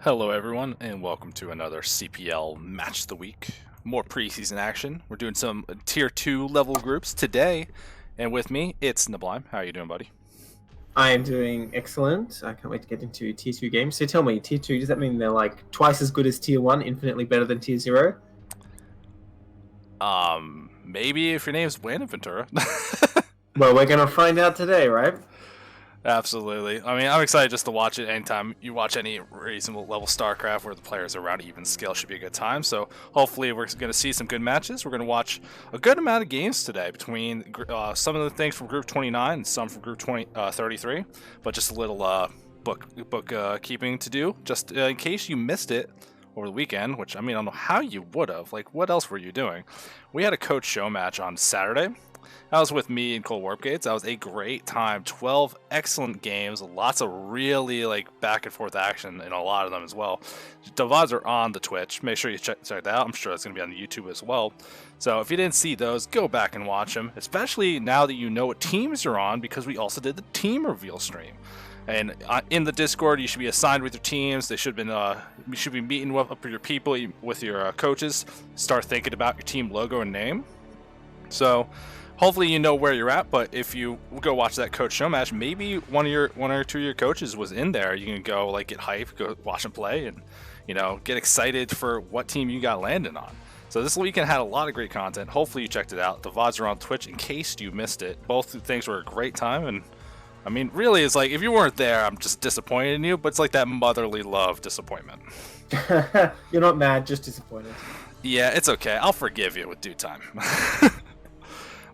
Hello everyone, and welcome to another CPL Match of the Week. More preseason action. We're doing some Tier 2 level groups today, and with me, it's Nablime. How are you doing, buddy? I am doing excellent. I can't wait to get into Tier 2 games. So tell me, Tier 2, does that mean they're like twice as good as Tier 1, infinitely better than Tier 0? Maybe if your name's Buenaventura. Well, we're going to find out today, right? Absolutely. I mean, I'm excited just to watch it. Anytime you watch any reasonable level StarCraft where the players are around even scale should be a good time. So hopefully we're going to see some good matches. We're going to watch a good amount of games today between some of the things from Group 29 and some from Group 33. But just a little book keeping to do, just in case you missed it over the weekend, which I mean, I don't know how you would have. Like, what else were you doing? We had a coach show match on Saturday. That was with me and Cole Warpgates. That was a great time. 12 excellent games. Lots of really back and forth action in a lot of them as well. The VODs are on the Twitch. Make sure you check that out. I'm sure that's going to be on the YouTube as well. So if you didn't see those, go back and watch them. Especially now that you know what teams you're on, because we also did the team reveal stream. And in the Discord, you should be assigned with your teams. They should have been, you should be meeting up with your people, with your coaches. Start thinking about your team logo and name. So hopefully you know where you're at, but if you go watch that coach show match, maybe one or two of your coaches was in there. You can go get hype, go watch them play, and get excited for what team you got landing on. So this weekend had a lot of great content. Hopefully you checked it out. The VODs are on Twitch in case you missed it. Both things were a great time, and I mean, really, it's like if you weren't there, I'm just disappointed in you. But it's like that motherly love disappointment. You're not mad, just disappointed. Yeah, it's okay. I'll forgive you with due time.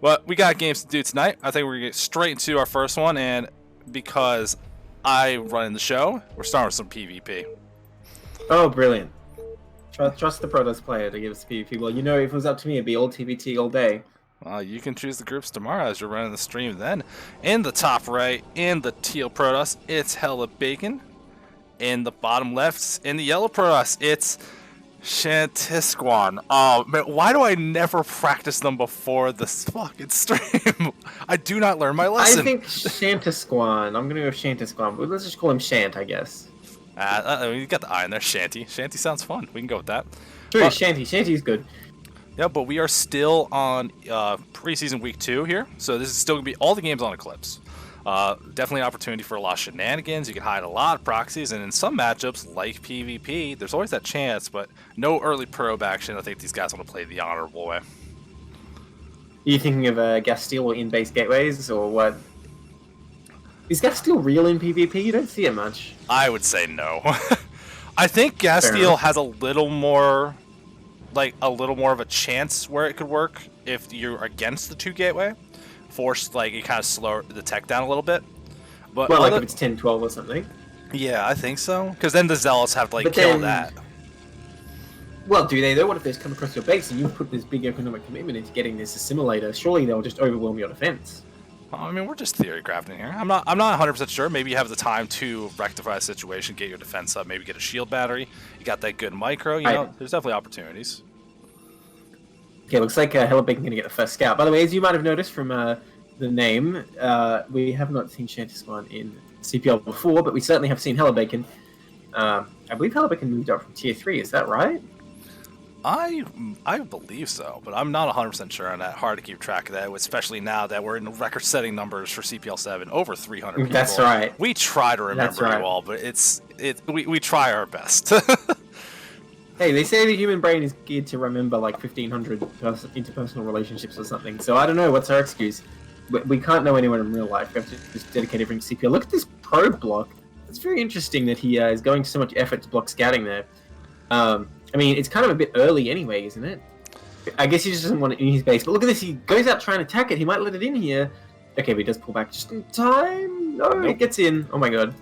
Well, we got games to do tonight. I think we're going to get straight into our first one, and because I run in the show, we're starting with some PvP. Oh, brilliant. Trust the Protoss player to give us PvP. Well, if it was up to me, it'd be all TVT all day. Well, you can choose the groups tomorrow as you're running the stream then. In the top right, in the teal Protoss, it's Hella Bacon. In the bottom left, in the yellow Protoss, it's Shantisquan. Oh man, why do I never practice them before this fucking stream? I do not learn my lesson. I think Shantisquan. I'm gonna go with Shantisquan, but let's just call him Shant, I guess. You got the I in there, Shanty. Shanty sounds fun. We can go with that. Sure, Shanty. Shanty's good. Yeah, but we are still on preseason week 2 here, so this is still gonna be all the games on Eclipse. Definitely an opportunity for a lot of shenanigans. You can hide a lot of proxies, and in some matchups, like PvP, there's always that chance, but no early probe action. I think these guys want to play the honorable way. Are you thinking of Gasteel or in-base gateways, or what? Is Gasteel real in PvP? You don't see it much. I would say no. I think Gasteel has a little more of a chance where it could work if you're against the 2 gateway. Force you kind of slow the tech down a little bit, but well, if it's 10-12 or something. Yeah, I think so. Because then the zealots have to kill that. Well, do they though? What if they come across your base and you put this big economic commitment into getting this assimilator? Surely they'll just overwhelm your defense. I mean, we're just theory crafting here. I'm not 100% sure. Maybe you have the time to rectify the situation, get your defense up, maybe get a shield battery. You got that good micro. There's definitely opportunities. Okay, looks like Hella Bacon going to get the first scout. By the way, as you might have noticed from the name, we have not seen Shantisquan in CPL before, but we certainly have seen Hella Bacon. I believe Hella Bacon moved up from Tier 3, is that right? I believe so, but I'm not 100% sure on that. Hard to keep track of that, especially now that we're in record-setting numbers for CPL 7, over 300 people. That's right. We try to remember you all, but we try our best. Hey, they say the human brain is geared to remember 1,500 interpersonal relationships or something, so I don't know, what's our excuse? We can't know anyone in real life, we have to just dedicate everything to CPL. Look at this probe block. It's very interesting that he is going to so much effort to block scouting there. I mean, it's kind of a bit early anyway, isn't it? I guess he just doesn't want it in his base, but look at this, he goes out trying to attack it, he might let it in here. Okay, but he does pull back just in time. No, nope. It gets in. Oh my god.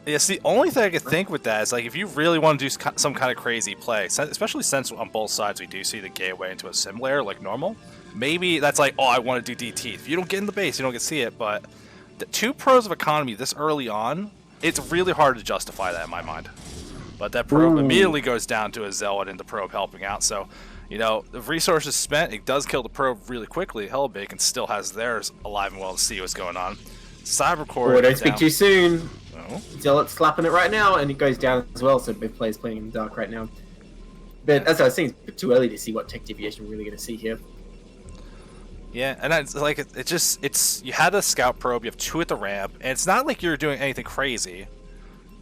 Yes, the only thing I could think with that is if you really want to do some kind of crazy play, especially since on both sides we do see the gateway into a simulator like normal, maybe that's oh, I want to do DT. If you don't get in the base, you don't get to see it, but the 2 pros of economy this early on, it's really hard to justify that in my mind. But that probe immediately goes down to a zealot and the probe helping out, so the resources spent, it does kill the probe really quickly. Hella Bacon still has theirs alive and well to see what's going on. Cybercore. Oh, don't speak too soon. Oh. Zealot's slapping it right now, and it goes down as well, so both players playing in the dark right now. But as I was saying, it's a bit too early to see what tech deviation we're really going to see here. Yeah, and it's like it's you had a scout probe, you have 2 at the ramp, and it's not like you're doing anything crazy.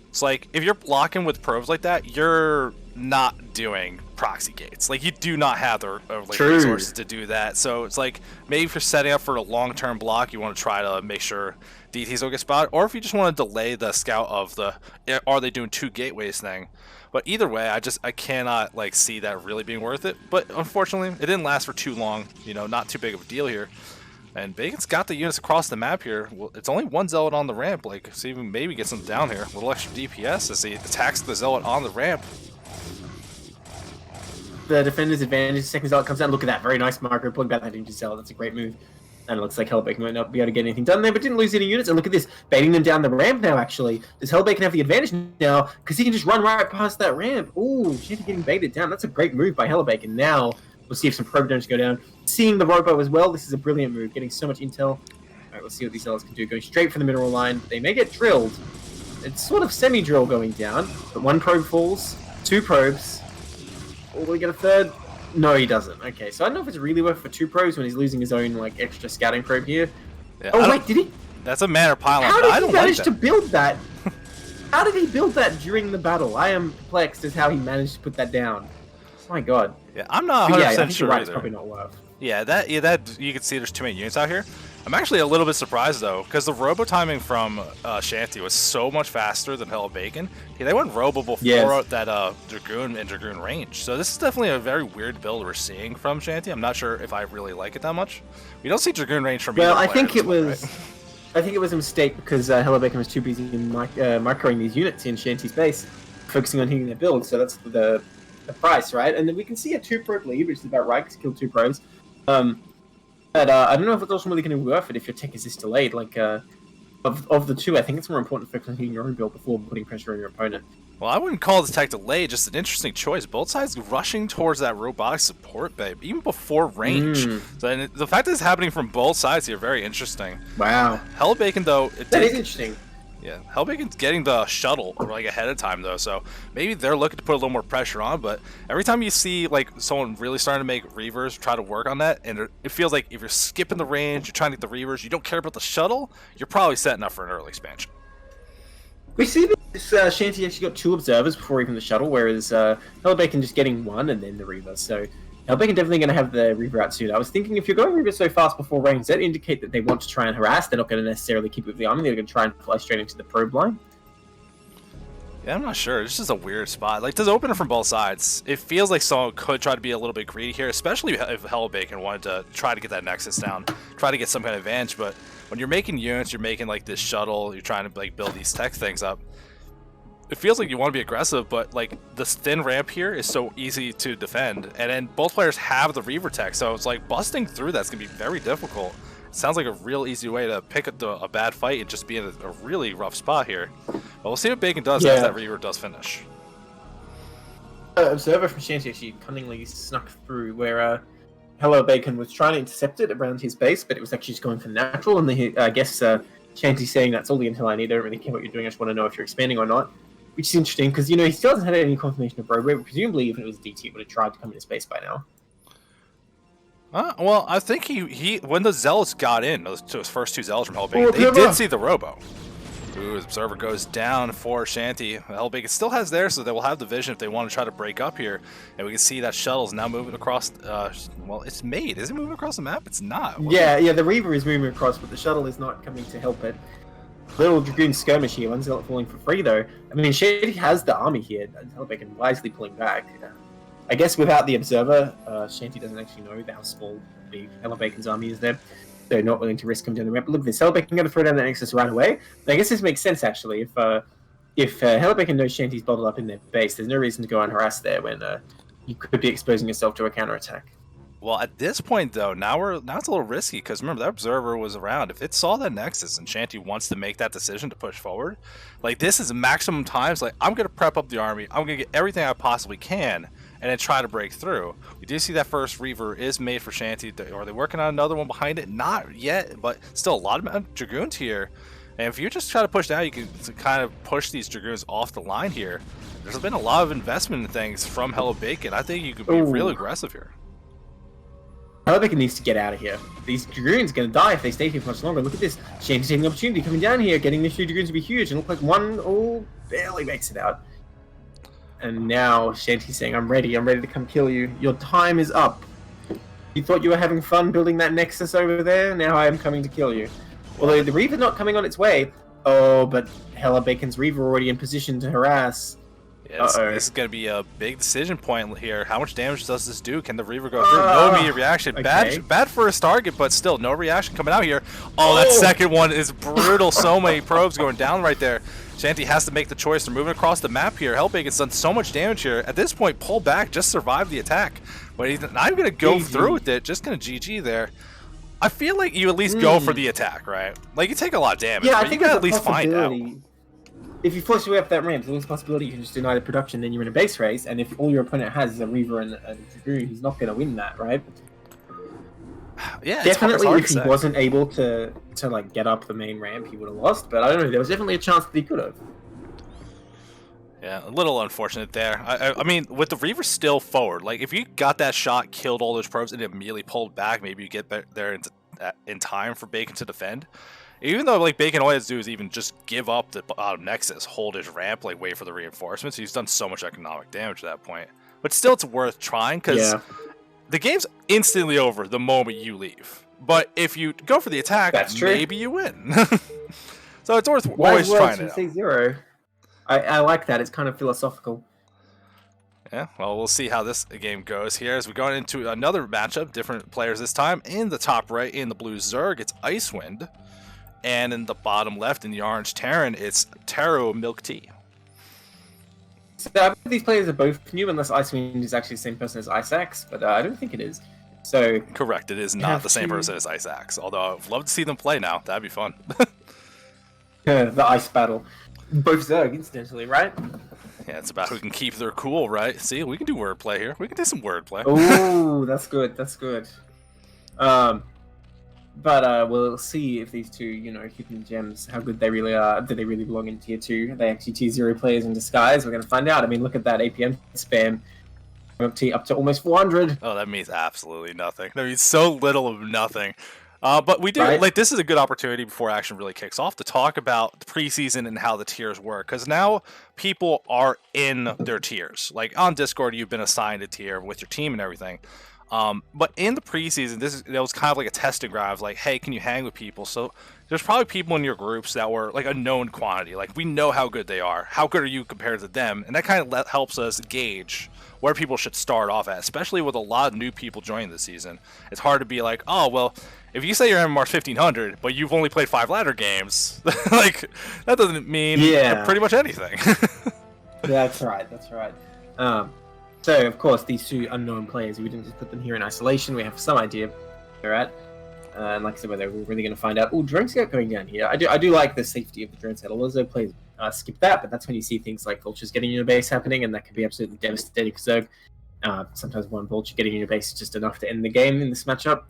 It's like if you're blocking with probes like that, you're not doing proxy gates. Like you do not have the resources to do that. So it's like maybe if you're setting up for a long-term block, you want to try to make sure DTs don't get spotted, or if you just want to delay the scout of the are they doing 2 gateways thing. But either way, I cannot like see that really being worth it. But unfortunately, it didn't last for too long. You know, not too big of a deal here. And Bacon's got the units across the map here. Well, it's only 1 Zealot on the ramp. Like, see if maybe get some down here. A little extra DPS as he attacks the Zealot on the ramp. The defender's advantage. Second Zealot comes down. Look at that. Very nice marker. Pulling back that into Zealot. That's a great move. And it looks like Hellbacon might not be able to get anything done there, but didn't lose any units. And look at this. Baiting them down the ramp now, actually. Does Hellbacon have the advantage now? Because he can just run right past that ramp. Ooh, Shanty getting baited down. That's a great move by Hellbacon. Now, we'll see if some probe damage go down. Seeing the Robo as well, this is a brilliant move. Getting so much intel. All right, let's see what these Zealots can do. Going straight for the mineral line. They may get drilled. It's sort of semi-drill going down, but 1 probe falls. 2 probes. Oh, will we get a 3rd? No, he doesn't. Okay, so I don't know if it's really worth for 2 probes when he's losing his own like extra scouting probe here. Yeah, oh wait, did he? That's a manner pylon. How did he manage like to build that? How did he build that during the battle? I am perplexed as how he managed to put that down. My God. Yeah, I'm not 100% I think sure you're right, either. it's probably not worth. Yeah, that you can see there's too many units out here. I'm actually a little bit surprised though, because the robo timing from Shanty was so much faster than Hellbacon. Yeah, they went robo before that Dragoon and Dragoon range. So this is definitely a very weird build we're seeing from Shanty. I'm not sure if I really like it that much. We don't see Dragoon range from either I player think this it one, was. right? I think it was a mistake because Hellbacon was too busy in microing these units in Shanty's base, focusing on hitting their build. So that's the price, right? And then we can see a 2 probe lead, which is about right, because killed 2 probes. But I don't know if it's ultimately going to be worth it if your tech is this delayed. Like, of the 2, I think it's more important to focus on hitting your own build before putting pressure on your opponent. Well, I wouldn't call this tech delay, just an interesting choice. Both sides rushing towards that robotic support, babe, even before range. So and the fact that it's happening from both sides here, very interesting. Wow. Hellbacon, though, That is interesting. Yeah, Hellbacon's getting the shuttle like ahead of time though, so maybe they're looking to put a little more pressure on. But every time you see like someone really starting to make Reavers try to work on that, and it feels like if you're skipping the range, you're trying to get the Reavers, you don't care about the shuttle, you're probably setting up for an early expansion. We see this Shanty actually got 2 observers before even the shuttle, whereas Hellbacon just getting 1 and then the Reaver. So Hellbacon definitely going to have the Reaver out soon. I was thinking if you're going Reaver so fast before range, does that indicate that they want to try and harass? They're not going to necessarily keep it with the army. They're going to try and fly straight into the probe line. Yeah, I'm not sure. It's just a weird spot. Like, there's opener from both sides. It feels like someone could try to be a little bit greedy here, especially if Hellbacon wanted to try to get that Nexus down, try to get some kind of advantage. But when you're making units, you're making like this shuttle, you're trying to like build these tech things up. It feels like you want to be aggressive, but like this thin ramp here is so easy to defend, and then both players have the Reaver tech, so it's like busting through that's gonna be very difficult. It sounds like a real easy way to pick up a bad fight and just be in a really rough spot here. But we'll see what Bacon does as that Reaver does finish. Observer from Shanty actually cunningly snuck through where Hellbacon was trying to intercept it around his base, but it was actually just going for natural, and I guess Shanty's saying that's all the intel I need. I don't really care what you're doing. I just want to know if you're expanding or not. Which is interesting, because, you know, he still hasn't had any confirmation of roadway, but presumably if it was DT, it would have tried to come into space by now. Well, I think he when the Zealots got in, those first 2 Zealots from Hellbacon, they did see the Robo. Ooh, Observer goes down for Shanty. Hellbacon still has theirs, so they will have the vision if they want to try to break up here. And we can see that shuttle's now moving across, well, it's made. Is it moving across the map? It's not. Yeah, the Reaver is moving across, but the shuttle is not coming to help it. Little Dragoon skirmish here, 1 Zealot falling for free though. I mean, Shanty has the army here, and Hellbacon wisely pulling back. I guess without the Observer, Shanty doesn't actually know how small the Hellbacon's army is there. They're not willing to risk him down the ramp. But look at this, Hellbacon going to throw down that Nexus right away. But I guess this makes sense actually. If Hellbacon knows Shanty's bottled up in their base, there's no reason to go unharassed there when you could be exposing yourself to a counterattack. Well, at this point, though, now it's a little risky, because remember, that Observer was around. If it saw that Nexus and Shanty wants to make that decision to push forward, like, this is maximum times, like, I'm going to prep up the army, I'm going to get everything I possibly can, and then try to break through. We do see that first Reaver is made for Shanty. Are they working on another one behind it? Not yet, but still a lot of Dragoons here. And if you just try to push down, you can kind of push these Dragoons off the line here. There's been a lot of investment in things from Hello Bacon. I think you could be real aggressive here. Hello Bacon needs to get out of here. These Dragoons are going to die if they stay here for much longer. Look at this. Shanty's taking the opportunity, coming down here, getting these 2 Dragoons to be huge, and look like one barely makes it out. And now Shanty's saying, I'm ready to come kill you. Your time is up. You thought you were having fun building that Nexus over there? Now I am coming to kill you. Although the Reaver's not coming on its way. Oh, but Hello Bacon's Reaver already in position to harass. Yeah, this is going to be a big decision point here. How much damage does this do? Can the Reaver go through? No immediate reaction. Okay. Bad first target, but still no reaction coming out here. Oh, that second one is brutal. So many probes going down right there. Shanty has to make the choice. They're moving across the map here. Hellbacon's done so much damage here. At this point, pull back, just survive the attack. But he's not even going to go through with it. Just going to GG there. I feel like you at least go for the attack, right? Like, you take a lot of damage, yeah, but you can at least find out. If you force your way up that ramp, there's always a possibility you can just deny the production, then you're in a base race, and if all your opponent has is a Reaver and a Dragoon, he's not going to win that, right? Yeah, definitely hard if he wasn't able to like get up the main ramp, he would have lost, but I don't know, there was definitely a chance that he could have. Yeah, a little unfortunate there. I mean, with the Reaver still forward, like, if you got that shot, killed all those probes, and immediately pulled back, maybe you get there in time for Bacon to defend. Even though, like, Bacon all he has to do is even just give up the Nexus, hold his ramp, like, wait for the reinforcements. He's done so much economic damage at that point. But still, it's worth trying, because the game's instantly over the moment you leave. But if you go for the attack, maybe you win. So it's worth always trying it say zero. I like that. It's kind of philosophical. Yeah, well, we'll see how this game goes here as we're going into another matchup. Different players this time. In the top right, in the blue Zerg, it's Icewind. And in the bottom left, in the orange Terran, it's Taro Milk Tea. So I believe these players are both new, unless Icewind is actually the same person as Ice-Axe, but I don't think it is. So correct, it is not the same person as Ice-Axe, although I'd love to see them play now. That'd be fun. The ice battle. Both Zerg, incidentally, right? Yeah, it's about who can keep their cool, right? See, we can do wordplay here. We can do some wordplay. Oh, that's good. That's good. But we'll see if these two, hidden gems, how good they really are. Do they really belong in Tier 2? Are they actually Tier 0 players in disguise? We're going to find out. I mean, look at that APM spam. Up to almost 400. Oh, that means absolutely nothing. That means so little of nothing. But we do, like, this is a good opportunity before action really kicks off to talk about the preseason and how the tiers work. Because now people are in their tiers. Like, on Discord, you've been assigned a tier with your team and everything. But in the preseason, that was kind of like a testing ground of like, hey, can you hang with people? So there's probably people in your groups that were like a known quantity. Like, we know how good they are. How good are you compared to them? And that kind of helps us gauge where people should start off at, especially with a lot of new people joining this season. It's hard to be like, oh, well, if you say you're MMR's 1500, but you've only played 5 ladder games, like, that doesn't mean pretty much anything. That's right. That's right. So, of course, these two unknown players, we didn't just put them here in isolation. We have some idea where they're at. And like I said, we're really going to find out. Oh, drone scout going down here. I do like the safety of the drone scout. A lot of Zerg players skip that, but that's when you see things like vultures getting in your base happening, and that can be absolutely devastating for Zerg. Sometimes one vulture getting in your base is just enough to end the game in this matchup.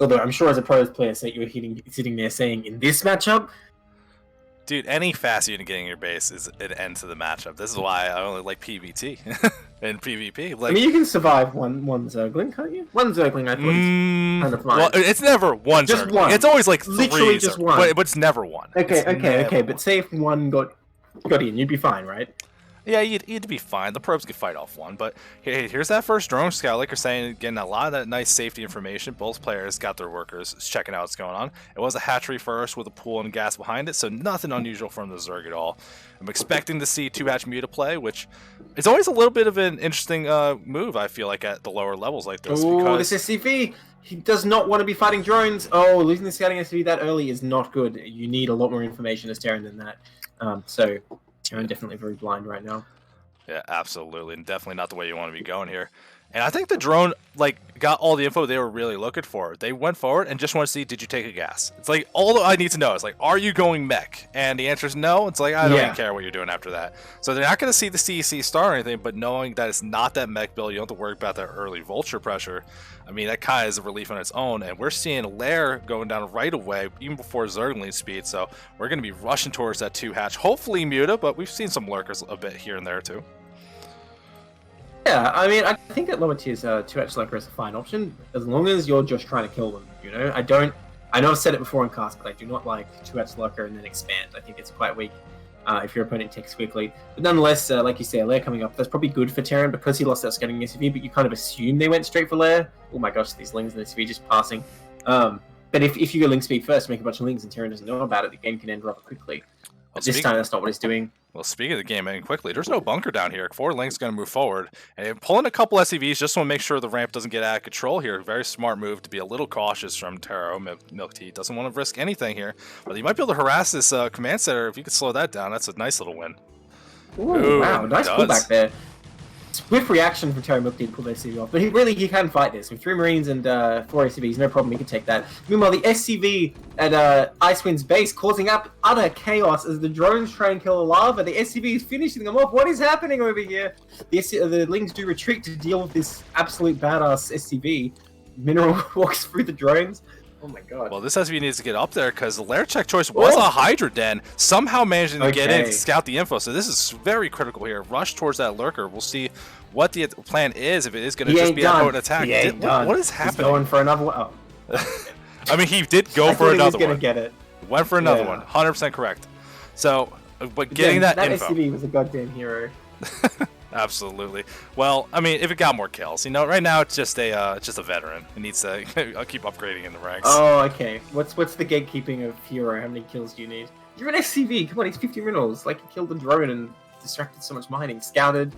Although I'm sure as a pros player, so you're sitting there saying, in this matchup, dude, any fast unit getting in your base is an end to the matchup. This is why I only like PvT and PvP. Like, I mean, you can survive one Zergling, can't you? One Zergling, I thought, is kind of fine. Well, it's never one just Zergling. one. It's always like 3, literally just one. But it's never one. Okay. But say if one got in, you'd be fine, right? Yeah, you'd be fine. The probes could fight off one, but hey, here's that first drone scout. Like you're saying, getting a lot of that nice safety information. Both players got their workers checking out what's going on. It was a hatchery first with a pool and gas behind it, so nothing unusual from the Zerg at all. I'm expecting to see 2-hatch Muta play, which is always a little bit of an interesting move, I feel like, at the lower levels like this. Oh, this SCV! He does not want to be fighting drones. Oh, losing the scouting SCV that early is not good. You need a lot more information as Terran than that. So Terran definitely very blind right now. Yeah, absolutely, and definitely not the way you want to be going here. And I think the drone like got all the info they were really looking for. They went forward and just want to see, did you take a gas? It's like all I need to know is like, are you going mech? And the answer is no. It's like I don't even care what you're doing after that. So they're not going to see the CEC star or anything, but knowing that it's not that mech build, you don't have to worry about that early vulture pressure. I mean, that kind of is a relief on its own. And we're seeing Lair going down right away, even before Zergling's speed. So we're going to be rushing towards that 2 hatch. Hopefully Muta, but we've seen some lurkers a bit here and there too. Yeah, I mean, I think at lower tiers, 2H Lurker is a fine option, as long as you're just trying to kill them, you know? I know I've said it before in cast, but I do not like 2H Lurker and then expand. I think it's quite weak if your opponent takes quickly. But nonetheless, like you say, Lair coming up, that's probably good for Terran because he lost that scouting SUV, but you kind of assume they went straight for Lair. Oh my gosh, these Lings and SUV just passing. But if you go Ling speed first, make a bunch of Lings and Terran doesn't know about it, the game can end rather quickly. But this time, that's not what he's doing. Well, speaking of the game ending quickly, there's no bunker down here. 4 Link's going to move forward. And pulling a couple SCVs just want to make sure the ramp doesn't get out of control here. Very smart move to be a little cautious from Taro. Milk Tea doesn't want to risk anything here. But you might be able to harass this command center. If you could slow that down, that's a nice little win. Ooh, wow, nice pullback there. Swift reaction from Terry Milk Tea to pull their SCV off. But he can fight this. With 3 Marines and 4 SCVs, no problem, he can take that. Meanwhile, the SCV at Icewind's base causing up utter chaos as the drones try and kill the lava. The SCV is finishing them off. What is happening over here? The Lings do retreat to deal with this absolute badass SCV. Mineral walks through the drones. Oh my god. Well, this SCV needs to get up there because the lair check choice was a Hydra Den, somehow managing to get in to scout the info. So this is very critical here. Rush towards that lurker. We'll see what the plan is, if it is going to just be a potent attack. What is happening? He's going for another one. Oh. I mean, he did go for another one. He was going to get it. Went for another one. 100% correct. So, but getting that info. That SCV was a goddamn hero. Absolutely. Well, I mean, if it got more kills, you know, right now it's just a veteran. It needs to keep upgrading in the ranks. Oh, okay. What's the gatekeeping of hero? How many kills do you need? You're an SCV. Come on, he's 50 minerals. Like, he killed the drone and distracted so much mining. Scouted.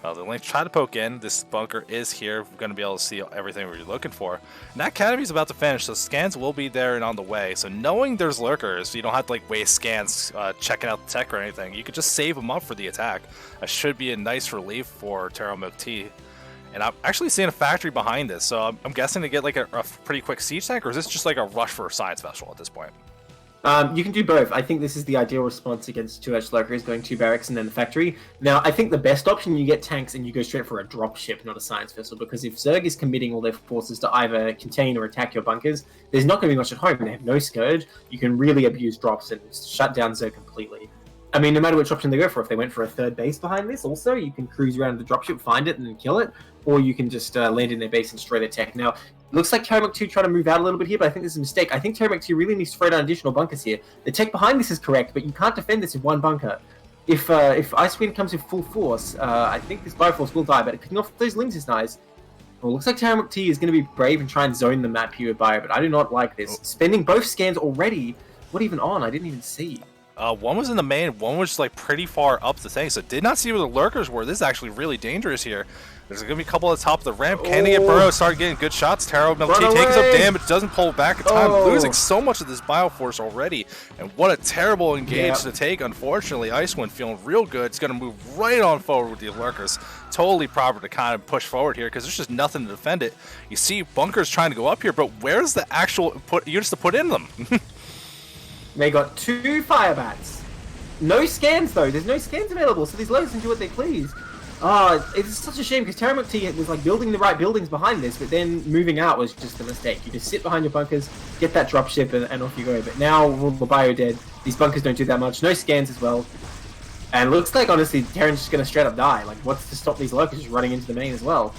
Well, the Link try to poke in. This bunker is here. We're going to be able to see everything we're looking for. And that academy is about to finish, so scans will be there and on the way. So knowing there's lurkers, you don't have to like waste scans checking out the tech or anything. You could just save them up for the attack. That should be a nice relief for Taro Milk Tea. And I'm actually seeing a factory behind this, so I'm guessing to get like a pretty quick siege tank, or is this just like a rush for a science vessel at this point? You can do both. I think this is the ideal response against 2H lurkers, going 2 barracks and then the factory. Now, I think the best option, you get tanks and you go straight for a dropship, not a science vessel, because if Zerg is committing all their forces to either contain or attack your bunkers, there's not going to be much at home. They have no Scourge. You can really abuse drops and shut down Zerg completely. I mean, no matter which option they go for, if they went for a 3rd base behind this, also, you can cruise around the dropship, find it, and then kill it, or you can just land in their base and destroy their tech. Now, looks like Terramok 2 trying to move out a little bit here, but I think this is a mistake. I think Terramok 2 really needs to throw down additional bunkers here. The tech behind this is correct, but you can't defend this in one bunker. If Icewind comes with full force, I think this Bioforce will die, but picking off those Lings is nice. Well, looks like Terramok 2 is going to be brave and try and zone the map here with Bio, but I do not like this. Spending both scans already. What even on? I didn't even see. One was in the main, one was like pretty far up the thing, so did not see where the lurkers were. This is actually really dangerous here. There's going to be a couple at the top of the ramp. Can they get Burrow? Start getting good shots. Taro Milk Tea takes up damage, doesn't pull back in time, losing so much of this Bioforce already. And what a terrible engage to take, unfortunately. Icewind feeling real good. It's going to move right on forward with the lurkers. Totally proper to kind of push forward here because there's just nothing to defend it. You see bunkers trying to go up here, but where's the actual units to put in them? They got 2 fire bats. No scans though. There's no scans available, so these lurkers can do what they please. It's such a shame because Terramok T was like building the right buildings behind this, but then moving out was just a mistake. You just sit behind your bunkers, get that dropship, and off you go. But now with the bio dead, these bunkers don't do that much. No scans as well. And it looks like, honestly, Terran's just going to straight up die. Like, what's to stop these lurkers just running into the main as well?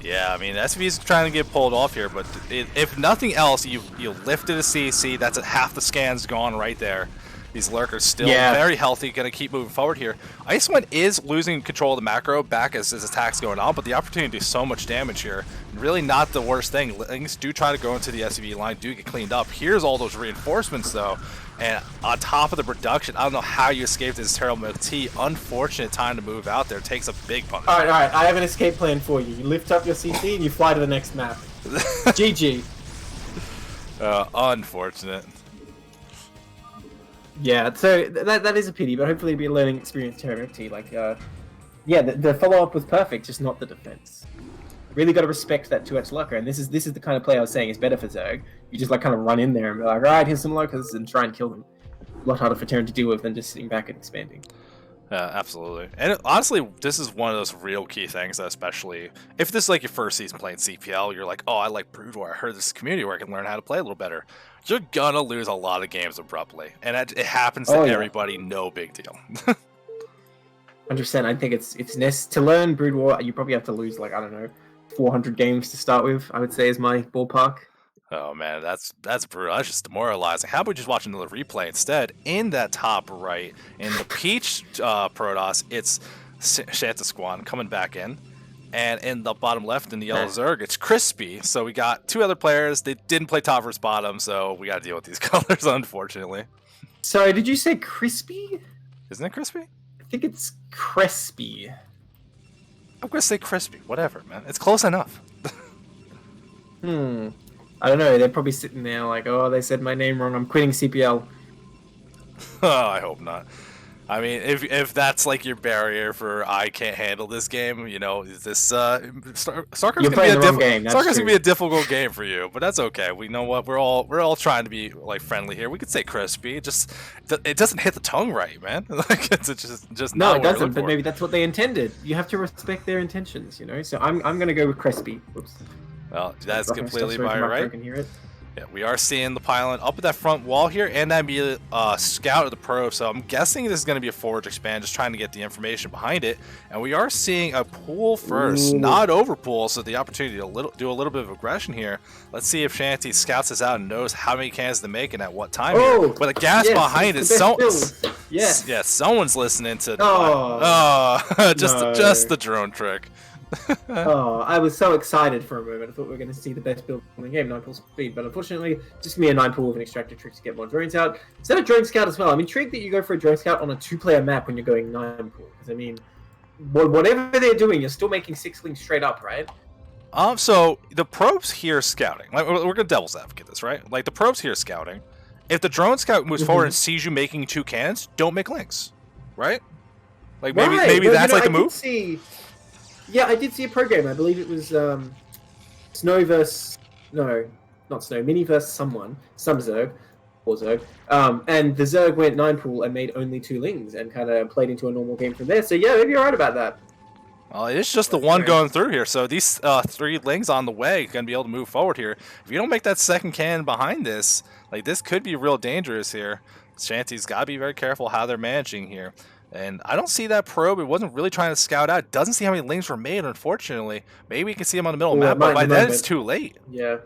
Yeah, I mean, SV's trying to get pulled off here, but if nothing else, you lifted a CC, that's half the scans gone right there. These lurkers still very healthy, going to keep moving forward here. Icewind is losing control of the macro back as his attack's going on, but the opportunity to do so much damage here, really not the worst thing. Lings do try to go into the SCV line, do get cleaned up. Here's all those reinforcements, though. And on top of the production, I don't know how you escaped this Taro Milk Tea. Unfortunate time to move out there. Takes a big punch. All right. I have an escape plan for you. You lift up your CC and you fly to the next map. GG. Unfortunate. Yeah, so that is a pity, but hopefully it'll be a learning experience to Terramok T. Like, Yeah, the follow-up was perfect, just not the defense. Really got to respect that 2H Lurker, and this is the kind of play I was saying is better for Zerg. You just like kind of run in there and be like, right, here's some Lurkers, and try and kill them. A lot harder for Terran to deal with than just sitting back and expanding. Yeah, absolutely. And honestly, this is one of those real key things that, especially if this is like your first season playing CPL, you're like, oh, I like Brood War. I heard this community where I can learn how to play a little better. You're gonna lose a lot of games abruptly, and it happens to everybody. No big deal. 100%. I think it's to learn Brood War. You probably have to lose like, I don't know, 400 games to start with. I would say is my ballpark. Oh man, that's brutal. That's just demoralizing. How about we just watch another replay instead? In that top right, in the Peach Protoss, it's Shantasquan coming back in. And in the bottom left, in the yellow Zerg, it's Crispy. So we got two other players. They didn't play top versus bottom, so we got to deal with these colors, unfortunately. Sorry, did you say Crispy? Isn't it Crispy? I think it's Crispy. I'm going to say Crispy. Whatever, man. It's close enough. I don't know. They're probably sitting there like, oh, they said my name wrong. I'm quitting CPL. Oh, I hope not. I mean, if that's like your barrier for I can't handle this game, you know, this StarCraft's gonna be a difficult game for you, but that's okay. We know what we're all trying to be like friendly here. We could say Crispy, it doesn't hit the tongue right, man. Like it's just no, not it doesn't. But maybe that's what they intended. You have to respect their intentions, you know. So I'm gonna go with Crispy. Whoops. Well, that's completely by right. Yeah, we are seeing the pylon up at that front wall here, and that'd be a scout of the probe. So I'm guessing this is going to be a forge expand, just trying to get the information behind it. And we are seeing a pool first, not over pool, so the opportunity to do a little bit of aggression here. Let's see if Shanty scouts this out and knows how many cans to make and at what time. Here. But the gas behind it, someone's listening to. Just the drone trick. I was so excited for a moment. I thought we were going to see the best build in the game, 9-pool speed, but unfortunately, just me a 9-pool with an extractor trick to get more drones out. Instead of drone scout as well, I'm intrigued that you go for a drone scout on a 2-player map when you're going 9-pool. Because I mean, whatever they're doing, you're still making 6 links straight up, right? So the probes here scouting. Like we're gonna devil's advocate this, right? Like the probes here scouting. If the drone scout moves forward and sees you making 2 cannons, don't make links, right? Like maybe that's like the move. Yeah, I did see a pro game. I believe it was Snow versus... No, not Snow. Mini versus some Zerg. Or Zerg. And the Zerg went 9-pool and made only 2 lings and kind of played into a normal game from there. So yeah, maybe you're right about that. Well, it's just the one going through here. So these 3 lings on the way are going to be able to move forward here. If you don't make that second cannon behind this, like this could be real dangerous here. Shanty's got to be very careful how they're managing here. And I don't see that probe. It wasn't really trying to scout out. Doesn't see how many links were made, unfortunately. Maybe we can see them on the middle map, but by then it's too late. Yeah.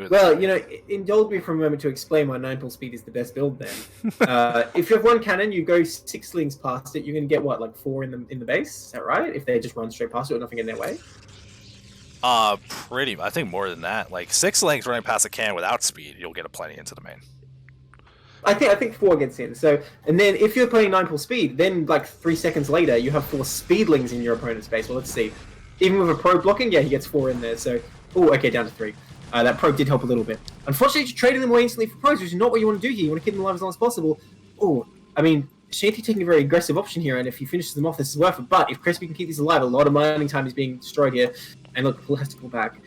Well, you know, indulge me for a moment to explain why 9-pool speed is the best build then. If you have 1 cannon, you go 6 links past it, you can get, what, like 4 in the base? Is that right? If they just run straight past it with nothing in their way? I think more than that. Like 6 links running past a cannon without speed, you'll get a plenty into the main. I think 4 gets in. So, and then if you're playing 9-pool speed, then like 3 seconds later, you have 4 speedlings in your opponent's base. Well, let's see. Even with a probe blocking, yeah, he gets 4 in there. So, okay, down to 3. That probe did help a little bit. Unfortunately, you're trading them away instantly for probes, which is not what you want to do here. You want to keep them alive as long as possible. I mean, Shanty taking a very aggressive option here, and if he finishes them off, this is worth it. But if Crispy can keep these alive, a lot of mining time is being destroyed here. And look, Pool has to pull back.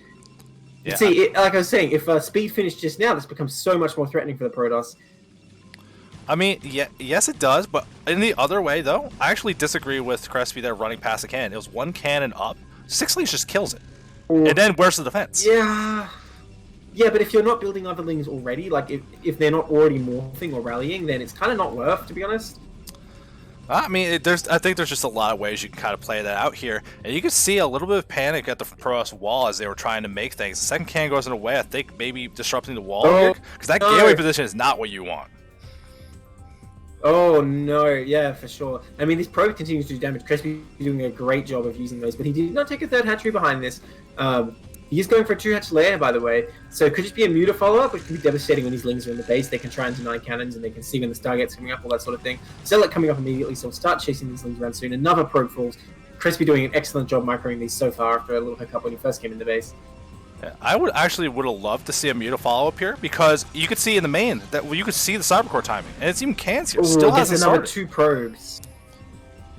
Yeah. See, like I was saying, if speed finished just now, this becomes so much more threatening for the Protoss. I mean, yes, it does, but in the other way, though, I actually disagree with Crispy there running past a cannon. It was 1 cannon up. 6 links just kills it. And then where's the defense? Yeah, but if you're not building other lings already, like if they're not already morphing or rallying, then it's kind of not worth, to be honest. I mean, I think there's just a lot of ways you can kind of play that out here. And you can see a little bit of panic at the Protoss wall as they were trying to make things. The second cannon goes in a way, I think maybe disrupting the wall here, because that gateway position is not what you want. Oh no, yeah, for sure. I mean, this probe continues to do damage. Crispy doing a great job of using those, but he did not take a 3rd hatchery behind this. He is going for a 2-hatch lair, by the way, so it could just be a muta follow-up, which can be devastating when these lings are in the base. They can try and deny cannons, and they can see when the Stargate's coming up, all that sort of thing. Zealot coming up immediately, so we'll start chasing these lings around soon. Another probe falls. Crispy doing an excellent job microing these so far after a little hiccup when he first came in the base. I would have loved to see a muta follow-up here, because you could see in the main that you could see the Cybercore timing, and it's even cans here. Still hasn't another started. 2 probes.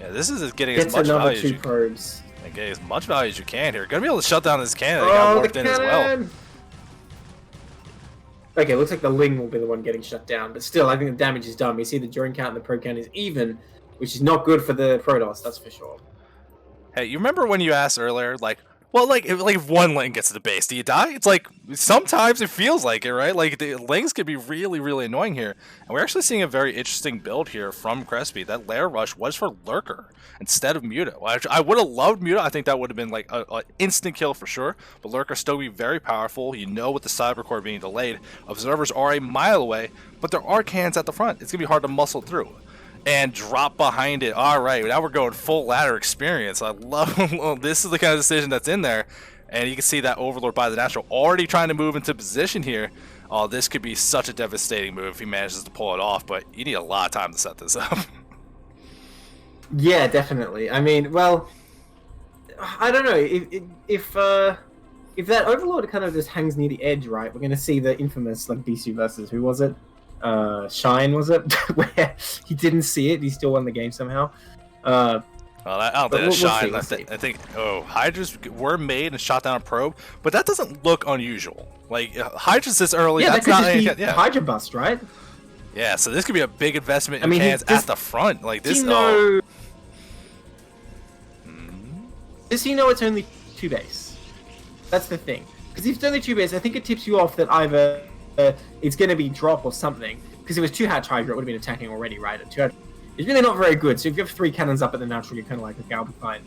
Yeah, this is getting as Gets much another value as 2 you probes. and getting as much value as you can here. Gonna be able to shut down this cannon that Oh, got the warped in as well. cannon! Okay, looks like the Ling will be the one getting shut down, but still, I think the damage is done. We see the drone count and the probe count is even, which is not good for the Protoss, that's for sure. Hey, you remember when you asked earlier, like, well, like if one Ling gets to the base, do you die? It's like, sometimes it feels like it, right? Like, the Lings could be really, really annoying here. And we're actually seeing a very interesting build here from Crespi. That Lair Rush was for Lurker instead of Muta. I would have loved Muta. I think that would have been, like, an instant kill for sure. But Lurker still be very powerful. You know, with the Cyber Core being delayed, observers are a mile away, but there are cannons at the front. It's going to be hard to muscle through. And drop behind it. All right, now we're going full ladder experience. I love this is the kind of decision that's in there. And you can see that Overlord by the Natural already trying to move into position here. Oh, this could be such a devastating move if he manages to pull it off, but you need a lot of time to set this up. Yeah, definitely. I mean, well, I don't know. If that Overlord kind of just hangs near the edge, right, we're going to see the infamous, like, BC versus, who was it? Shine, was it? Where he didn't see it, he still won the game somehow. Well, I don't think that's Shine. We'll see. I think, Hydras were made and shot down a probe, but that doesn't look unusual. Like, Hydras this early, Yeah, that's that not could just be Hydra bust, right? Yeah, so this could be a big investment in cans at the front. Like, this, Does he know it's only 2 base? That's the thing. Because if it's only 2 base, I think it tips you off that either it's going to be drop or something. Because if it was 2 hatch Hydra, it would have been attacking already, right? And 2 hatch, it's really not very good. So if you have 3 cannons up at the natural, you're kind of like, okay, I'll be fine.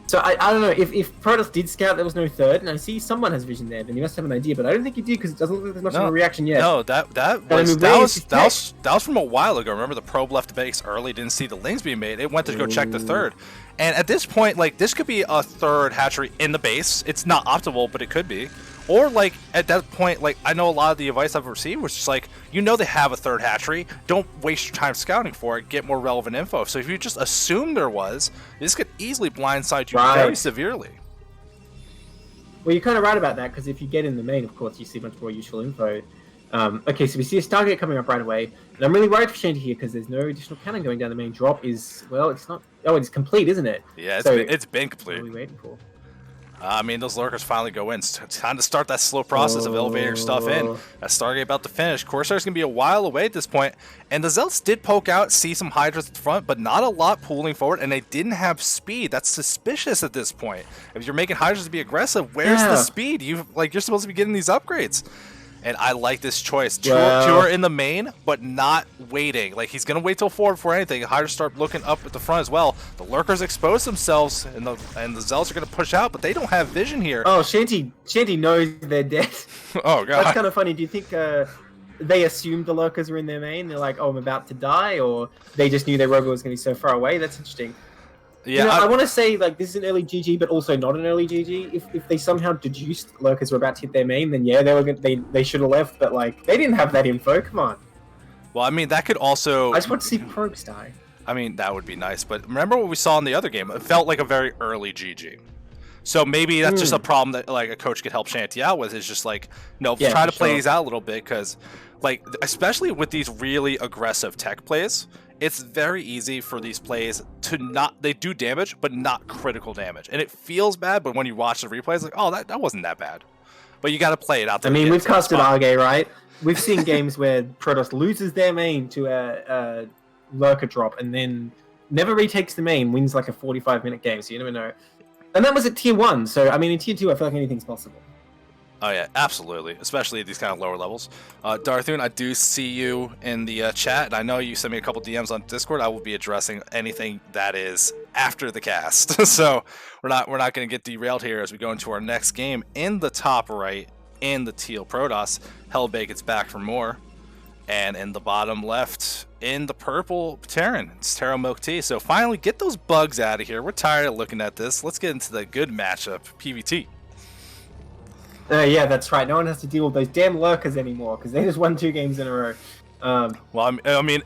So I don't know, if Protoss did scout there was no 3rd, and I see someone has vision there, then you must have an idea, but I don't think you did because it doesn't look like there's much of a reaction yet. No, that was from a while ago. Remember, the probe left base early, didn't see the Lings being made. It went to go check the 3rd. And at this point, like, this could be a 3rd hatchery in the base. It's not optimal, but it could be. Or, like, at that point, like, I know a lot of the advice I've received was just like, you know they have a 3rd hatchery. Don't waste your time scouting for it. Get more relevant info. So if you just assume there was, this could easily blindside you very severely. Well, you're kind of right about that, because if you get in the main, of course, you see much more useful info. Okay, so we see a Stargate coming up right away. And I'm really worried for Shanty here, because there's no additional cannon going down. The main drop is, well, it's not... Oh, it's complete, isn't it? Yeah, it's been complete. What are we waiting for? I mean, those Lurkers finally go in. It's time to start that slow process of elevating stuff in. That Stargate about to finish. Corsair's going to be a while away at this point. And the Zealots did poke out, see some Hydras at the front, but not a lot pulling forward, and they didn't have speed. That's suspicious at this point. If you're making Hydras to be aggressive, where's the speed? You're supposed to be getting these upgrades. And I like this choice. Two are in the main, but not waiting. Like, he's going to wait till 4 before anything. Hydras start looking up at the front as well. The Lurkers expose themselves, and the Zealots are going to push out, but they don't have vision here. Oh, Shanty knows they're dead. Oh, God. That's kind of funny. Do you think they assumed the Lurkers were in their main? They're like, oh, I'm about to die? Or they just knew their robot was going to be so far away? That's interesting. Yeah, I want to say, like, this is an early GG, but also not an early GG. If they somehow deduced Lurkers were about to hit their main, then yeah, they should have left. But, like, they didn't have that info. Come on. Well, I mean, that could also... I just want to see probes die. I mean, that would be nice. But remember what we saw in the other game? It felt like a very early GG. So maybe that's just a problem that, like, a coach could help Shanty out with. Is just, like, try to play these out a little bit. Because, like, especially with these really aggressive tech plays... It's very easy for these plays to they do damage, but not critical damage. And it feels bad, but when you watch the replay, it's like, oh, that wasn't that bad. But you got to play it out. I mean, we've casted Arge, right? We've seen games where Protoss loses their main to a Lurker drop and then never retakes the main, wins like a 45-minute game, so you never know. And that was at Tier 1, so, I mean, in Tier 2, I feel like anything's possible. Oh, yeah, absolutely, especially at these kind of lower levels. Darthun, I do see you in the chat, and I know you sent me a couple DMs on Discord. I will be addressing anything that is after the cast. So we're not going to get derailed here as we go into our next game. In the top right, in the teal Protoss, Hellbait gets back for more. And in the bottom left, in the purple Terran, it's Taro Milk Tea. So finally, get those bugs out of here. We're tired of looking at this. Let's get into the good matchup, PvT. Yeah, that's right. No one has to deal with those damn Lurkers anymore, because they just won 2 games in a row. Well, I mean,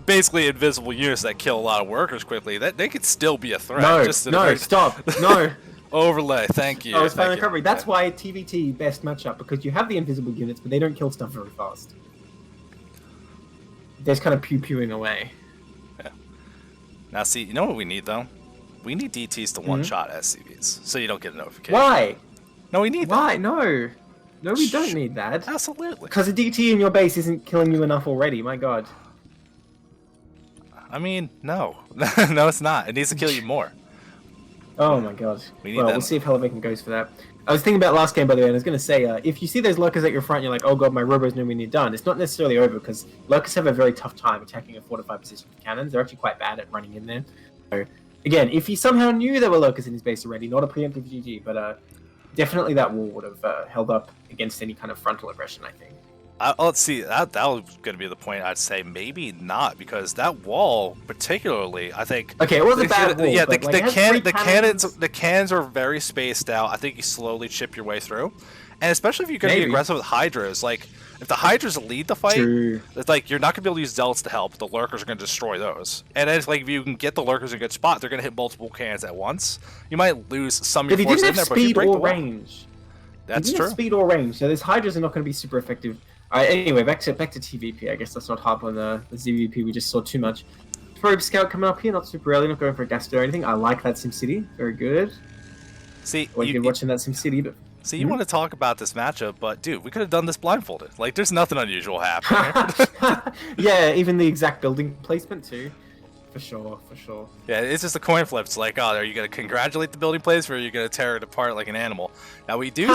basically invisible units that kill a lot of workers quickly, that they could still be a threat. Stop. No. Overlay, thank you. Oh, it's fine recovery. That's why TVT best matchup, because you have the invisible units, but they don't kill stuff very fast. They're just kind of pew-pewing away. Yeah. Now, see, you know what we need though? We need DTs to one-shot SCVs, so you don't get a notification. Why? No, we need that. Why? No. No, we don't need that. Absolutely. Because a DT in your base isn't killing you enough already, my god. I mean, no. No, it's not. It needs to kill you more. Oh my god. Well, we'll see if Hellevaken goes for that. I was thinking about last game, by the way, and I was going to say, if you see those lurkers at your front, you're like, oh god, my robos know when you're done. It's not necessarily over, because lurkers have a very tough time attacking a fortified position with cannons. They're actually quite bad at running in there. So, again, if he somehow knew there were lurkers in his base already, not a preemptive GG, but definitely that wall would have held up against any kind of frontal aggression, I think. Let's see, that was going to be the point. I'd say maybe not, because that wall, particularly, I think. Okay, it was a bad wall. Yeah, but, the cannons are very spaced out. I think you slowly chip your way through, and especially if you're going to be aggressive with Hydras, like if the Hydras lead the fight, it's like you're not going to be able to use Zealots to help. The Lurkers are going to destroy those, and then it's like if you can get the Lurkers in a good spot, they're going to hit multiple cannons at once. You might lose some of your forces in there, but you break the wall. Range. That's true. Speed or range, so those Hydras are not going to be super effective. Alright, anyway, back to TVP. I guess let's not harp on the ZVP. We just saw too much. Probe Scout coming up here, not super early, not going for a gas or anything. I like that SimCity. Very good. See, you're watching that SimCity, but see, you want to talk about this matchup, but dude, we could have done this blindfolded. Like, there's nothing unusual happening. Yeah, even the exact building placement too. For sure, for sure. Yeah, it's just a coin flip. It's like, oh, are you going to congratulate the building placement, or are you going to tear it apart like an animal? Now we do.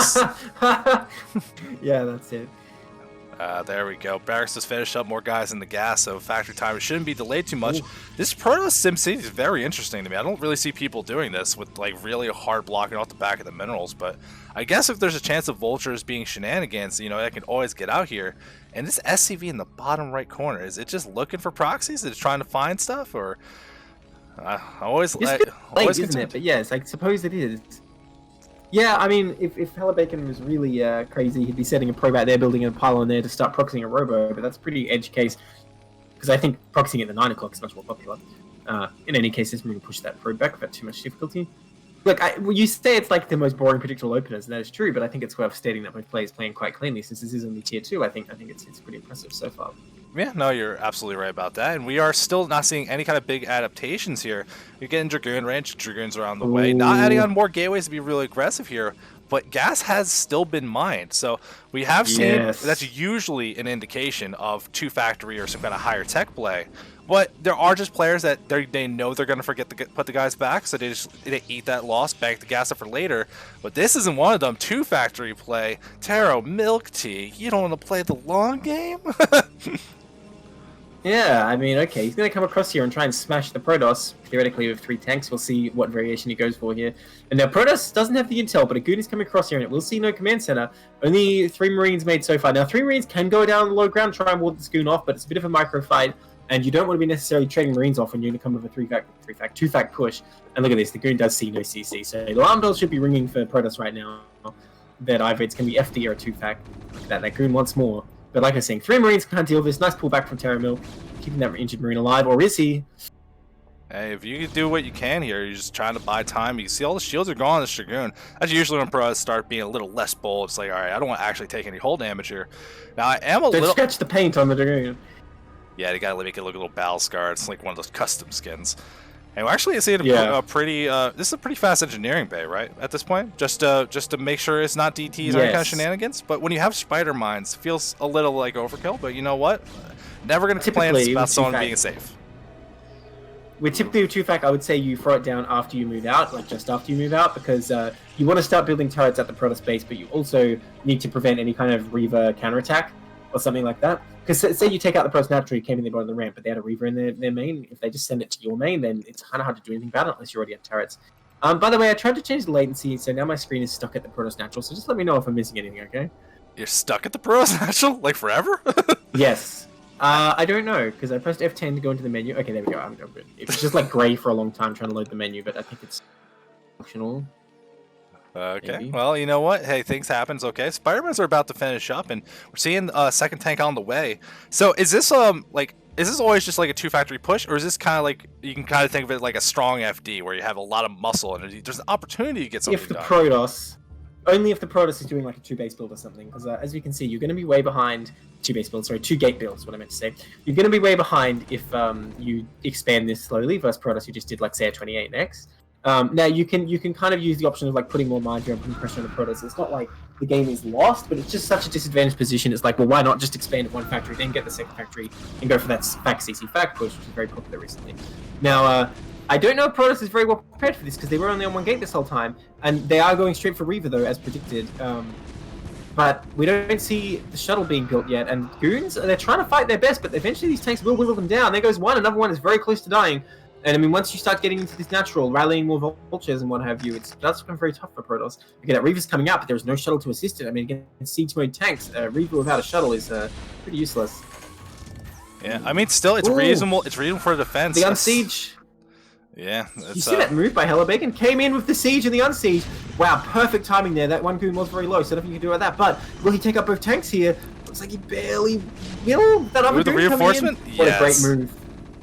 Yeah, that's it. There we go. Barracks just finished up more guys in the gas, so factory time shouldn't be delayed too much. Ooh. This Protoss SimCity is very interesting to me. I don't really see people doing this with like really hard blocking off the back of the minerals, but I guess if there's a chance of vultures being shenanigans, you know, I can always get out here. And this SCV in the bottom right corner, is it just looking for proxies? Is it trying to find stuff, or I always isn't it? But yes, I suppose it is. Yeah, I mean, if Hellevaken was really crazy, he'd be setting a probe out there, building a pylon there to start proxying a robo, but that's pretty edge case, because I think proxying at the 9 o'clock is much more popular. In any case, this movie push that probe back without too much difficulty. Look, you say it's like the most boring predictable openers, and that is true, but I think it's worth stating that both players playing quite cleanly, since this is only tier 2. I think it's pretty impressive so far. Yeah, no, you're absolutely right about that, and we are still not seeing any kind of big adaptations here. You're getting Dragoon range, Dragoons are on the way, not adding on more gateways to be really aggressive here, but gas has still been mined, so we have seen that's usually an indication of 2 factory or some kind of higher tech play. But there are just players that they know they're going to forget to put the guys back, so they eat that loss, bank the gas up for later. But this isn't one of them. 2 factory play. Taro, milk tea. You don't want to play the long game? Yeah, I mean, okay, he's going to come across here and try and smash the Protoss, theoretically with 3 tanks. We'll see what variation he goes for here. And now Protoss doesn't have the intel, but a Goon is coming across here, and it will see no command center. Only 3 Marines made so far. Now, 3 Marines can go down the low ground, try and ward this Goon off, but it's a bit of a micro fight, and you don't want to be necessarily trading Marines off when you're going to come with a 2-fact push. And look at this, the Goon does see no CC, so the alarm bells should be ringing for Protoss right now, that either it's going to be FD or a 2-fact, that Goon wants more. But like I was saying, 3 Marines can't deal with this. Nice pullback from Terra Mill, keeping that injured Marine alive, or is he? Hey, if you do what you can here, you're just trying to buy time. You see all the shields are gone on this Dragoon. That's usually when pros start being a little less bold. It's like, all right, I don't want to actually take any hull damage here. Now, I am a little... scratch the paint on the Dragoon. Yeah, they gotta make it look a little battle scar. It's like one of those custom skins. And we're actually seeing a pretty, this is a pretty fast engineering bay, right? At this point, just to make sure it's not DTs or any kind of shenanigans. But when you have spider mines, it feels a little like overkill. But you know what? Never gonna complain about someone being safe. With typically with 2-fact, I would say you throw it down after you move out, like just after you move out, because you want to start building turrets at the Protoss base, but you also need to prevent any kind of Reaver counterattack or something like that. Because say you take out the Protoss naturally, came in the bottom of the ramp, but they had a Reaver in their main. If they just send it to your main, then it's kind of hard to do anything about it unless you already have turrets. By the way, I tried to change the latency, so now my screen is stuck at the Protoss natural. So just let me know if I'm missing anything, okay? You're stuck at the Protoss natural, like forever? Yes. I don't know, because I pressed F10 to go into the menu. Okay, there we go. I'm good. It was just like grey for a long time trying to load the menu, but I think it's functional. Okay, maybe. Well, you know what? Hey, things happens. Okay, Spider-Mans are about to finish up, and we're seeing a second tank on the way. So is this is this always just like a 2-factory push, or is this kind of like, you can kind of think of it like a strong FD where you have a lot of muscle and there's an opportunity to get something done? Only if the Protoss is doing like a 2-base build or something, because as you can see, you're going to be way behind 2-base build. Sorry, 2-gate builds. What I meant to say. You're going to be way behind if you expand this slowly versus Protoss. You just did like say a 28 next. Now you can kind of use the option of like putting more margin and putting pressure on the Protoss. It's not like the game is lost, but it's just such a disadvantaged position. It's like, well, why not just expand at one factory, then get the second factory, and go for that fact CC fact push, which is very popular recently. Now, I don't know if Protoss is very well prepared for this because they were only on one gate this whole time, and they are going straight for Reaver though, as predicted. But we don't see the shuttle being built yet, and Goons, they're trying to fight their best, but eventually these tanks will whittle them down. There goes one, another one is very close to dying. And I mean, once you start getting into this natural, rallying more vultures and what have you, that's become very tough for Protoss. Okay, that Reaver's coming up, but there's no shuttle to assist it. I mean, against siege mode tanks, Reaver without a shuttle is pretty useless. Yeah, I mean, still, it's reasonable. It's reasonable for defense. The unsiege. Yeah, you see that move by Hellabacon? Came in with the siege and the unsiege. Wow, perfect timing there. That one goon was very low, so nothing you can do about that. But will he take up both tanks here? Looks like he barely will. That other the goon reinforcement? Coming in. What a great move.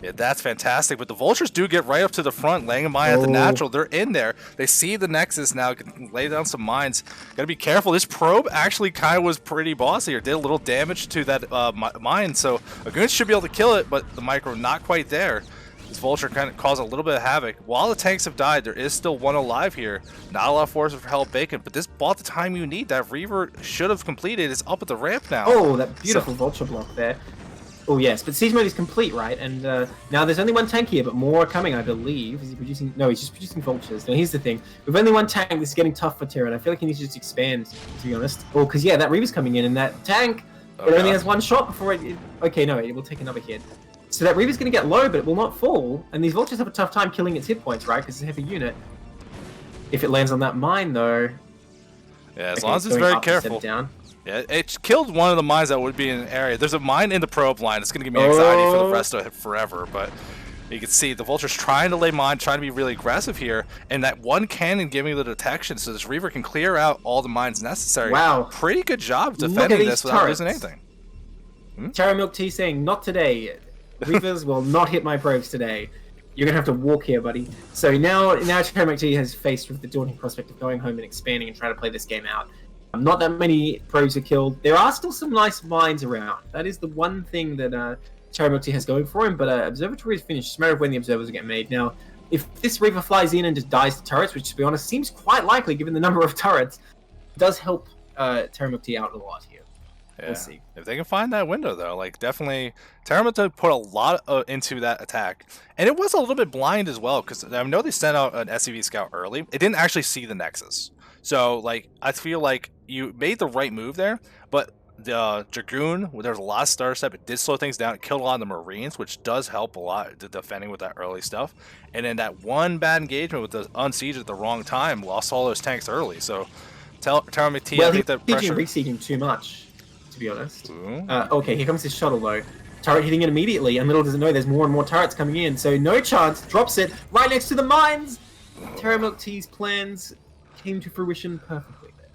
Yeah, that's fantastic. But the Vultures do get right up to the front, laying a mine at the natural. They're in there. They see the Nexus now, can lay down some mines. Gotta be careful. This probe actually kind of was pretty bossy here. Did a little damage to that mine, so a Goon should be able to kill it, but the micro not quite there. This Vulture kind of caused a little bit of havoc. While the tanks have died, there is still one alive here. Not a lot of forces for Hellbacon, but this bought the time you need. That Reaver should have completed. It's up at the ramp now. Oh, that beautiful Vulture block there. Oh yes, but siege mode is complete, right? And now there's only one tank here, but more are coming, I believe. Is he producing? No, he's just producing vultures. Now here's the thing: with only one tank, this is getting tough for Terran. I feel like he needs to just expand, to be honest. Oh, because yeah, that Reaver's coming in, and that tank it only has one shot before it. Okay, no, it will take another hit. So that Reaver's going to get low, but it will not fall. And these vultures have a tough time killing its hit points, right? Because it's a heavy unit. If it lands on that mine, though. Yeah, as long as it's very careful. Down. Yeah, it killed one of the mines that would be in an area. There's a mine in the probe line. It's going to give me anxiety for the rest of it forever. But you can see the Vulture's trying to lay mine, trying to be really aggressive here. And that one cannon giving the detection so this Reaver can clear out all the mines necessary. Wow. Pretty good job defending this without losing anything. Terra Milk Tea saying, not today. Reavers will not hit my probes today. You're going to have to walk here, buddy. So now Terra Milk Tea has faced with the daunting prospect of going home and expanding and trying to play this game out. Not that many probes are killed. There are still some nice mines around. That is the one thing that Terra Milk Tea has going for him, but Observatory is finished. It's a matter of when the observers get made. Now, if this Reaver flies in and just dies to turrets, which to be honest seems quite likely given the number of turrets, it does help Terra Milk Tea out a lot here. Yeah. We'll see. If they can find that window, though, like definitely Terra Milk Tea put a lot into that attack. And it was a little bit blind as well, because I know they sent out an SCV scout early. It didn't actually see the Nexus. So, like, I feel like you made the right move there, but the Dragoon, there was a lot of stutter step. It did slow things down. It killed a lot of the Marines, which does help a lot to defending with that early stuff. And then that one bad engagement with the unsiege at the wrong time lost all those tanks early. So, Terra Milk Tea, I think that pressure... Well, he's re-sieging too much, to be honest. Okay, here comes his shuttle, though. Turret hitting it immediately, and Little doesn't know there's more and more turrets coming in, so no chance. Drops it right next to the mines! Terra Milk Tea's plans came to fruition perfectly there.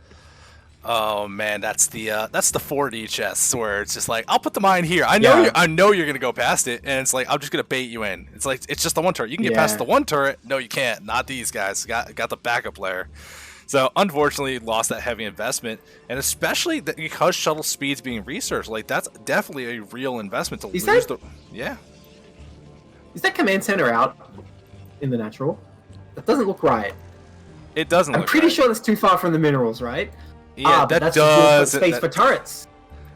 Oh man, that's the 4D chests where it's just like, I'll put the mine here. I know you're gonna go past it, and it's like I'm just gonna bait you in. It's like it's just the one turret. You can get past the one turret. No, you can't. Not these guys. Got the backup layer. So unfortunately, lost that heavy investment, and especially because shuttle speed's being researched. Like that's definitely a real investment to lose. Yeah. Is that command center out in the natural? That doesn't look right. It doesn't. I'm pretty sure that's too far from the minerals, right? Yeah, but that's does space for turrets.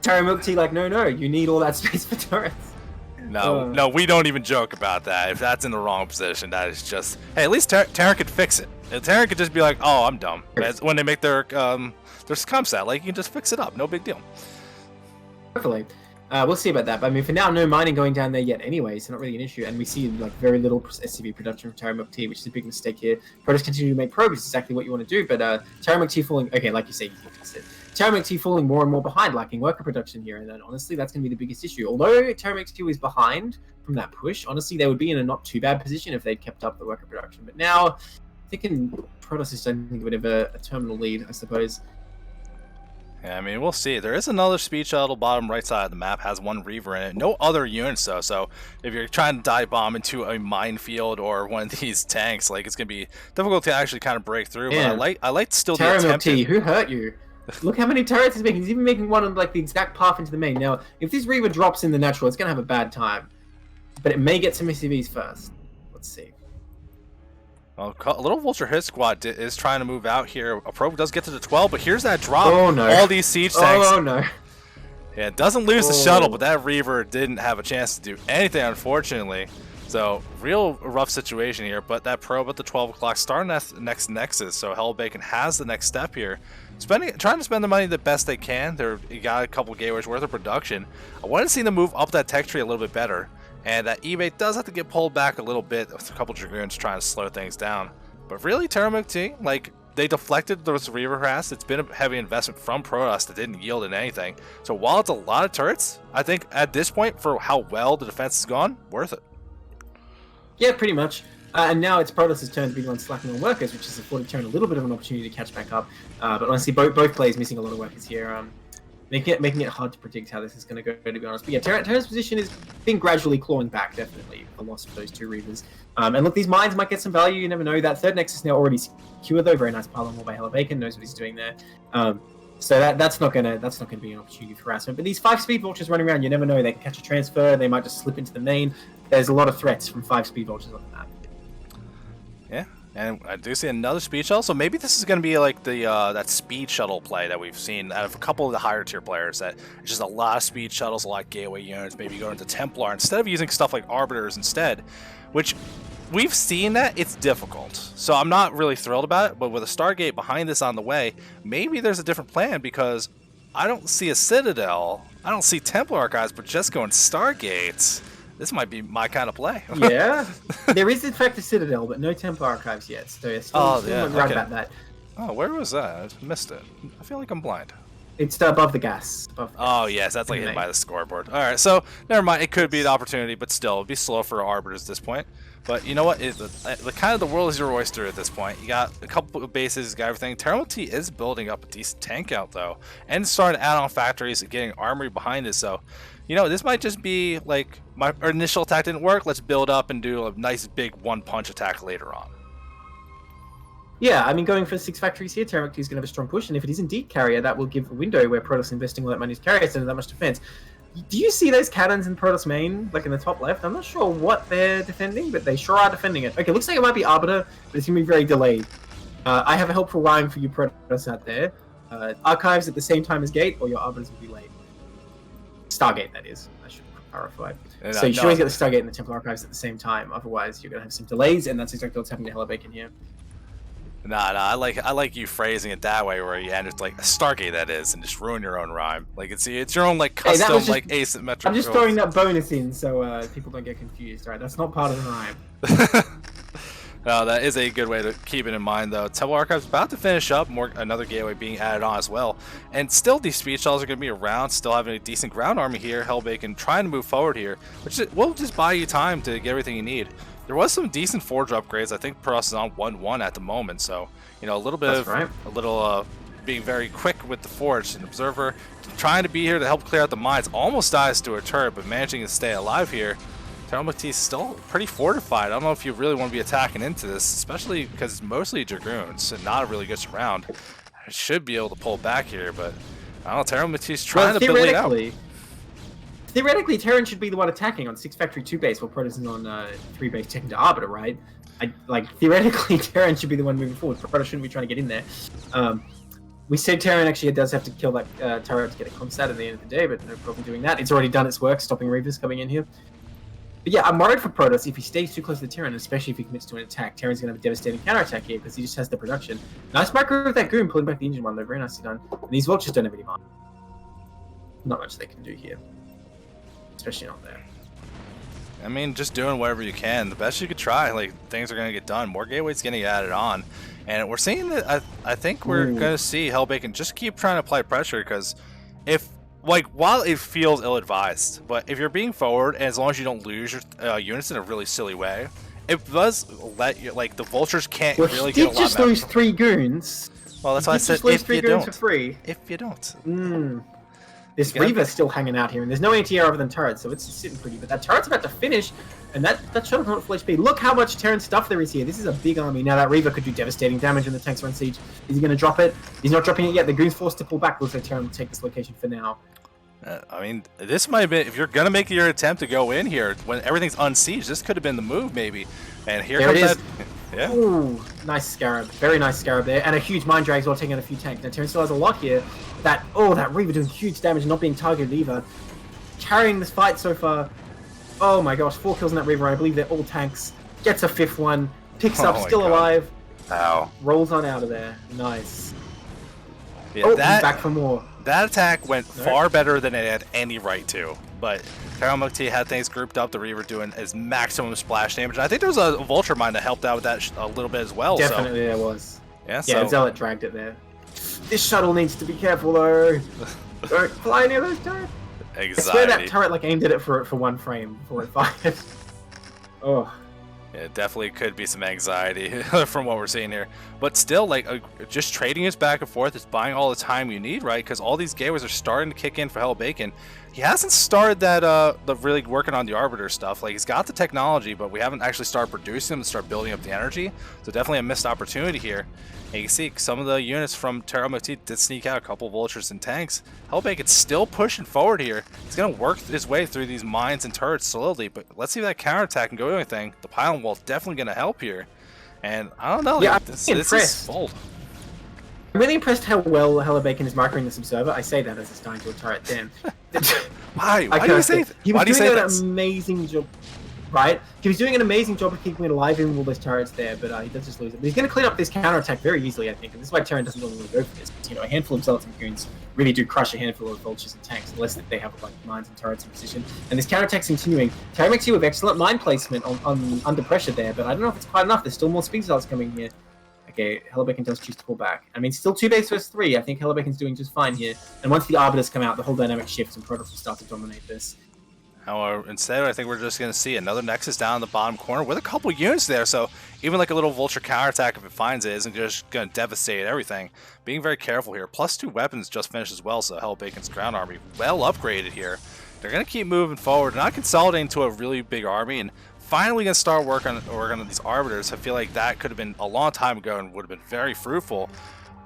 Terra Milk Tea, like, no, you need all that space for turrets. No, we don't even joke about that. If that's in the wrong position, that is just. Hey, at least Terra could fix it. Terra could just be like, oh, I'm dumb. When they make their scum set, like you can just fix it up, no big deal. Hopefully. We'll see about that. But I mean, for now, no mining going down there yet anyway, so not really an issue. And we see like very little SCV production from Terra Milk Tea, which is a big mistake here. Protoss continue to make progress, exactly what you want to do, but Terra Milk Tea falling. Okay, like you say, Terra Milk Tea falling more and more behind, lacking worker production here, and then honestly, that's going to be the biggest issue. Although Terra Milk Tea is behind from that push, honestly, they would be in a not too bad position if they'd kept up the worker production. But now, thinking Protoss is starting to think a bit of a terminal lead, I suppose. Yeah, I mean, we'll see. There is another speed shuttle bottom right side of the map, has one Reaver in it. No other units though, so if you're trying to dive bomb into a minefield or one of these tanks, like it's gonna be difficult to actually kind of break through. Yeah. But I like still the Terramil attempt. T, who hurt you? Look how many turrets he's making. He's even making one on like the exact path into the main. Now, if this Reaver drops in the natural, it's gonna have a bad time. But it may get some SCVs first. Let's see. Well, a little Vulture hit squad is trying to move out here. A probe does get to the 12, but here's that drop. Oh no! All these siege tanks. Oh no! Yeah, it doesn't lose the shuttle, but that Reaver didn't have a chance to do anything, unfortunately. So, real rough situation here, but that probe at the 12 o'clock starting next Nexus, so Hellbacon has the next step here. Trying to spend the money the best they can. You got a couple gateways worth of production. I want to see them move up that tech tree a little bit better. And that eBay does have to get pulled back a little bit with a couple Dragoons trying to slow things down. But really, Terramil T, like, they deflected those Reaver harass. It's been a heavy investment from Protoss that didn't yield in anything. So while it's a lot of turrets, I think at this point, for how well the defense has gone, worth it. Yeah, pretty much. And now it's Protoss' turn to be the one slacking on workers, which has afforded Terran a little bit of an opportunity to catch back up. But honestly, both players missing a lot of workers here. Making it hard to predict how this is going to go, to be honest. But yeah, Terran's position has been gradually clawing back, definitely, the loss of those two Reavers. And look, these mines might get some value, you never know. That third Nexus now already secure, though. Very nice pile on by Hellbacon, knows what he's doing there. So that's not gonna be an opportunity for harassment. But these 5-speed vultures running around, you never know. They can catch a transfer, they might just slip into the main. There's a lot of threats from 5-speed vultures on the map. Yeah. And I do see another speed shuttle, so maybe this is going to be like the that speed shuttle play that we've seen out of a couple of the higher tier players. That it's just a lot of speed shuttles, a lot of gateway units. Maybe go into Templar instead of using stuff like Arbiters instead, which we've seen that it's difficult. So I'm not really thrilled about it. But with a Stargate behind this on the way, maybe there's a different plan because I don't see a Citadel, I don't see Templar Archives, but just going Stargates. This might be my kind of play. Yeah, there is in fact a Citadel, but no Templar Archives yet. So yeah, still right about that. Oh, where was that? I missed it. I feel like I'm blind. It's above the gas. Oh yes, that's like hidden by the scoreboard. All right, so never mind. It could be an opportunity, but still, it'd be slow for Arbiters at this point. But you know what? The kind of the world is your oyster at this point. You got a couple of bases, you got everything. Terramil T is building up a decent tank out though, and starting to add on factories and getting armory behind it. So, you know, this might just be like my initial attack didn't work. Let's build up and do a nice big one-punch attack later on. Yeah, I mean, going for 6 factories here, Terramil T is going to have a strong push, and if it is indeed carrier, that will give a window where Protoss investing all that money to carrier instead of that much defense. Do you see those cannons in Protoss main, like in the top left? I'm not sure what they're defending, but they sure are defending it. Okay, looks like it might be Arbiter, but it's going to be very delayed. I have a helpful rhyme for you Protoss out there. Archives at the same time as Gate, or your Arbiters will be late. Stargate, that is. I should clarify. So you should always get the Stargate and the Templar Archives at the same time, otherwise you're going to have some delays, and that's exactly what's happening to Hellbacon here. Nah, I like you phrasing it that way, where you end it like a Stargate, that is, and just ruin your own rhyme. Like it's your own like custom like asymmetric. I'm just throwing that bonus in so people don't get confused. Right, that's not part of the rhyme. No, that is a good way to keep it in mind, though. Templar Archives about to finish up, another gateway being added on as well, and still these speed shells are going to be around, still having a decent ground army here. Hellbacon trying to move forward here, which will just buy you time to get everything you need. There was some decent forge upgrades. I think Protoss is on 1-1 at the moment, so you know a little bit being very quick with the forge. An observer trying to be here to help clear out the mines, almost dies to a turret, but managing to stay alive here. Terramil T is still pretty fortified. I don't know if you really want to be attacking into this, especially because it's mostly Dragoons and not a really good surround. I should be able to pull back here, but I don't know. Terramil T is trying to build it out. Theoretically, Terran should be the one attacking on 6 factory 2 base, while Protoss is on 3 base taking to Arbiter, right? Theoretically, Terran should be the one moving forward. Protoss shouldn't be trying to get in there. We said Terran actually does have to kill that turret to get a comstat at the end of the day, but no problem doing that. It's already done its work, stopping Reavers coming in here. But yeah, I'm worried for Protoss if he stays too close to Terran, especially if he commits to an attack. Terran's going to have a devastating counterattack here because he just has the production. Nice micro with that Goon, pulling back the engine one, though. Very nicely done. And these Vultures don't have any mind. Not much they can do here. Especially not there. I mean, just doing whatever you can. The best you could try. Like, things are going to get done. More gateways getting added on. And we're seeing that, I think we're going to see Hellbacon just keep trying to apply pressure because if, like, while it feels ill-advised, but if you're being forward, and as long as you don't lose your units in a really silly way, it does let you, like, the Vultures can't really get a lot of just those 3 goons. Well, that's why I said just lose if 3 you goons don't. for free. If you don't. This Reaver's still hanging out here, and there's no anti-air other than turret, so it's sitting pretty. But that turret's about to finish, and that shuttle not full HP. Look how much Terran stuff there is here. This is a big army. Now that Reaver could do devastating damage when the tanks are on siege. Is he going to drop it? He's not dropping it yet. The Goon's forced to pull back. Looks like Terran will take this location for now. I mean, this might have been, if you're going to make your attempt to go in here, when everything's unsieged, this could have been the move, maybe. And here there comes it is. that. Yeah. Ooh, nice Scarab. Very nice Scarab there. And a huge Mind Drag as well, taking out a few tanks. Now, Terran still has a lot here. That Reaver doing huge damage and not being targeted either. Carrying this fight so far. Oh my gosh, 4 kills in that Reaver. I believe they're all tanks. Gets a 5th one. Picks up, still alive. Ow. Rolls on out of there. Nice. Yeah, he's back for more. That attack went far better than it had any right to. But Terran Mukti had things grouped up. The Reaver doing his maximum splash damage. And I think there was a Vulture Mine that helped out with that a little bit as well. Definitely there was. Yeah, yeah, Zealot dragged it there. This shuttle needs to be careful though. Don't fly near those turrets. Anxiety. I swear that turret like aimed at it for 1 frame before it fired. Oh. It definitely could be some anxiety from what we're seeing here. But still, like, just trading us back and forth is buying all the time you need, right? Because all these gateways are starting to kick in for Hellbacon. He hasn't started that, the really working on the Arbiter stuff. Like, he's got the technology, but we haven't actually started producing them and start building up the energy. So definitely a missed opportunity here. And you can see some of the units from Terran Mukti did sneak out, a couple Vultures and tanks. Hellbacon's still pushing forward here. He's going to work his way through these mines and turrets slowly, but let's see if that counterattack can go anything. The pylon wall definitely going to help here. And I don't know, yeah, this is bold. I'm really impressed how well Hellbacon is marking this observer. I say that as it's dying to a turret. Damn. Why do you say that? He was doing an amazing job. Right? He was doing an amazing job of keeping it alive even with all those turrets there, but he does just lose it. But he's going to clean up this counterattack very easily, I think, and this is why Terran doesn't normally go for this. You know, a handful of Zealots and Goons really do crush a handful of Vultures and tanks, unless they have like mines and turrets in position. And this counterattack's continuing. Terran makes you with excellent mine placement on under pressure there, but I don't know if it's quite enough. There's still more Speed Zealots coming here. Okay, Hellbacon does choose to pull back. I mean, still 2 base versus 3. I think Hellbacon's doing just fine here. And once the Arbiters come out, the whole dynamic shifts and Protoss will start to dominate this. However, instead, I think we're just going to see another Nexus down in the bottom corner with a couple units there. So even like a little Vulture counterattack, if it finds it, isn't just going to devastate everything. Being very careful here. +2 weapons just finished as well, so Hellbacon's ground army well upgraded here. They're going to keep moving forward, not consolidating to a really big army, and finally going to start working on these Arbiters. I feel like that could have been a long time ago and would have been very fruitful.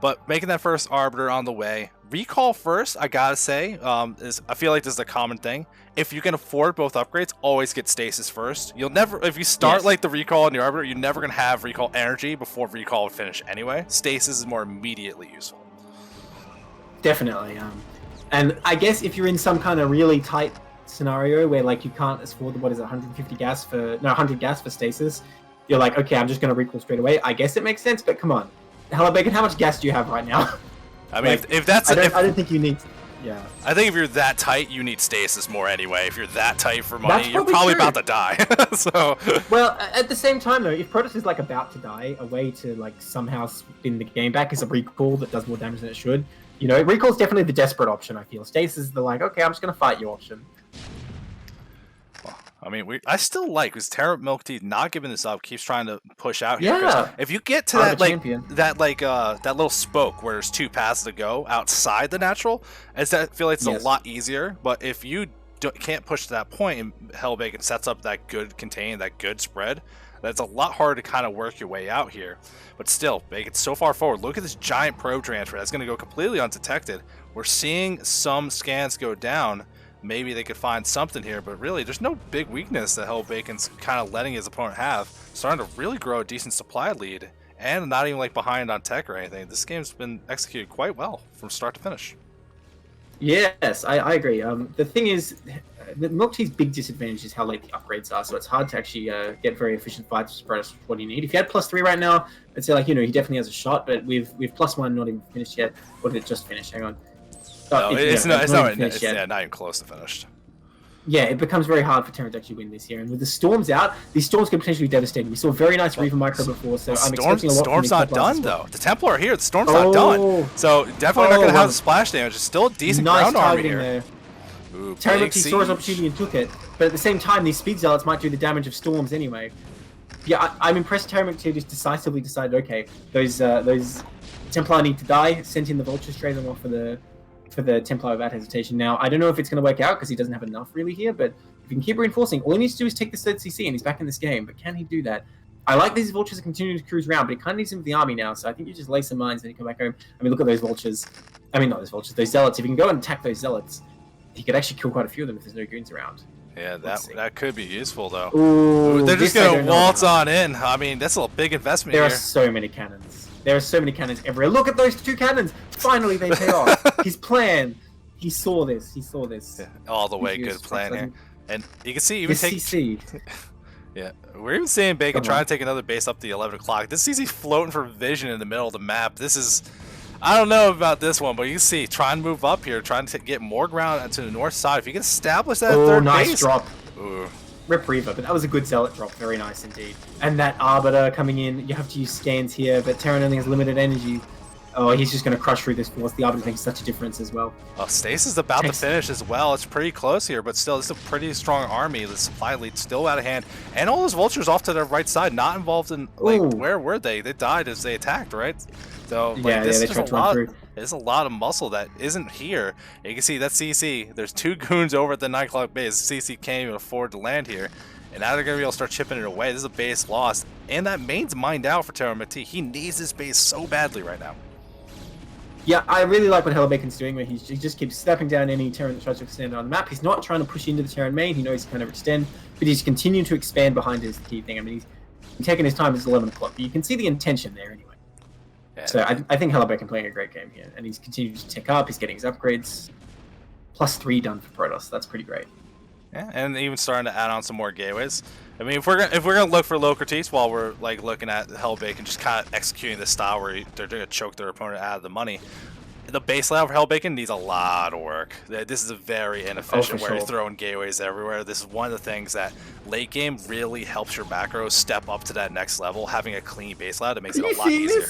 But making that first Arbiter on the way. Recall first, I gotta say, I feel like this is a common thing. If you can afford both upgrades, always get Stasis first. You'll never, if you start like the Recall and the Arbiter, you're never gonna have Recall energy before Recall would finish anyway. Stasis is more immediately useful. Definitely. And I guess if you're in some kind of really tight scenario where like you can't afford what is it, 150 gas for 100 gas for Stasis, you're like, okay, I'm just gonna Recall straight away. I guess it makes sense, but come on. Hellbacon, how much gas do you have right now? I mean, like, if that's... I don't think you need... Yeah. I think if you're that tight, you need Stasis more anyway. If you're that tight for money, you're probably probably true. about to die. So... Well, at the same time, though, if Protoss is, like, about to die, a way to, like, somehow spin the game back is a Recall that does more damage than it should. You know, Recall's definitely the desperate option, I feel. Stasis is the, like, okay, I'm just gonna fight you option. I mean, I still like because Terran Mukti not giving this up, keeps trying to push out here. Yeah. If you get to that little spoke where there's 2 paths to go outside the natural, I feel like it's a lot easier. But if you can't push to that point and Hellbacon sets up that good contain, that good spread, that's a lot harder to kind of work your way out here. But still, Bacon's so far forward. Look at this giant probe transfer. That's going to go completely undetected. We're seeing some scans go down. Maybe they could find something here, but really, there's no big weakness that Hellbacon's kind of letting his opponent have. Starting to really grow a decent supply lead, and not even like behind on tech or anything. This game's been executed quite well from start to finish. Yes, I agree. The thing is, the Mukti's big disadvantage is how late the upgrades are, so it's hard to actually get very efficient fights to spread us what you need. If you had +3 right now, I'd say, like, you know, he definitely has a shot, but with +1 not even finished yet, or did it just finish? Hang on. No, it's not even close to finished. Yeah, it becomes very hard for Terran to actually win this here. And with the Storms out, these Storms could potentially be devastating. We saw a very nice Reaver micro before, so I'm expecting a lot from Storm's not done, though. The Templar are here. The Storm's not done. So definitely not going to have the splash damage. It's still a decent ground army here. Terran Mukti saw his opportunity and took it. But at the same time, these Speed Zealots might do the damage of Storms anyway. Yeah, I'm impressed Terran Mukti just decisively decided, okay, those Templar need to die. Sent in the Vultures, trade them off for the Templar without hesitation. Now, I don't know if it's going to work out because he doesn't have enough really here, but if he can keep reinforcing, all he needs to do is take the third CC and he's back in this game. But can he do that? I like these Vultures to continue to cruise around, but he kind of needs him with the army now, so I think you just lay some mines and you come back home. I mean, look at those Vultures. I mean, not those Vultures, those Zealots. If you can go and attack those Zealots, he could actually kill quite a few of them if there's no goons around. Yeah, that could be useful, though. Ooh, they're just going to waltz on in. I mean, that's a big investment here. There are so many cannons. There are so many cannons everywhere. Look at those 2 cannons! Finally, they pay off. His plan. He saw this. He saw this. Yeah, all the way good plan here. And you can see even take... CC. Yeah, we're even seeing Bacon trying to take another base up to 11 o'clock. This CC floating for vision in the middle of the map. This is... I don't know about this one, but you can see, trying to move up here, trying to get more ground to the north side. If you can establish that third nice base... drop. Ooh. Rip Reaver, but that was a good Zealot drop. Very nice indeed. And that Arbiter coming in, you have to use scans here, but Terran only has limited energy. Oh, he's just going to crush through this force. The Arbiter makes such a difference as well. Oh, Stasis is about to finish as well. It's pretty close here, but still, it's a pretty strong army. The supply lead still out of hand. And all those Vultures off to their right side, not involved in, like, where were they? They died as they attacked, right? So, like, yeah, this they is tried to run through. There's a lot of muscle that isn't here. You can see that CC. There's 2 goons over at the 9 o'clock base. CC can't even afford to land here. And now they're going to be able to start chipping it away. This is a base lost. And that main's mined out for Terran McT. He needs this base so badly right now. Yeah, I really like what Hellebacon's doing, where he just keeps stepping down any Terran that tries to extend on the map. He's not trying to push into the Terran main. He knows he can overextend, but he's continuing to expand behind his key thing. I mean, he's taking his time. It's 11 o'clock. But you can see the intention there anyway. Yeah. So I think Hellebacon playing a great game here, and he's continuing to tick up. He's getting his upgrades. +3 done for Protoss. That's pretty great. Yeah, and even starting to add on some more gateways. I mean, if we're gonna look for low critiques while we're like looking at Hellbacon, just kind of executing this style where they're gonna choke their opponent out of the money. The base layout for Hellbacon needs a lot of work. This is a very inefficient where you're throwing gateways everywhere. This is one of the things that late game really helps your macros step up to that next level. Having a clean base layout, it makes it a lot easier.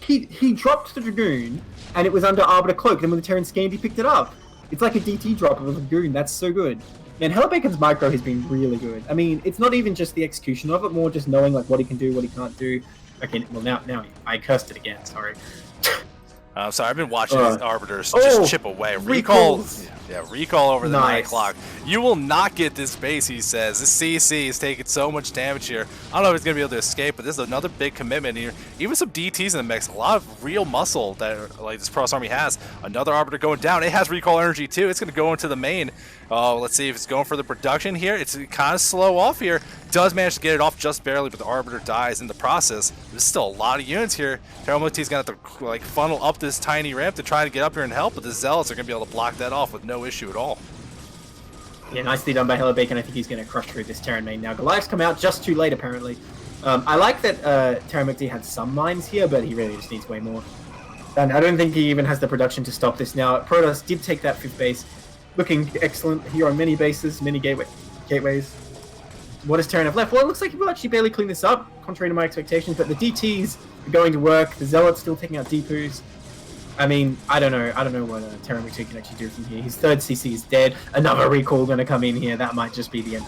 He dropped the Dragoon, and it was under Arbiter Cloak. Then when the Terran scanned, he picked it up. It's like a DT drop of a Dragoon. That's so good. And Hellbacon's micro has been really good. I mean, it's not even just the execution of it, more just knowing like what he can do, what he can't do. Okay, well now I cursed it again. Sorry. Sorry, I've been watching these Arbiters just chip away. Recall over the 9 o'clock. You will not get this base, he says. This CC is taking so much damage here. I don't know if he's going to be able to escape, but this is another big commitment here. Even some DTs in the mix. A lot of real muscle that like this Protoss army has. Another Arbiter going down. It has recall energy too. It's going to go into the main. Let's see if it's going for the production here. It's kind of slow off here. Does manage to get it off just barely, but the Arbiter dies in the process. There's still a lot of units here. Terramotti's going to have to like funnel up this tiny ramp to try to get up here and help, but the Zealots are going to be able to block that off with no issue at all. Yeah, nicely done by Hellebacon. I think he's going to crush through this Terran main now. Goliath's come out just too late, apparently. I like that Terramotty had some mines here, but he really just needs way more. And I don't think he even has the production to stop this now. Protoss did take that 5th base. Looking excellent here on many bases, many gateways. What does Terran have left? Well, it looks like he will actually barely clean this up, contrary to my expectations, but the DTs are going to work. The Zealot's still taking out Deepoos. I mean, I don't know what Terran McT can actually do from here. His 3rd CC is dead. Another recall going to come in here. That might just be the end.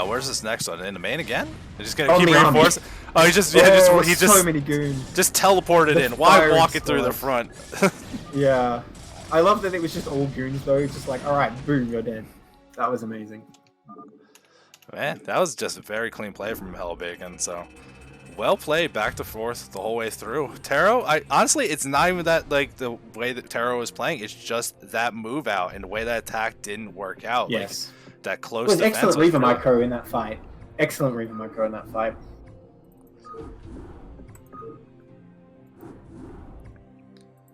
Where's this next one? In the main again? They're just gonna keep reinforcing. Oh, he just so many goons. Just teleported in. Why walk it through the front? Yeah, I love that it was just all goons though. Just like, all right, boom, you're dead. That was amazing. Man, that was just a very clean play from Hellbacon. So, well played, back to forth the whole way through. Taro, honestly, it's not even that like the way that Taro was playing. It's just that move out and the way that attack didn't work out. Yes. Like, that close. It was excellent Reaver micro in that fight. Excellent Reaver micro in that fight.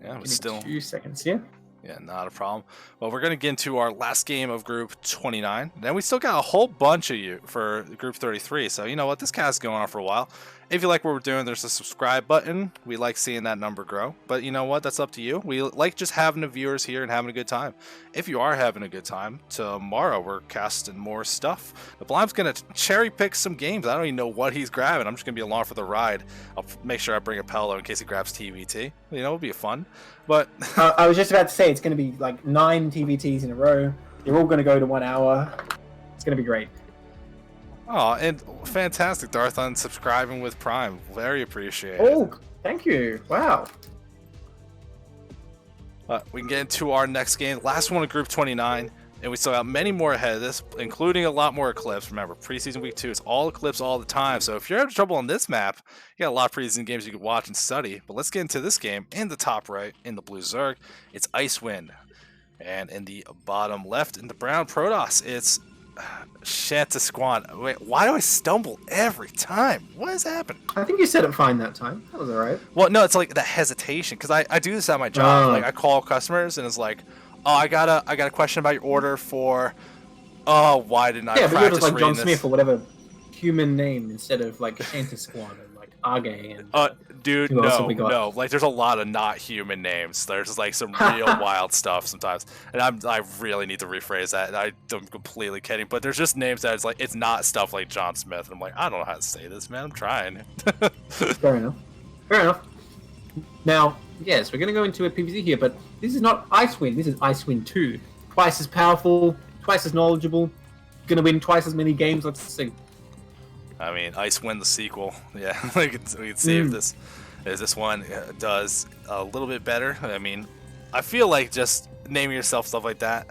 Yeah, but still 2 seconds here. Yeah, not a problem. Well, we're going to get into our last game of Group 29. Then we still got a whole bunch of you for Group 33. So, you know what? This cast is going on for a while. If you like what we're doing, there's a subscribe button. We like seeing that number grow. But you know what? That's up to you. We like just having the viewers here and having a good time. If you are having a good time, tomorrow we're casting more stuff. The Blime's going to cherry pick some games. I don't even know what he's grabbing. I'm just going to be along for the ride. I'll make sure I bring a Pello in case he grabs TVT. You know, it'll be fun. But I was just about to say, it's going to be like 9 TVTs in a row. They're all going to go to 1 hour. It's going to be great. Oh, and fantastic, Darth, on subscribing with Prime. Very appreciated. Oh, thank you. Wow. We can get into our next game. Last one in Group 29. And we still got many more ahead of this, including a lot more Eclipse. Remember, preseason week 2 is all Eclipse all the time. So if you're having trouble on this map, you got a lot of preseason games you can watch and study. But let's get into this game. In the top right, in the blue Zerg, it's Icewind. And in the bottom left, in the brown Protoss, it's Shantasquan. Wait, why do I stumble every time? What has happened? I think you said it fine that time. That was alright. Well, no, it's like the hesitation. Because I do this at my job. Oh. Like, I call customers and it's like, oh, I got a question about your order for. Oh, why didn't I Yeah, but you're practice just like John reading Smith this? or whatever human name instead of like Shantasquan and like Argay and. Dude, who else have no, we got? no. Like, there's a lot of not human names. There's like some real wild stuff sometimes, and I really need to rephrase that. And I'm completely kidding, but there's just names that it's not stuff like John Smith. And I'm like, I don't know how to say this, man. I'm trying. Fair enough. Fair enough. Now, yes, we're going to go into a PvZ here, but this is not Icewind. This is Icewind 2. Twice as powerful, twice as knowledgeable, going to win twice as many games. Let's see. I mean, Icewind the sequel. Yeah, we can see if this one does a little bit better. I mean, I feel like just naming yourself stuff like that,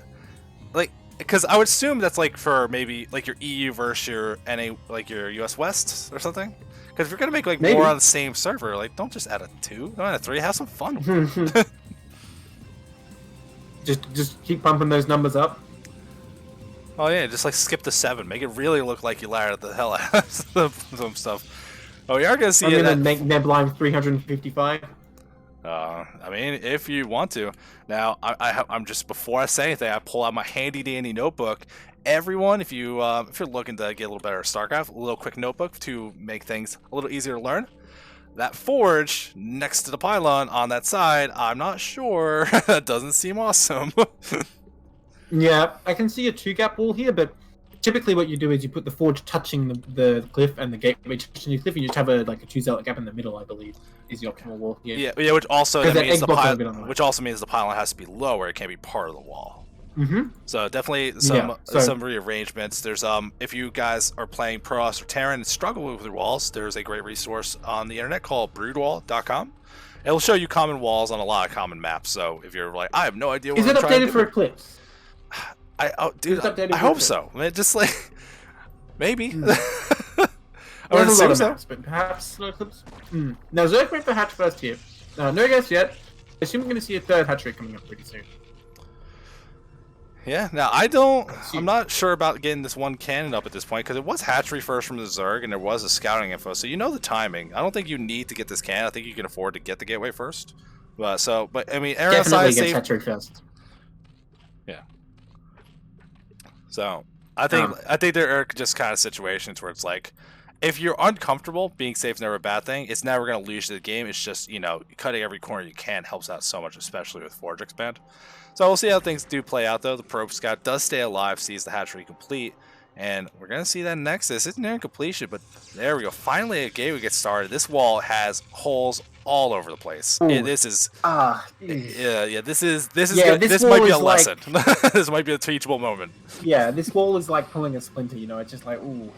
like, because I would assume that's like for maybe like your EU versus your NA, like your US West or something. Because if you're gonna make like Maybe. more on the same server, like don't just add a 2, don't add a 3, have some fun. just keep pumping those numbers up. Oh yeah, just like skip the 7, make it really look like you laddered the hell out of some stuff. Oh, we are gonna see I'm going to that. make Nebline 355. I mean, if you want to. Now, I'm just, before I say anything, I pull out my handy dandy notebook. Everyone, if you're looking to get a little better at StarCraft, a little quick notebook to make things a little easier to learn. That forge next to the pylon on that side, I'm not sure. That doesn't seem awesome. Yeah, I can see a 2-gap wall here, but typically what you do is you put the forge touching the cliff and the gateway touching the cliff, and you just have a 2-zealot gap in the middle, I believe, is the optimal wall here. Yeah, which also Because that means egg block's a bit on the right. which also means the pylon has to be lower. It can't be part of the wall. Mm-hmm. So definitely Yeah, so- some rearrangements. There's if you guys are playing Protoss or Terran and struggle with your walls, there's a great resource on the internet called broodwall.com. It'll show you common walls on a lot of common maps. So if you're like, I have no idea what Is I'm it trying to updated do. for Eclipse? Dude, It's updated I hope for so. Man, just like maybe. I would There's a lot assume of so. maps, but perhaps no Eclipse. Now, Zerg went for hatch first here. No guess yet. I assume we're going to see a third hatchery coming up pretty soon. Yeah, now I'm not sure about getting this one cannon up at this point, because it was hatchery first from the Zerg, and there was a scouting info, so you know the timing. I don't think you need to get this cannon. I think you can afford to get the gateway first. But I mean, area Definitely size against hatchery first. Yeah. So I think there are just kind of situations where it's like, if you're uncomfortable, being safe is never a bad thing. It's never going to lose you the game. It's just, cutting every corner you can helps out so much, especially with Forge Expand. So we'll see how things do play out, though. The Probe Scout does stay alive, sees the hatchery complete, and we're going to see that Nexus. It's nearing completion, but there we go. Finally, a gateway gets started. This wall has holes all over the place. This is this is good. This might be a lesson. This might be a teachable moment. Yeah, this wall is like pulling a splinter. It's just like ooh.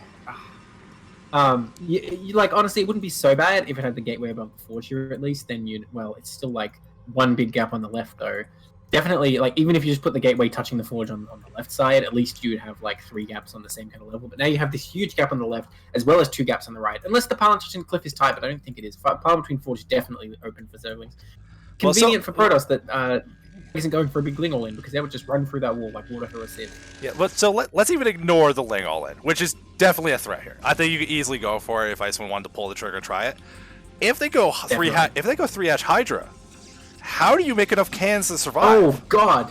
You like honestly, it wouldn't be so bad if it had the gateway above the forge here at least. Then it's still like one big gap on the left though. Definitely, like even if you just put the gateway touching the forge on the left side, at least you would have like 3 gaps on the same kind of level. But now you have this huge gap on the left as well as 2 gaps on the right. Unless the pylon touching the cliff is tight, but I don't think it is. Pylon between forge is definitely open for Zerglings. Convenient for Protoss that isn't going for a big Ling all in, because they would just run through that wall like water through a sieve. Yeah, but so let's even ignore the Ling all in, which is definitely a threat here. I think you could easily go for it if Icewind wanted to pull the trigger and try it. If they go 3-hatch Hydra, how do you make enough cannons to survive? Oh god.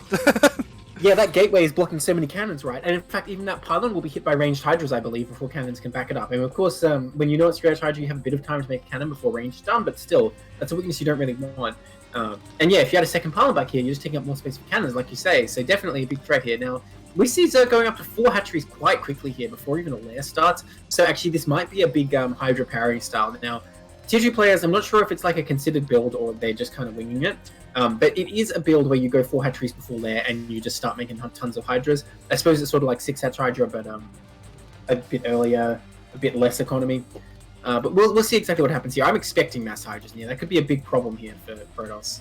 Yeah, that gateway is blocking so many cannons, right? And in fact, even that pylon will be hit by ranged Hydras, I believe, before cannons can back it up. And of course, when you know it's ranged Hydra, you have a bit of time to make a cannon before range is done, but still, that's a weakness you don't really want. And yeah, if you had a second pylon back here, you're just taking up more space for cannons, like you say. So definitely a big threat here. Now, we see Zerg going up to 4 hatcheries quite quickly here before even a lair starts. So actually, this might be a big Hydra parrying style. Now, Tier 2 players, I'm not sure if it's like a considered build or they're just kind of winging it. But it is a build where you go 4 hatcheries before lair and you just start making tons of Hydras. I suppose it's sort of like 6 hatch Hydra, but a bit earlier, a bit less economy. But we'll see exactly what happens here. I'm expecting mass hydras here. That could be a big problem here for Protoss.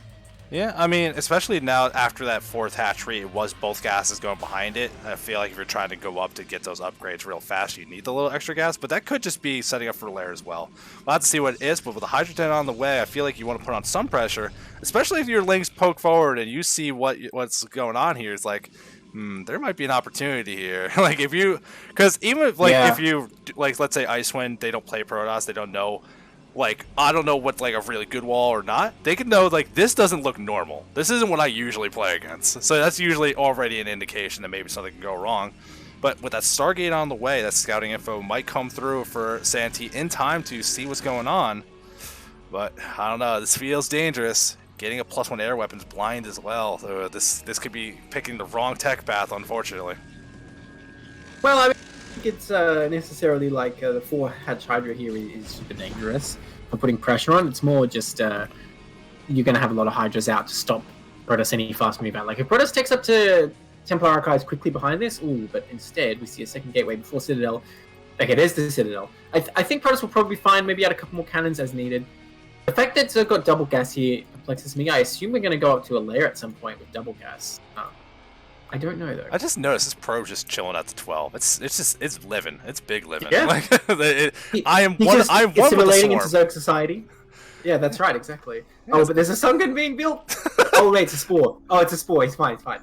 Yeah, I mean, especially now after that 4th hatchery, it was both gases going behind it. I feel like if you're trying to go up to get those upgrades real fast, you need the little extra gas, but that could just be setting up for lair as well. We'll have to see what it is, but with the hydrogen on the way, I feel like you want to put on some pressure, especially if your links poke forward and you see what's going on here. It's like, there might be an opportunity here. Like if you, because even if, like if you, like let's say Icewind, they don't play Protoss, they don't know. Like, I don't know what's like a really good wall or not. They can know, like, this doesn't look normal. This isn't what I usually play against. So that's usually already an indication that maybe something can go wrong. But with that Stargate on the way, that scouting info might come through for Santee in time to see what's going on. But, I don't know. This feels dangerous. Getting a +1 air weapon's blind as well. So this could be picking the wrong tech path, unfortunately. Well, I mean, it's necessarily like the 4 hatch hydra here is super dangerous for putting pressure on. It's more just you're going to have a lot of hydras out to stop Protoss any fast move out. Like if Protoss takes up to Templar Archives quickly behind this, but instead we see a second gateway before Citadel. Okay, there's the Citadel. I think Protoss will probably be fine, maybe add a couple more cannons as needed. The fact that they've got double gas here perplexes me. I assume we're going to go up to a layer at some point with double gas. I don't know though. I just noticed this probe just chilling at the 12. It's living. It's big living. Yeah. Like, I'm one with the assimilating swarm. into Zerg society. Yeah, that's right, exactly. Yeah, oh, but there's a Sunken being built. Oh wait, it's a spore. Oh, it's a spore. He's fine. He's fine.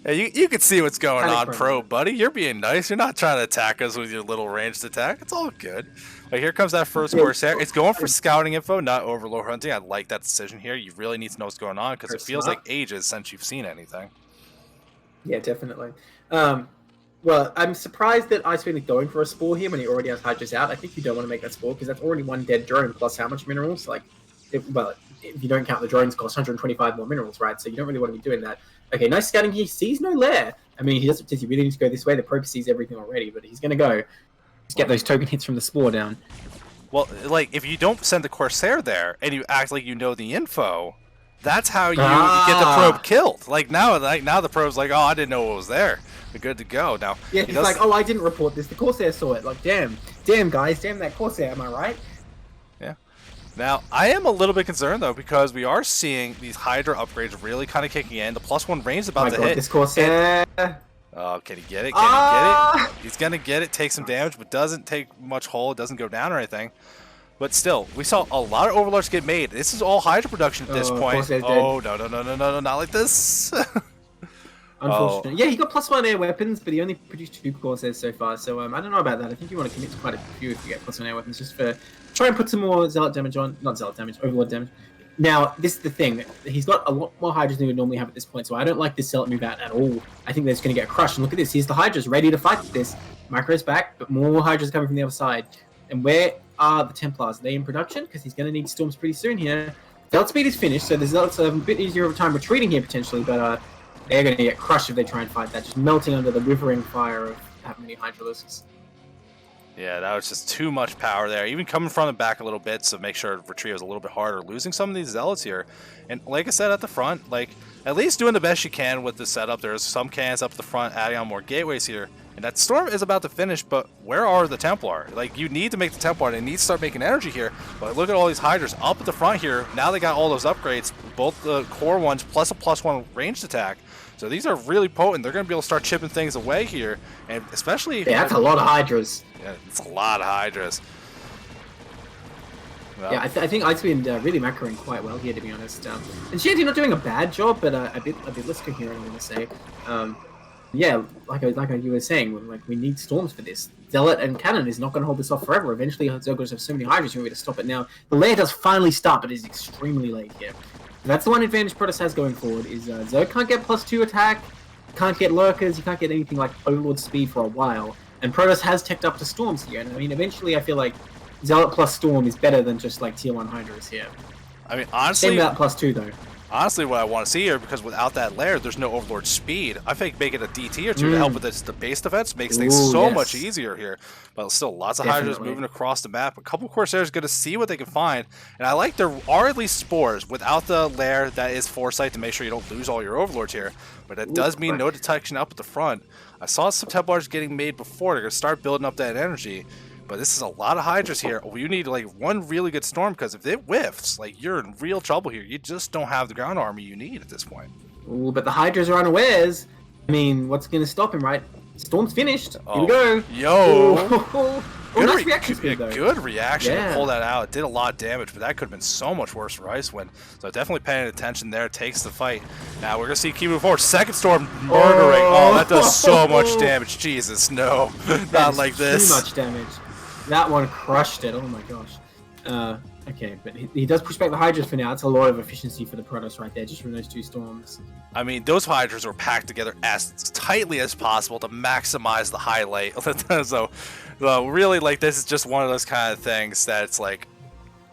Yeah, you can see what's going Panic on, room. probe buddy. You're being nice. You're not trying to attack us with your little ranged attack. It's all good. Like, here comes that first Corsair. It's going for scouting info, not overlord hunting. I like that decision here. You really need to know what's going on because it feels like ages since you've seen anything. Yeah, definitely. Well, I'm surprised that Icewind is going for a spore here when he already has hydras out. I think you don't want to make that spore because that's already one dead drone plus how much minerals? Like, if you don't count the drones, cost 125 more minerals, right? So you don't really want to be doing that. Okay, nice scouting. He sees no lair. I mean, does he really need to go this way? The probe sees everything already, but he's going to go. Just get those token hits from the spore down. Well, like, if you don't send the Corsair there and you act like you know the info, that's how you get the probe killed. Like now the probe's like, oh, I didn't know what was there. We're good to go. Now, yeah, he's like, oh, I didn't report this. The Corsair saw it. Like, damn guys, damn that Corsair. Am I right? Yeah. Now, I am a little bit concerned though because we are seeing these Hydra upgrades really kind of kicking in. The +1 range is about to hit. This Corsair. Oh, can he get it? Can he get it? He's gonna get it. Take some damage, but doesn't take much hull. It doesn't go down or anything. But still, we saw a lot of overlords get made. This is all Hydra production at this point. Oh, no, not like this. Unfortunately. Yeah, he got +1 air weapons, but he only produced 2 Corsairs so far. So I don't know about that. I think you want to commit to quite a few if you get +1 air weapons, just for try and put some more Zealot damage on. Not Zealot damage, Overlord damage. Now, this is the thing. He's got a lot more Hydras than he would normally have at this point, so I don't like this Zealot move out at all. I think they're just going to get crushed. And look at this. Here's the Hydras ready to fight this. Micro's back, but more Hydras coming from the other side. And where are the Templars? Are they in production? Because he's going to need storms pretty soon here. Zealot speed is finished, so the Zealots have a bit easier of a time retreating here potentially, but they're going to get crushed if they try and fight that. Just melting under the withering fire of that many Hydralisks. Yeah, that was just too much power there. Even coming from the back a little bit, so make sure retreat was a little bit harder. Losing some of these Zealots here. And like I said at the front, like, at least doing the best you can with the setup. There's some cannons up the front, adding on more gateways here. And that storm is about to finish, but where are the Templar? Like, you need to make the Templar. They need to start making energy here. But look at all these Hydras up at the front here. Now they got all those upgrades, both the core ones plus a +1 ranged attack. So these are really potent. They're going to be able to start chipping things away here. And especially... Yeah, that's a lot of Hydras. Yeah, it's a lot of Hydras. Well, yeah, I think Icewind really macroing quite well here, to be honest. And Shanty not doing a bad job, but a bit less coherent, I'm going to say. Yeah, like you were saying, like we need storms for this. Zealot and Cannon is not going to hold this off forever. Eventually, Zergos have so many Hydras, you're going to stop it now. The lair does finally start, but it is extremely late here. That's the one advantage Protoss has going forward, is Zerg can't get +2 attack, can't get lurkers, you can't get anything like Overlord speed for a while. And Protoss has teched up to storms here, and I mean, eventually I feel like Zealot plus Storm is better than just like tier 1 Hydras here. I mean, honestly... Same about +2 though. Honestly, what I want to see here, because without that lair, there's no Overlord speed. I think making a DT or two to help with the base defense makes things so much easier here. But still, lots of Hydras moving across the map. A couple Corsairs going to see what they can find. And I like there are at least spores without the lair that is Foresight to make sure you don't lose all your Overlords here. But that does mean no detection up at the front. I saw some Templars getting made before. They're going to start building up that energy. But this is a lot of Hydras here. You need like one really good storm, because if it whiffs, like you're in real trouble here. You just don't have the ground army you need at this point. Ooh, but the Hydras are unawares. I mean, what's going to stop him, right? Storm's finished. Here we go. Yo. Nice reaction speed, though. Good reaction to pull that out. It did a lot of damage, but that could have been so much worse for Icewind. So definitely paying attention there. Takes the fight. Now we're going to see keep moving forward. Second storm murdering. Oh, that does so much damage. Jesus, no. Not like this. Too much damage. That one crushed it. Oh my gosh. Okay, but he does push back the Hydras for now. It's a lot of efficiency for the Protoss right there, just from those two storms. I mean, those Hydras were packed together as tightly as possible to maximize the highlight. So, really, like, this is just one of those kind of things that it's like,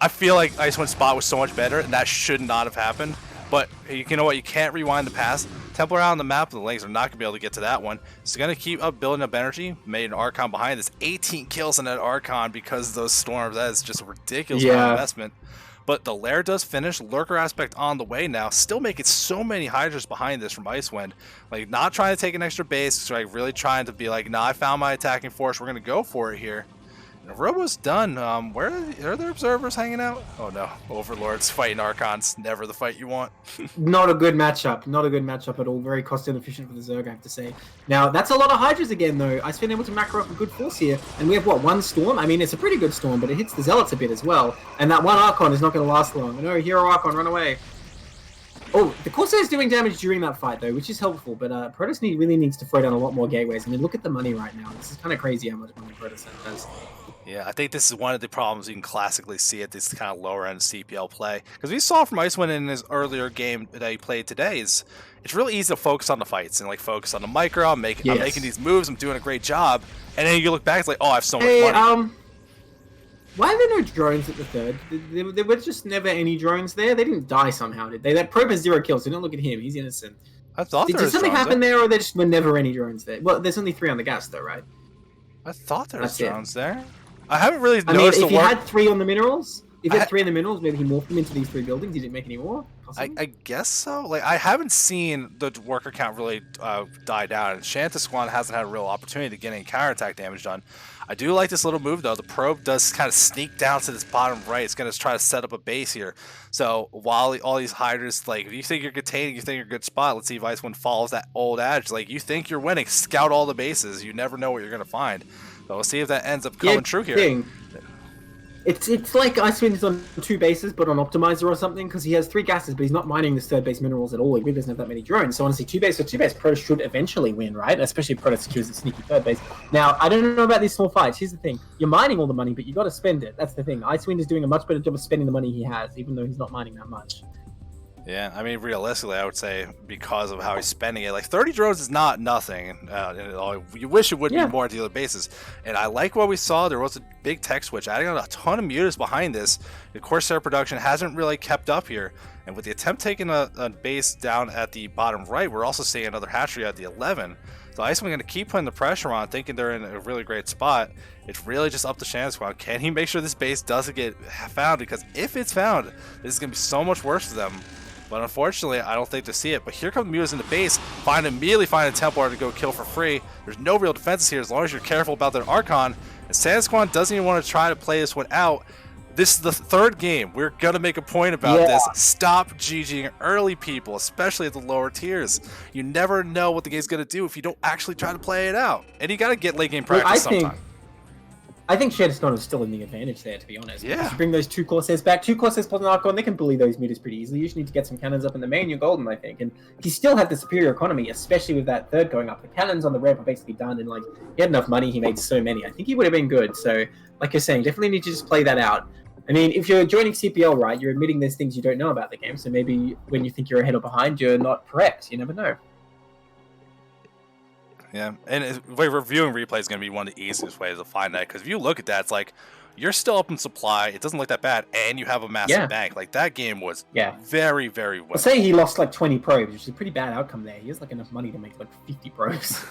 I feel like Icewind's spot was so much better, and that should not have happened. But you know what? You can't rewind the past. Templar out on the map, the Lings are not going to be able to get to that one. It's going to keep up building up energy. Made an Archon behind this. 18 kills in that Archon because of those storms. That is just a ridiculous investment. But the lair does finish. Lurker aspect on the way now. Still making so many Hydras behind this from Icewind. Like, not trying to take an extra base. Like, really trying to be like, nah, I found my attacking force. We're going to go for it here. Robo's done. Where are there observers hanging out? Oh no, Overlords fighting Archons. Never the fight you want. Not a good matchup. Not a good matchup at all. Very cost inefficient for the Zerg, I have to say. Now, that's a lot of Hydras again, though. I've been able to macro up a good force here. And we have, what, one Storm? I mean, it's a pretty good Storm, but it hits the Zealots a bit as well. And that one Archon is not going to last long. No, Hero Archon, run away. Oh, the Corsair is doing damage during that fight, though, which is helpful. But Protoss really needs to throw down a lot more gateways. I mean, look at the money right now. This is kind of crazy how much money Protoss has. Yeah, I think this is one of the problems you can classically see at this kind of lower end CPL play. Because we saw from Icewind in his earlier game that he played today is it's really easy to focus on the fights and like focus on the micro. I'm making these moves. I'm doing a great job. And then you look back, it's like, oh, I have so much money. Why are there no drones at the third? There were just never any drones there. They didn't die somehow, did they? That probe has 0 kills, so don't look at him. He's innocent. I thought did something happen there, or there just were never any drones there? Well, there's only 3 on the gas, though, right? I thought there was drones there. I haven't really noticed if he had 3 on the minerals, if he had 3 on the minerals, maybe he morphed them into these 3 buildings. He didn't make any more. I guess so. Like, I haven't seen the worker count really die down, and Shanta Squad hasn't had a real opportunity to get any counterattack damage done. I do like this little move, though. The probe does kind of sneak down to this bottom right. It's going to try to set up a base here. So while all these Hydras, like, if you think you're containing, you think you're a good spot, let's see if Icewind follows that old adage. Like, you think you're winning, scout all the bases. You never know what you're going to find. So we'll see if that ends up coming true here. It's like Icewind is on 2 bases, but on Optimizer or something, because he has 3 gases, but he's not mining the third base minerals at all. He really doesn't have that many drones. So honestly, 2 base Pro should eventually win, right? Especially if Proto secures the sneaky third base. Now, I don't know about these small fights. Here's the thing. You're mining all the money, but you got to spend it. That's the thing. Icewind is doing a much better job of spending the money he has, even though he's not mining that much. Yeah, I mean, realistically, I would say because of how he's spending it, like 30 drones is not nothing. You wish it would be more at the other bases. And I like what we saw. There was a big tech switch, adding on a ton of mutas behind this. The Corsair production hasn't really kept up here. And with the attempt taking a base down at the bottom right, we're also seeing another hatchery at the 11. So Icewind going to keep putting the pressure on, thinking they're in a really great spot. It's really just up to Shanta Squad. Can he make sure this base doesn't get found? Because if it's found, this is going to be so much worse for them. But unfortunately, I don't think they see it. But here come the mutas in the base, immediately find a Templar to go kill for free. There's no real defenses here as long as you're careful about that Archon. And Shanta Squad doesn't even want to try to play this one out. This is the 3rd game. We're going to make a point about this. Stop GGing early, people, especially at the lower tiers. You never know what the game's going to do if you don't actually try to play it out. And you got to get late game practice sometime. I think Shanta Squad is still in the advantage there, to be honest. Yeah. You bring those 2 Corsairs back. 2 Corsairs plus an Archon, they can bully those mutas pretty easily. You just need to get some cannons up in the main, you're golden, I think. And he still had the superior economy, especially with that 3rd going up. The cannons on the ramp are basically done, and like he had enough money, he made so many. I think he would have been good. So, like you're saying, definitely need to just play that out. I mean, if you're joining CPL, right, you're admitting there's things you don't know about the game. So maybe when you think you're ahead or behind, you're not correct. You never know. Yeah, and reviewing replay is going to be one of the easiest ways to find that, because if you look at that, it's like you're still up in supply. It doesn't look that bad, and you have a massive bank. Like, that game was very, very well. I'll say he lost like 20 probes, which is a pretty bad outcome there. He has like enough money to make like 50 probes.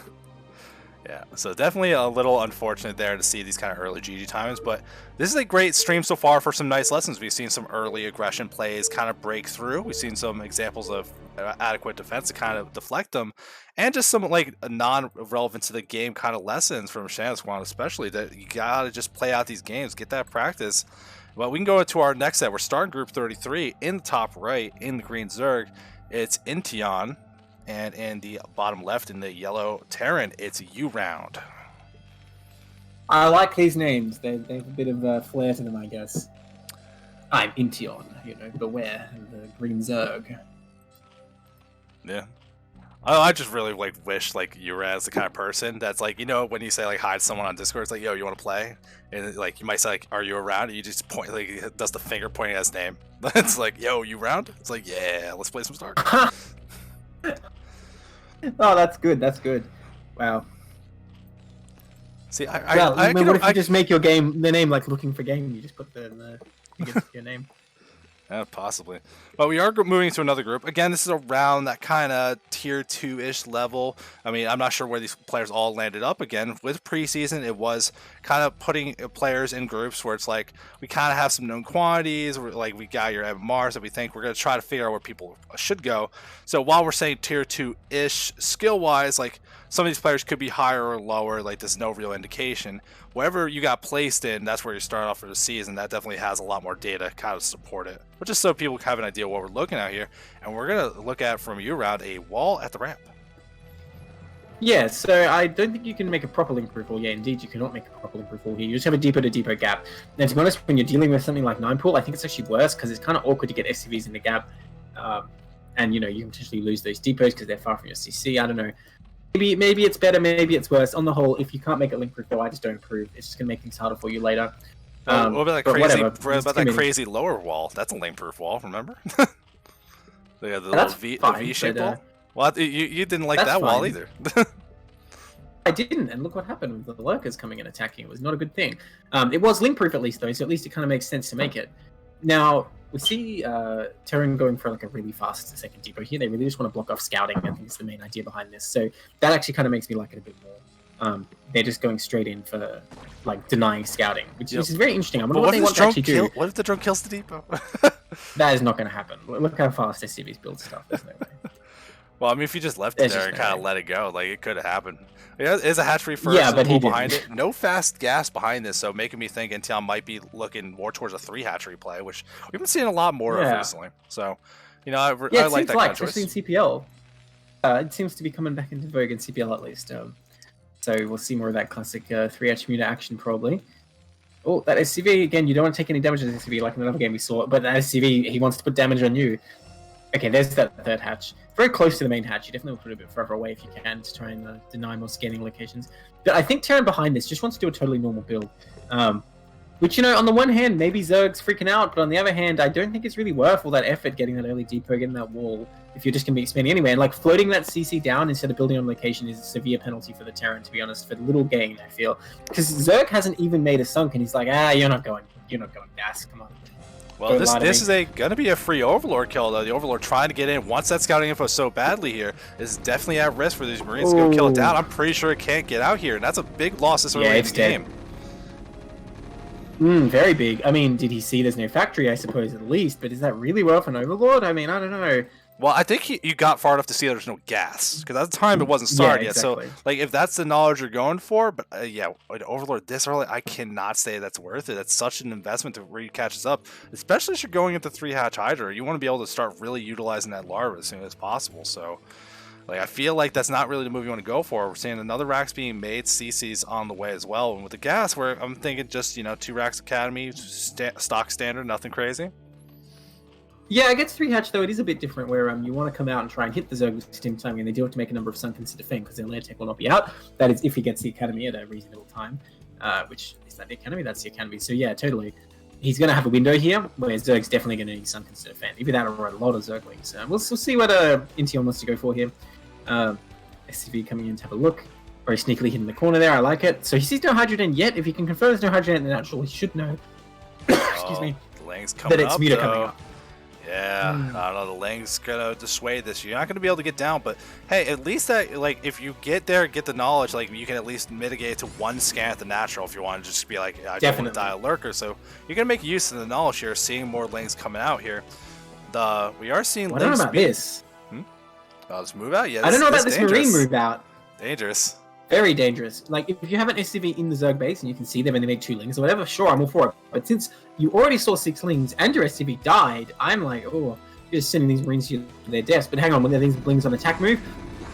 Yeah, so definitely a little unfortunate there to see these kind of early GG times, but this is a great stream so far for some nice lessons. We've seen some early aggression plays kind of break through. We've seen some examples of adequate defense to kind of deflect them, and just some like non-relevant to the game kind of lessons from Shannon Squad, especially that you gotta just play out these games, get that practice. But we can go into our next set. We're starting Group 33 in the top right in the green Zerg. It's Intion. And in the bottom left, in the yellow Terran, it's U-Round. I like these names. They have a bit of flair to them, I guess. I'm Intion, you know, beware the green Zerg. Yeah. I just really like wish like you were as the kind of person that's like, you know, when you say like hi to someone on Discord, it's like, yo, you want to play? And like you might say like, are you around? And you just point, like does the finger pointing at his name. It's like, yo, you round? It's like, yeah, let's play some StarCraft. Oh, that's good. That's good. Wow. See, what if you just make your game the name like looking for game? You just put the against your name. Possibly. But we are moving to another group. Again, this is around that kind of tier 2-ish level. I mean, I'm not sure where these players all landed up. Again, with preseason, it was kind of putting players in groups where it's like, we kind of have some known quantities. We're like, we got your MMRs that we think we're going to try to figure out where people should go. So while we're saying tier 2-ish skill-wise, like, some of these players could be higher or lower. Like, there's no real indication. Wherever you got placed in, that's where you start off for the season. That definitely has a lot more data to kind of support it. But just so people have an idea what we're looking at here. And we're going to look at, from U-Round, a wall at the ramp. Yeah, so I don't think you can make a proper link proof wall. Yeah, indeed, you cannot make a proper link proof wall here. You just have a depot to depot gap. And to be honest, when you're dealing with something like 9-pool, I think it's actually worse because it's kind of awkward to get SCVs in the gap. And, you know, you can potentially lose those depots because they're far from your CC. I don't know. Maybe it's better, maybe it's worse. On the whole, if you can't make it link proof, though, I just don't improve. It's just gonna make things harder for you later. What about that crazy lower wall? That's a link proof wall, remember? They got the little V-shaped wall. Well, you didn't like that wall either. I didn't, and look what happened with the lurkers coming and attacking. It was not a good thing. It was link proof at least, though, so at least it kind of makes sense to make it. Now, we see Terran going for like a really fast second depot here. They really just want to block off scouting. I think is the main idea behind this. So that actually kind of makes me like it a bit more. They're just going straight in for like denying scouting, which is very interesting. I wonder what they want to actually do. What if the drone kills the depot? That is not going to happen. Look how fast SCVs build stuff. There's no way. Well, I mean, if you just left it there and kind of let it go, like it could have happened. It is a hatchery first, but he behind it. No fast gas behind this, so making me think Intel might be looking more towards a 3 hatchery play, which we've been seeing a lot more of recently. So, you know, I like that kind of choice. Especially in CPL. It seems to be coming back into vogue in CPL at least. So we'll see more of that classic 3H muta action probably. Oh, that SCV, again, you don't want to take any damage on the SCV like in another game we saw, but that SCV, he wants to put damage on you. Okay, there's that third hatch. Very close to the main hatch. You definitely want to put it a bit further away if you can to try and deny more scanning locations. But I think Terran behind this just wants to do a totally normal build. Which, you know, on the one hand, maybe Zerg's freaking out, but on the other hand, I don't think it's really worth all that effort getting that early depot, getting that wall, if you're just going to be expanding anyway. And, like, floating that CC down instead of building on location is a severe penalty for the Terran, to be honest, for little gain, I feel. Because Zerg hasn't even made a sunk, and he's like, you're not going gas, come on. Well, this is going to be a free Overlord kill, though. The Overlord trying to get in. Once that scouting info so badly here, is definitely at risk for these Marines to go kill it down. I'm pretty sure it can't get out here, and that's a big loss this early in the game. Very big. I mean, did he see there's no factory, I suppose, at least, but is that really worth an Overlord? I mean, I don't know. Well, I think you got far enough to see there's no gas, because at the time it wasn't started yet. So, like, if that's the knowledge you're going for, but yeah, Overlord this early, I cannot say that's worth it. It's such an investment to where you catches up, especially if you're going into 3-hatch Hydra. You want to be able to start really utilizing that larva as soon as possible. So, like, I feel like that's not really the move you want to go for. We're seeing another racks being made, CC's on the way as well, and with the gas, where I'm thinking just 2 racks Academy, stock standard, nothing crazy. Yeah, against 3-hatch, though, it is a bit different, where you want to come out and try and hit the Zerg with Stim timing, and they do have to make a number of sunkens to defend, because their lair tech will not be out. That is if he gets the Academy at a reasonable time, which is that the Academy? That's the Academy. So yeah, totally. He's going to have a window here, where Zerg's definitely going to need sunkens to defend. Either that or a lot of Zerglings. We'll see what Intion wants to go for here. SCV coming in to have a look. Very sneakily hidden in the corner there. I like it. So he sees no Hydrogen yet. If he can confirm there's no Hydrogen in the natural, he should know. Excuse me. The lane's coming That it's up, Muta though. coming up. Yeah, I don't know. The lane's gonna dissuade this. You're not gonna be able to get down, but hey, at least that, like, if you get there, get the knowledge, like, you can at least mitigate it to one scan at the natural if you want to just be like, I don't want to die a lurker. So you're gonna make use of the knowledge here, seeing more lanes coming out here. We are seeing. I don't know about this. Oh, this move out? Yeah. I don't know about this Marine move out. Dangerous. Very dangerous. Like, if you have an SCV in the Zerg base and you can see them and they make 2 lings or whatever, sure, I'm all for it. But since you already saw 6 lings and your SCV died, I'm like, oh, you're just sending these Marines to their deaths. But hang on, when they're these lings on attack move,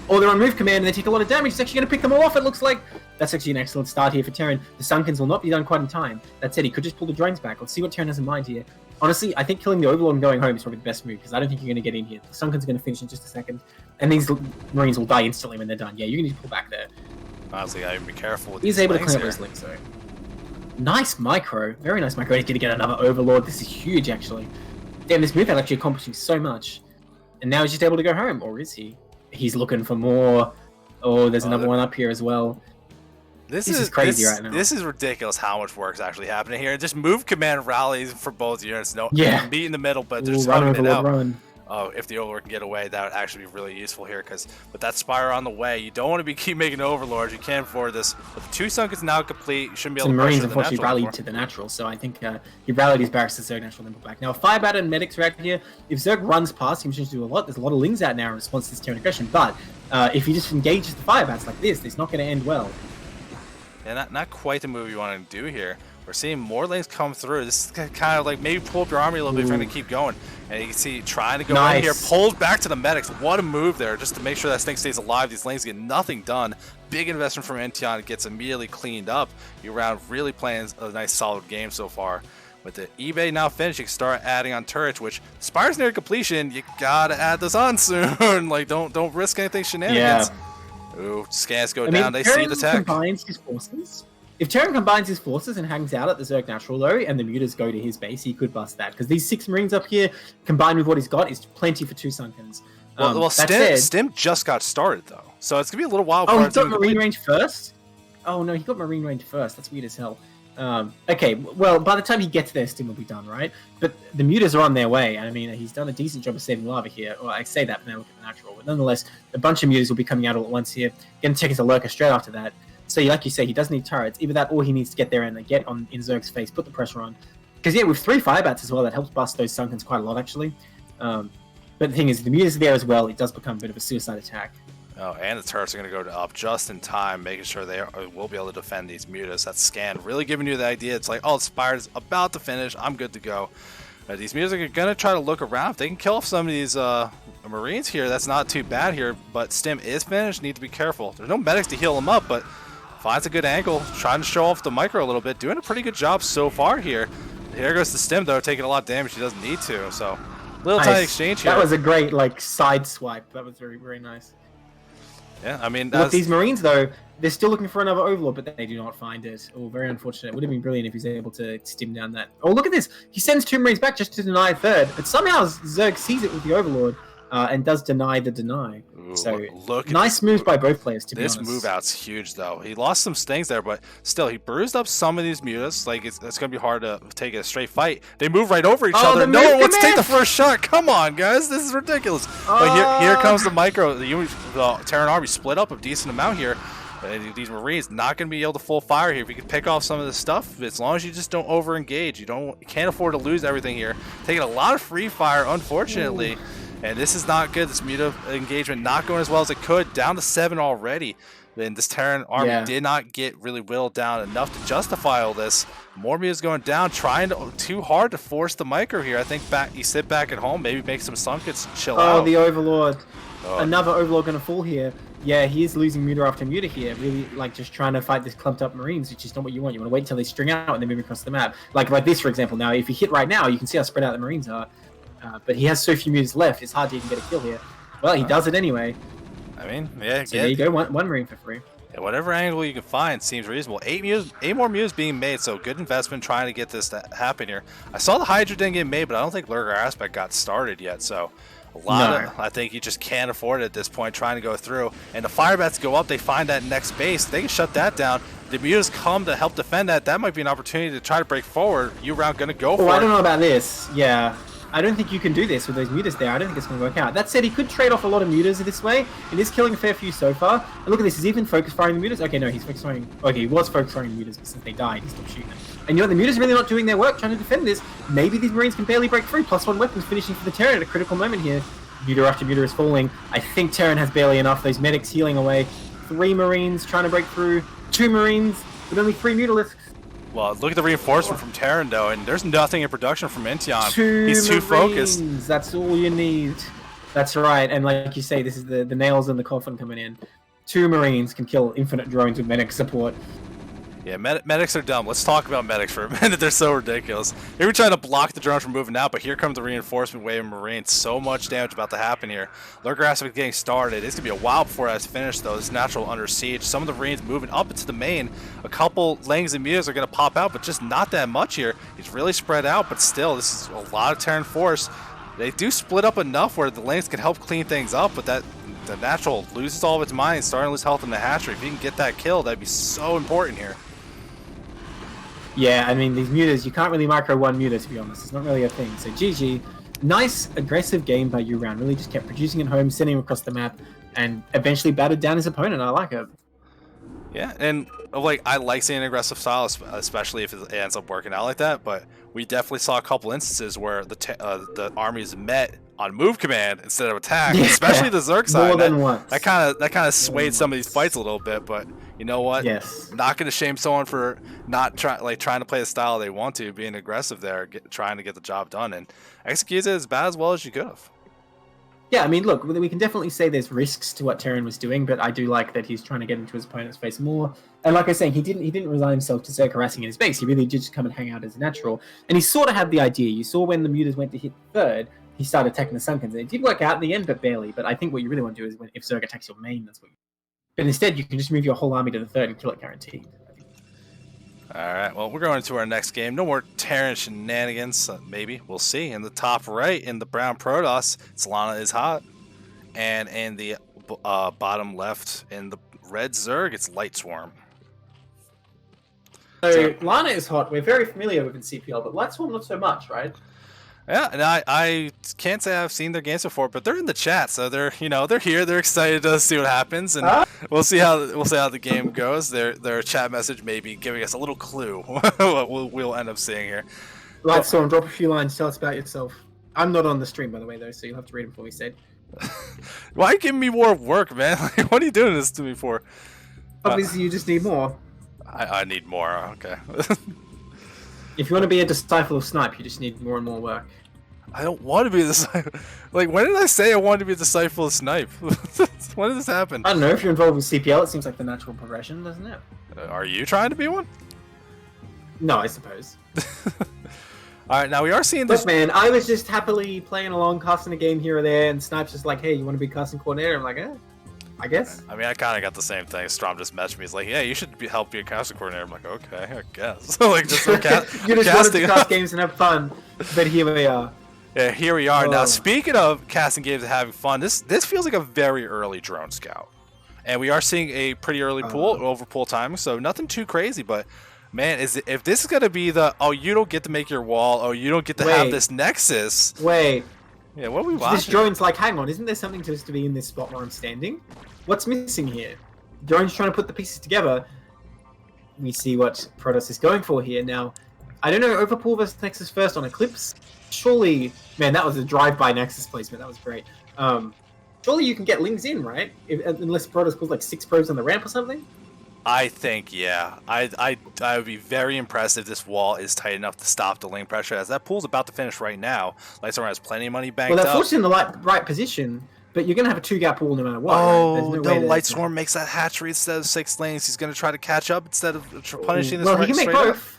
or they're on move command and they take a lot of damage, it's actually going to pick them all off, it looks like. That's actually an excellent start here for Terran. The Sunkens will not be done quite in time. That said, he could just pull the drones back. Let's see what Terran has in mind here. Honestly, I think killing the Overlord and going home is probably the best move, because I don't think you're going to get in here. The Sunkens are going to finish in just a second, and these Marines will die instantly when they're done. Yeah, you're going to need to pull back there. Honestly, I gotta be careful with He's these able to lanes clean up here. his links, though. Nice micro. Very nice micro. He's going to get another Overlord. This is huge, actually. Damn, this move out actually accomplishing so much. And now he's just able to go home. Or is he? He's looking for more. Oh, there's another one up here as well. This is crazy right now. This is ridiculous how much work is actually happening here. Just move command rallies for both units. No, be in the middle, but they're just hugging it out. Oh, if the Overlord can get away, that would actually be really useful here, because with that Spire on the way, you don't want to keep making Overlords. You can't afford this. But the 2 Sunkens now complete. You shouldn't be able to Marines pressure the unfortunately natural rallied to the natural, so I think he rallied his barracks to Zerg natural then put back. Now, Firebat and Medics are out here. If Zerg runs past him, he's going to do a lot. There's a lot of Lings out now in response to this Terran aggression, but if he just engages the Firebats like this, it's not going to end well. Yeah, not quite the move you want to do here. We're seeing more lanes come through. This is kind of like maybe pull up your army a little bit if you're going to keep going. And you can see trying to go in here, pulled back to the medics. What a move there, just to make sure that Snake stays alive. These lanes get nothing done. Big investment from Ention. It gets immediately cleaned up. You're around really playing a nice solid game so far. With the eBay now finished, you can start adding on turrets, which Spire's near completion. You gotta add this on soon. Like, don't risk anything shenanigans. Yeah. Ooh, scans go down. They see the tech. Combines his forces. If Terran combines his forces and hangs out at the Zerg Natural, though, and the Mutas go to his base, he could bust that. Because these 6 Marines up here, combined with what he's got, is plenty for 2 Sunkens. Well, Stim just got started, though. So it's going to be a little while. Oh, he got Marine range first? Oh, no, he got Marine range first. That's weird as hell. Okay, well, by the time he gets there, Stim will be done, right? But the Mutas are on their way, and I mean, he's done a decent job of saving lava here. Well, I say that, but now look at the natural. But nonetheless, a bunch of Mutas will be coming out all at once here. Going to take us a lurker straight after that. So, like you say, he does need turrets. Either that, or he needs to get there and get on in Zerg's face, put the pressure on. Because, yeah, with 3 Firebats as well, that helps bust those Sunkens quite a lot, actually. But the thing is, the Mutas are there as well. It does become a bit of a suicide attack. Oh, and the turrets are going to go up just in time, making sure they will be able to defend these Mutas. That scan really giving you the idea. It's like, oh, the Spire's about to finish. I'm good to go. These Mutas are going to try to look around. If they can kill off some of these Marines here, that's not too bad here. But Stim is finished. Need to be careful. There's no medics to heal him up, but finds a good angle. Trying to show off the micro a little bit. Doing a pretty good job so far here. Here goes the Stim, though, taking a lot of damage he doesn't need to. So, little tiny exchange here. That was a great, like, side swipe. That was very, very nice. Yeah, I mean, look, these Marines, though, they're still looking for another Overlord, but they do not find it. Oh, very unfortunate. It would have been brilliant if he's able to stim down that. Oh, look at this. He sends 2 Marines back just to deny a third, but somehow Zerg sees it with the Overlord and does deny the deny. Ooh, so, look nice moves by both players, to be honest. This move out's huge, though. He lost some stings there, but still, he bruised up some of these Mutas. Like, it's going to be hard to take a straight fight. They move right over each other. No one wants to take the first shot. Come on, guys. This is ridiculous. But here comes the micro. The Terran army split up a decent amount here. These Marines not going to be able to full fire here. If you can pick off some of this stuff, as long as you just don't over-engage. You can't afford to lose everything here. Taking a lot of free fire, unfortunately. Ooh. And this is not good. This Muta engagement not going as well as it could. Down to 7 already. And this Terran army did not get really whittled down enough to justify all this. More Mutas going down, trying too hard to force the micro here. I think you sit back at home, maybe make some Sunkets, chill out. Oh, the Overlord. Another Overlord going to fall here. Yeah, he is losing Muta after Muta here. Really, like, just trying to fight this clumped up Marines, which is not what you want. You want to wait until they string out and then move across the map. Like this, for example. Now, if you hit right now, you can see how spread out the Marines are. But he has so few Mutas left, it's hard to even get a kill here. Well, he does it anyway. I mean, yeah. So there you go, one Marine for free. Yeah, whatever angle you can find seems reasonable. 8 more Mutas being made, so good investment trying to get this to happen here. I saw the Hydra didn't get made, but I don't think Lurker Aspect got started yet, so I think you just can't afford it at this point trying to go through. And the fire bats go up, they find that next base, they can shut that down. The mutas come to help defend that. That might be an opportunity to try to break forward. U-Round gonna go for it. I don't know about this. Yeah. I don't think you can do this with those mutas there. I don't think it's going to work out. That said, he could trade off a lot of mutas this way. It is killing a fair few so far. And look at this. He's even focus firing the mutas. Okay, no, he's focus firing. Okay, he was focus firing the mutas, but since they died, he stopped shooting them. And you know, the mutas are really not doing their work trying to defend this. Maybe these Marines can barely break through. +1 weapons finishing for the Terran at a critical moment here. Muta after muta is falling. I think Terran has barely enough. Those medics healing away. 3 Marines trying to break through. 2 Marines with only 3 mutalisks. Well, look at the reinforcement from Terran, though, and there's nothing in production from Intion. 2 He's too Marines, focused. That's all you need. That's right, and like you say, this is the nails in the coffin coming in. 2 Marines can kill infinite drones with medic support. Yeah, medics are dumb. Let's talk about medics for a minute. They're so ridiculous. They were trying to block the drones from moving out, but here comes the reinforcement wave of Marines. So much damage about to happen here. Lurker aspect getting started. It's going to be a while before that's finished, though. It's natural under siege. Some of the Marines moving up into the main. A couple Langs and mutas are going to pop out, but just not that much here. He's really spread out, but still, this is a lot of Terran force. They do split up enough where the Langs can help clean things up, but the natural loses all of its mind, starting to lose health in the hatchery. If you can get that kill, that'd be so important here. Yeah, I mean, these mutas, you can't really micro one muta, to be honest. It's not really a thing. So GG. Nice, aggressive game by U-Round. Really just kept producing at home, sending him across the map, and eventually battered down his opponent. I like it. Yeah, and like I like seeing an aggressive style, especially if it ends up working out like that. But we definitely saw a couple instances where the armies met on move command instead of attack, yeah, especially the Zerg side. More than once. That kind of swayed some of these fights a little bit. But you know what? Yes. Not going to shame someone for not trying to play the style they want to, being aggressive there, trying to get the job done, and execute it as well as you could have. Yeah, I mean, look, we can definitely say there's risks to what Terran was doing, but I do like that he's trying to get into his opponent's face more. And like I was saying, he didn't resign himself to Zerg harassing in his base. He really did just come and hang out as a natural. And he sort of had the idea. You saw when the mutas went to hit third, he started attacking the Sunkens. And it did work out in the end, but barely. But I think what you really want to do is if Zerg attacks your main, that's what you... But instead, you can just move your whole army to the third and kill it guaranteed. Alright, well, we're going to our next game. No more Terran shenanigans. Maybe. We'll see. In the top right, in the brown Protoss, Solana is hot. And in the bottom left, in the red Zerg, it's Light Swarm. So Lana is hot. We're very familiar with in CPL, but Light Swarm not so much, right? Yeah, and I can't say I've seen their games before, but they're in the chat, so they're here. They're excited to see what happens, and we'll see how the game goes. Their chat message may be giving us a little clue what we'll end up seeing here. Light Swarm, drop a few lines. Tell us about yourself. I'm not on the stream, by the way, though, so you'll have to read them for me, Sid. Why are you giving me more work, man? Like, what are you doing this to me for? Obviously, you just need more. I need more. Okay. If you want to be a disciple of Snipe, you just need more and more work. I don't want to be a disciple. Like, when did I say I wanted to be a disciple of Snipe? When did this happen? I don't know. If you're involved with CPL, it seems like the natural progression, doesn't it? Are you trying to be one? No, I suppose. Alright, now we are seeing this. Look, man, I was just happily playing along, casting a game here or there, and Snipe's just like, hey, you want to be casting coordinator? I'm like, I guess. I mean, I kind of got the same thing. Strom just messaged me. He's like, yeah, you should help be a casting coordinator. I'm like, okay, I guess. Like, just you just wanted to cast games and have fun, but here we are. Yeah, here we are. Now, speaking of casting games and having fun, this feels like a very early drone scout. And we are seeing a pretty early pool, over pool timing, so nothing too crazy, but man, if this is going to be the, oh, you don't get to make your wall, oh, you don't get to have this nexus. Wait. Yeah, what are we watching? This drone's like, hang on, isn't there something supposed to be in this spot where I'm standing? What's missing here? Drone's trying to put the pieces together. We see what Protoss is going for here. Now, I don't know, Overpool versus Nexus first on Eclipse. Surely, man, that was a drive-by Nexus placement. That was great. Surely you can get Lings in, right? Unless Protoss pulls like 6 probes on the ramp or something? I think, yeah. I would be very impressed if this wall is tight enough to stop the lane pressure, as that pool's about to finish right now. Lightstorm has plenty of money banked up. Well, they're forced in the right position, but you're going to have a 2-gap pool no matter what. Oh, right? No, Lightstorm makes that hatchery instead of 6 lanes. He's going to try to catch up instead of punishing this. Well, he can make both.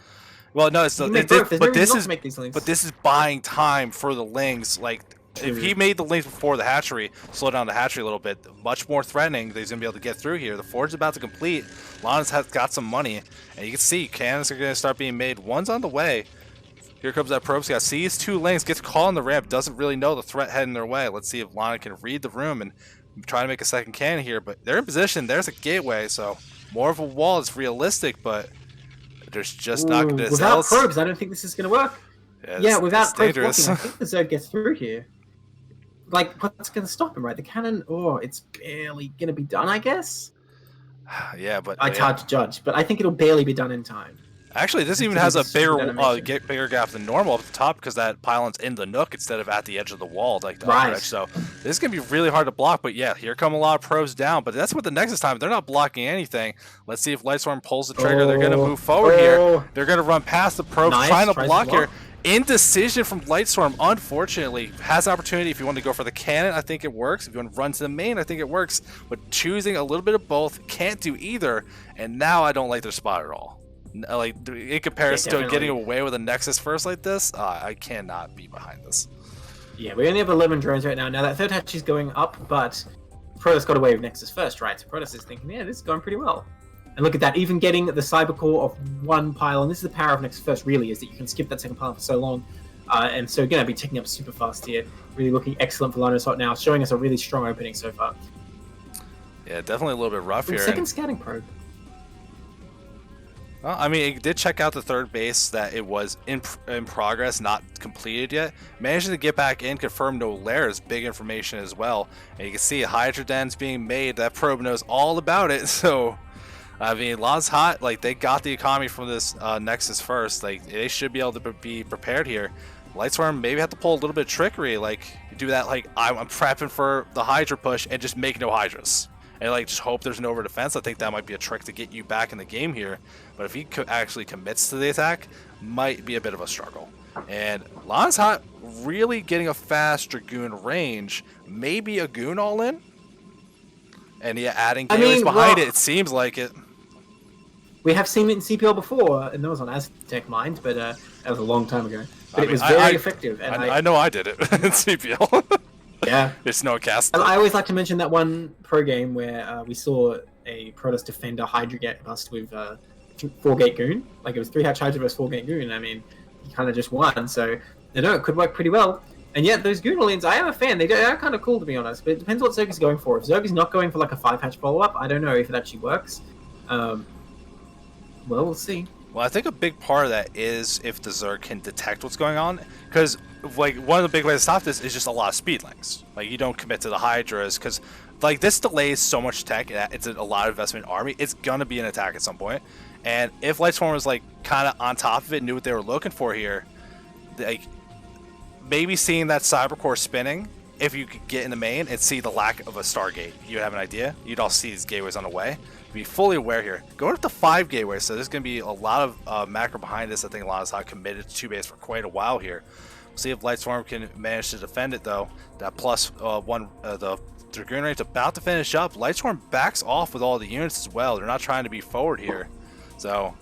Well, no, it's but this is buying time for the Lings. Like, if he made the Lings before the hatchery, slow down the hatchery a little bit, much more threatening that he's going to be able to get through here. The Forge is about to complete. Lana's has got some money, and you can see cannons are going to start being made. One's on the way. Here comes that probe scout. Sees 2 lanes, gets caught on the ramp, doesn't really know the threat heading their way. Let's see if Lana can read the room and try to make a second cannon here. But they're in position. There's a gateway, so more of a wall is realistic, but there's just not going to... Without probes, I don't think this is going to work. Yeah, without probes dangerous. blocking, I think the Zerg gets through here. Like, what's going to stop him, right? The cannon, it's barely going to be done, I guess? Yeah, but... It's hard to judge, but I think it'll barely be done in time. Actually, this even has a bigger gap than normal up at the top because that pylon's in the nook instead of at the edge of the wall, like the upper edge. So this is going to be really hard to block. But yeah, here come a lot of probes down. But that's what the Nexus time. They're not blocking anything. Let's see if Lightstorm pulls the trigger. They're going to move forward here. They're going to run past the probes, trying to block here. Indecision from Lightstorm, unfortunately, has an opportunity. If you want to go for the cannon, I think it works. If you want to run to the main, I think it works. But choosing a little bit of both, can't do either. And now I don't like their spot at all. Like, in comparison to getting away with a Nexus first like this, I cannot be behind this. Yeah, we only have 11 drones right now. Now that third hatch is going up, but Protoss got away with Nexus first, right? So Protoss is thinking, yeah, this is going pretty well. And look at that, even getting the cyber core of 1 pylon. This is the power of Nexus first, really, is that you can skip that second pylon for so long. And so going to be ticking up super fast here. Really looking excellent for Linus right now, showing us a really strong opening so far. Yeah, definitely a little bit rough here. Second scouting probe. Well, I mean, it did check out the third base that it was in progress, not completed yet. Managing to get back in, confirm no layers, big information as well. And you can see Hydra Den's being made. That probe knows all about it. So, I mean, Lana's hot. Like, they got the economy from this Nexus first. Like, they should be able to be prepared here. Lightstorm maybe have to pull a little bit of trickery. Like, do that, like, I'm prepping for the Hydra push and just make no Hydras. And like just hope there's no over defense. I think that might be a trick to get you back in the game here. But if he actually commits to the attack, might be a bit of a struggle. And Lana's hot, really getting a fast Dragoon range. Maybe a Goon all in. And yeah, adding games behind it. It seems like it. We have seen it in CPL before, and that was on Aztec Mind, but that was a long time ago. But it was very effective. And I know I did it in CPL. Yeah. It's no cast. I always like to mention that one pro game where we saw a Protoss defender Hydra get bust with 4-gate Goon. Like, it was 3-hatch Hydra versus 4-gate Goon. I mean, he kind of just won, so I know it could work pretty well. And yet, those Goon all-ins, I am a fan. They are kind of cool, to be honest, but it depends what Zerg is going for. If Zerg is not going for like a 5-hatch follow-up, I don't know if it actually works. Well, we'll see. Well, I think a big part of that is if the Zerg can detect what's going on, because like one of the big ways to stop this is just a lot of speed links. Like, you don't commit to the Hydras, because like this delays so much tech. It's a lot of investment in army. It's gonna be an attack at some point, and if Lightstorm was like kind of on top of it, knew what they were looking for here, like maybe seeing that cyber core spinning. If you could get in the main and see the lack of a Stargate, you'd have an idea. You'd all see these gateways on the way. Be fully aware here. Going up to 5 gateways, so there's going to be a lot of macro behind this. I think a lot of us committed to 2 base for quite a while here. We'll see if Lightstorm can manage to defend it, though. That plus 1, the Dragoon rate's about to finish up. Lightstorm backs off with all the units as well. They're not trying to be forward here. So,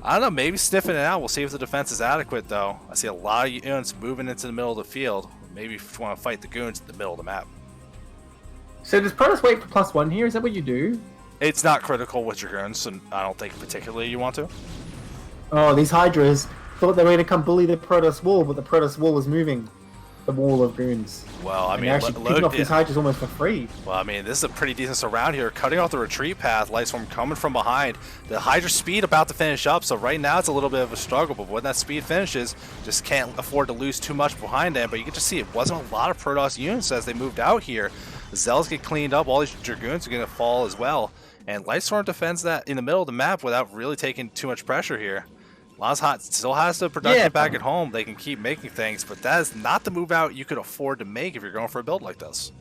I don't know, maybe sniffing it out. We'll see if the defense is adequate, though. I see a lot of units moving into the middle of the field. Maybe if you want to fight the goons in the middle of the map. So does Protoss wait for +1 here? Is that what you do? It's not critical with your goons, and I don't think particularly you want to. Oh, these Hydras thought they were going to come bully the Protoss wall, but the Protoss wall was moving the wall of goons. Well, I mean, they're actually picking off these Hydras almost for free. Well, I mean, this is a pretty decent surround here. Cutting off the retreat path, Lightstorm coming from behind. The Hydra speed about to finish up, so right now it's a little bit of a struggle, but when that speed finishes, just can't afford to lose too much behind them. But you can just see it wasn't a lot of Protoss units as they moved out here. The Zealots get cleaned up, all these Dragoons are going to fall as well. And Lightstorm defends that in the middle of the map without really taking too much pressure here. Lana's hot still has the production back at home. They can keep making things, but that is not the move out you could afford to make if you're going for a build like this.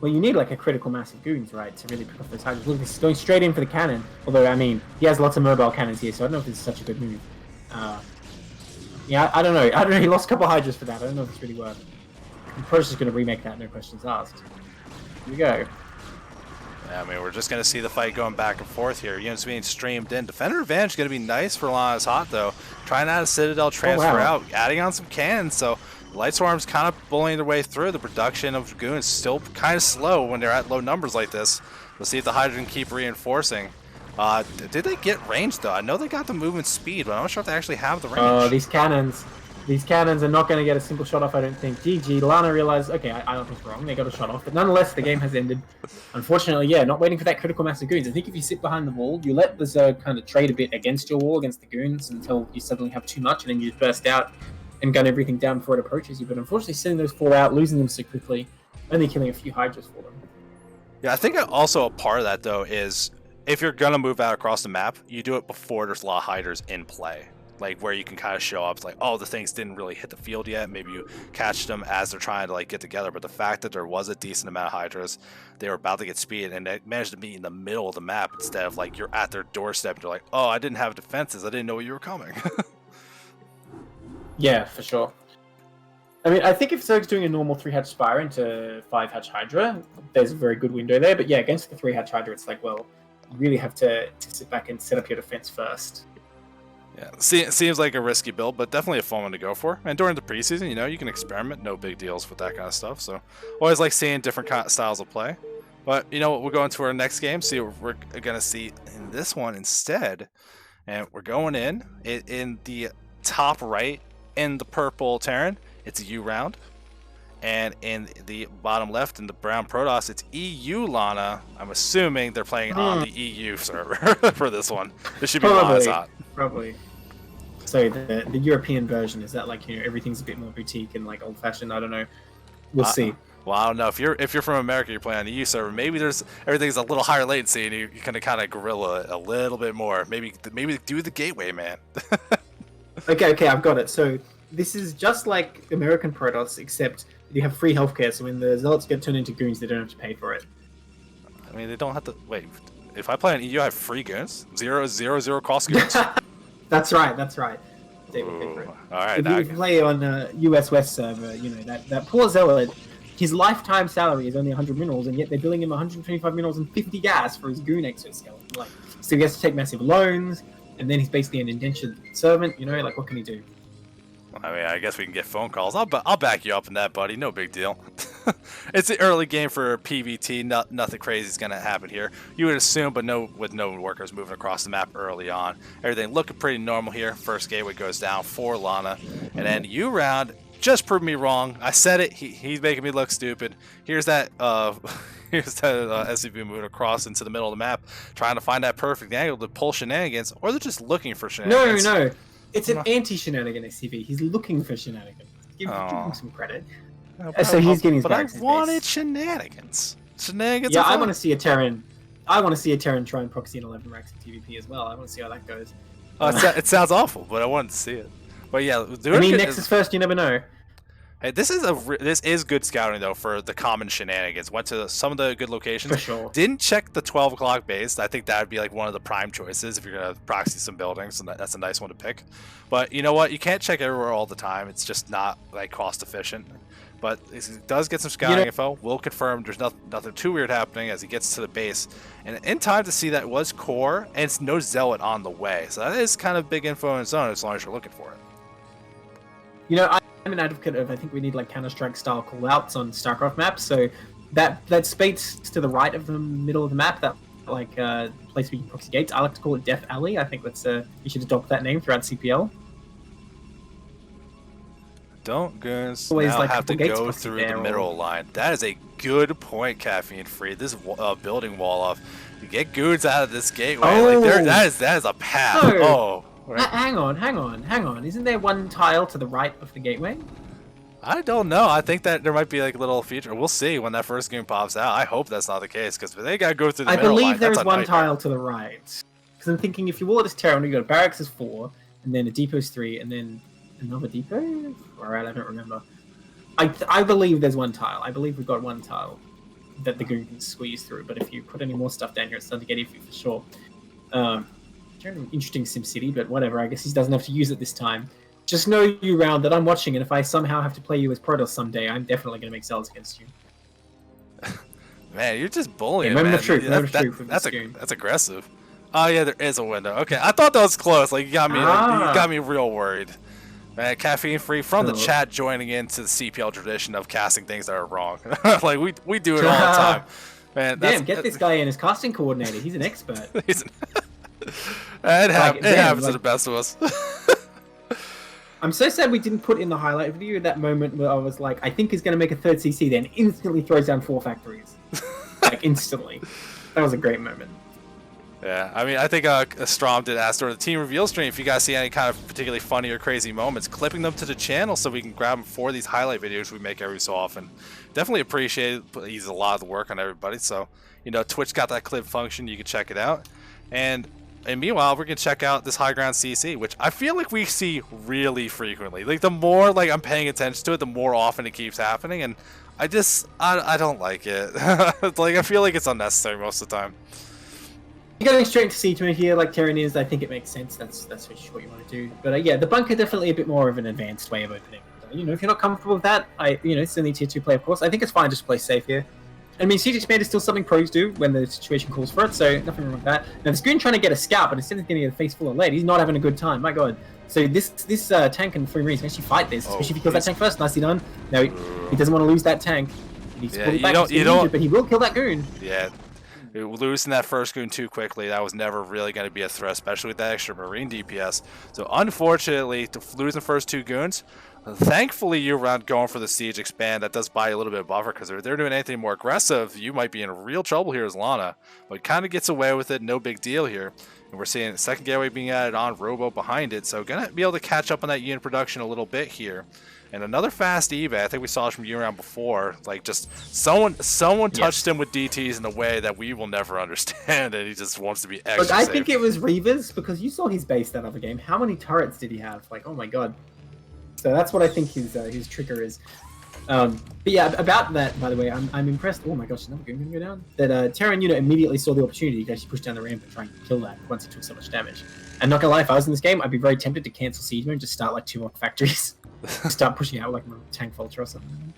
Well, you need like a critical mass of goons, right, to really pick off those Hydras. Look, he's going straight in for the cannon. Although, I mean, he has lots of mobile cannons here, so I don't know if this is such a good move. Yeah, I don't know. I don't know. He lost a couple Hydras for that. I don't know if it's really worth. The Protoss is going to remake that, no questions asked. Here we go. Yeah, I mean, we're just going to see the fight going back and forth here. Units being streamed in. Defender advantage is going to be nice for Lana's hot, though. Trying to add a Citadel transfer out, adding on some cannons. So Lightstorm's kind of bullying their way through. The production of Dragoons still kind of slow when they're at low numbers like this. We'll see if the Hydra can keep reinforcing. Did they get range though? I know they got the movement speed, but I'm not sure if they actually have the range. Oh, these cannons. These cannons are not going to get a simple shot off, I don't think. GG, Lana realized, okay, I don't think it's wrong. They got a shot off. But nonetheless, the game has ended. Unfortunately, yeah, not waiting for that critical mass of goons. I think if you sit behind the wall, you let the Zerg kind of trade a bit against your wall, against the goons, until you suddenly have too much, and then you just burst out and gun everything down before it approaches you. But unfortunately, sending those 4 out, losing them so quickly, only killing a few Hydras for them. Yeah, I think also a part of that, though, is if you're going to move out across the map, you do it before there's a lot of Hydras in play. Like, where you can kind of show up, like, oh, the things didn't really hit the field yet. Maybe you catch them as they're trying to, like, get together. But the fact that there was a decent amount of Hydras, they were about to get speed, and they managed to be in the middle of the map instead of, like, you're at their doorstep, and you're like, oh, I didn't have defenses. I didn't know you were coming. Yeah, for sure. I mean, I think if Zerg's doing a normal 3-hatch Spire into 5-hatch Hydra, there's a very good window there. But yeah, against the 3-hatch Hydra, it's like, well, you really have to sit back and set up your defense first. Yeah, seems like a risky build, but definitely a fun one to go for. And during the preseason, you know, you can experiment. No big deals with that kind of stuff. So always like seeing different styles of play. But you know what? We'll go into our next game, see what we're going to see in this one instead. And we're going in the top right in the purple Terran. It's a U round. And in the bottom left in the brown Protoss, it's EU Lana. I'm assuming they're playing on the EU server for this one. This should be Lana's hot. Probably. So the European version, is that like, you know, everything's a bit more boutique and like old fashioned? I don't know. We'll see. Well, I don't know. If you're from America, you're playing on the EU server. Maybe everything's a little higher latency, and you can kind of gorilla it a little bit more. Maybe do the gateway, man. Okay, I've got it. So this is just like American Protoss, except you have free healthcare. So when the zealots get turned into goons, they don't have to pay for it. I mean, they don't have to wait. If I play on EU, I have free goons. 0 cost goons. That's right. David, Ooh, all right. If you play on US West server, you know that poor zealot. His lifetime salary is only 100 minerals, and yet they're billing him 125 minerals and 50 gas for his goon exoskeleton. Like, so he has to take massive loans, and then he's basically an indentured servant. You know, like what can he do? I mean, I guess we can get phone calls. I'll back you up in that, buddy. No big deal. It's the early game for PvT. Nothing crazy is going to happen here. You would assume, but with no workers moving across the map early on. Everything looking pretty normal here. First gateway goes down for Lana. And then U round just proved me wrong. I said it. He's making me look stupid. Here's that SCV moving across into the middle of the map, trying to find that perfect angle to pull shenanigans, or they're just looking for shenanigans. No. It's an anti-shenanigan SCV. He's looking for shenanigans. Give him some credit. So he's getting his back. But I wanted shenanigans. Shenanigans. Yeah, I want to see a Terran. I want to see a Terran try and proxy an 11 racks in TVP as well. I want to see how that goes. It sounds awful, but I wanted to see it. But yeah, I mean, Nexus first. You never know. Hey, this is good scouting though for the common shenanigans. Went to some of the good locations. For sure. Didn't check the 12 o'clock base. I think that would be like one of the prime choices if you're gonna proxy some buildings, and that's a nice one to pick. But you know what? You can't check everywhere all the time. It's just not like cost efficient. But it does get some scouting info. We'll confirm there's nothing too weird happening as he gets to the base, and in time to see that it was core and it's no zealot on the way. So that is kind of big info on its own as long as you're looking for it. You know, I'm an advocate of, I think we need like Counter-Strike style callouts on StarCraft maps. So that space to the right of the middle of the map, that like place where you proxy gates, I like to call it Death Alley. I think that's you should adopt that name throughout CPL. Don't goons Always now like have to gates go through the middle line? That is a good point, Caffeine Free. This building wall off. You get goons out of this gateway. Oh. Like that is a path. No. Oh. Right. Hang on. Isn't there one tile to the right of the gateway? I don't know. I think that there might be like a little feature. We'll see when that first game pops out. I hope that's not the case because they gotta go through the middle line. I believe there is one tile to the right. Because I'm thinking if you wall this Terran, you got a barracks is 4, and then a depot is 3, and then another depot? Alright, I don't remember. I believe there's one tile. I believe we've got one tile that the goon can squeeze through, but if you put any more stuff down here, it's starting to get iffy for sure. Interesting SimCity, but whatever. I guess he doesn't have to use it this time. Just know you round that I'm watching, and if I somehow have to play you as Protoss someday, I'm definitely going to make cells against you. Man, you're just bullying. Remember man. the truth. That's aggressive. Oh yeah, there is a window. Okay, I thought that was close. Like you got me real worried. Man, Caffeine Free from the chat joining into the CPL tradition of casting things that are wrong. Like we do it all the time. Man, damn, get this guy in as casting coordinator. He's an expert. It happens to like, the best of us. I'm so sad we didn't put in the highlight video that moment where I was like, I think he's going to make a third CC, then instantly throws down 4 factories. Like, instantly. That was a great moment. Yeah, I mean, I think Strom did ask during the team reveal stream if you guys see any kind of particularly funny or crazy moments, clipping them to the channel so we can grab them for these highlight videos we make every so often. Definitely appreciate it. But he's a lot of the work on everybody. So, you know, Twitch got that clip function. You can check it out. And meanwhile, we're going to check out this high ground CC, which I feel like we see really frequently. Like, the more like I'm paying attention to it, the more often it keeps happening. And I don't like it. Like, I feel like it's unnecessary most of the time. You're going straight to siege mode here, like Terran is. I think it makes sense. That's what you want to do. But yeah, the bunker definitely a bit more of an advanced way of opening. You know, if you're not comfortable with that, it's only tier 2 play, of course. I think it's fine just to play safe here. I mean, siege expand is still something pros do when the situation calls for it, so nothing wrong with that. Now, the Goon trying to get a scalp, but instead of getting a face full of lead, he's not having a good time. My God. So this tank and 3 Marines can actually fight this, especially if he kills that tank first. Nicely done. Now he doesn't want to lose that tank. He's pulled it back. But he will kill that Goon. Yeah. Losing that first Goon too quickly, that was never really going to be a threat, especially with that extra Marine DPS. So unfortunately, to lose the first 2 Goons, thankfully you're around going for the siege expand. That does buy you a little bit of buffer, because if they're doing anything more aggressive, you might be in real trouble here as Lana. But kind of gets away with it, no big deal here. And we're seeing the second gateway being added on, Robo behind it, so going to be able to catch up on that unit production a little bit here. And another fast eBay. I think we saw this from you around before. Like, just someone touched him with DTs in a way that we will never understand, and he just wants to be extra Look, I safe. think it was Reavers, because you saw his base that other game. How many turrets did he have? Like, oh my God. So that's what I think his trigger is. But yeah, about that, by the way, I'm impressed. Oh my gosh, another Goon gonna go down. That Terran unit immediately saw the opportunity to actually push down the ramp and try and kill that once he took so much damage. And not gonna lie, if I was in this game, I'd be very tempted to cancel siege mode and just start like 2 more factories. Start pushing out like a tank vulture or something.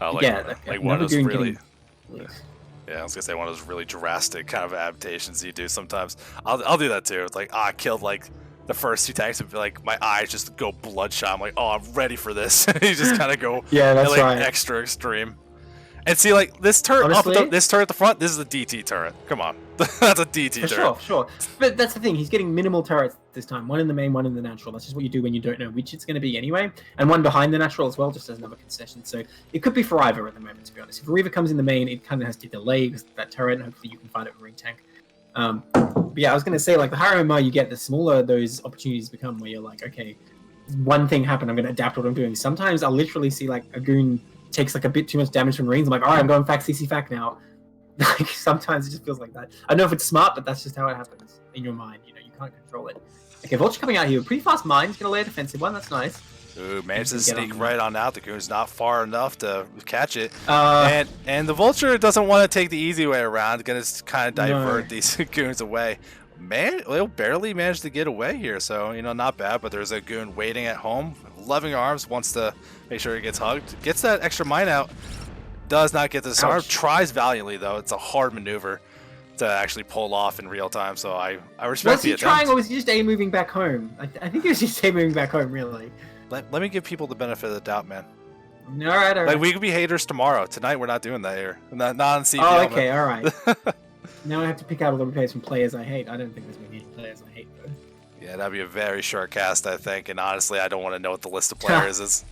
Oh, like one of those really. Yeah, I was gonna say one of those really drastic kind of adaptations you do sometimes. I'll do that too. It's like, I killed like the first 2 tanks and like my eyes just go bloodshot. I'm like, oh, I'm ready for this. You just kind of go that's right. Extra extreme. And see, like, this turret this turret at the front, this is a DT turret. Come on. That's a DT turret. Sure. But that's the thing, he's getting minimal turrets this time. 1 in the main, 1 in the natural. That's just what you do when you don't know which it's going to be anyway. And 1 behind the natural as well, just as another concession. So it could be for either at the moment, to be honest. If a Reaver comes in the main, it kind of has to delay because of that turret, and hopefully you can find it with a Marine tank. But yeah, I was going to say, like, the higher MMR you get, the smaller those opportunities become where you're like, okay, one thing happened, I'm going to adapt what I'm doing. Sometimes I'll literally see, like, a Goon takes like a bit too much damage from Marines. I'm like, all right, I'm going fac CC fac now. Like, sometimes it just feels like that. I don't know if it's smart, but that's just how it happens in your mind. You know, you can't control it. Okay, Vulture coming out here. Pretty fast mine. He's going to lay a defensive one. That's nice. Ooh, managed to sneak right on out. The Goon's not far enough to catch it. And the Vulture doesn't want to take the easy way around. Going to kind of divert these Goons away. Man, he'll barely manage to get away here. So, you know, not bad. But there's a Goon waiting at home. Loving arms, wants to make sure he gets hugged. Gets that extra mine out. Does not get the disarm. Tries valiantly, though. It's a hard maneuver to actually pull off in real time. So I respect the attempt. Was he trying, or was he just A-moving back home? I think he was just A-moving back home, really. Let me give people the benefit of the doubt, man. All right. Like, we could be haters tomorrow. Tonight, we're not doing that here. Not on CPL. Oh, okay, all right. Now I have to pick out a little bit from players I hate. I don't think there's many players I hate, though. Yeah, that'd be a very short cast, I think. And honestly, I don't want to know what the list of players is.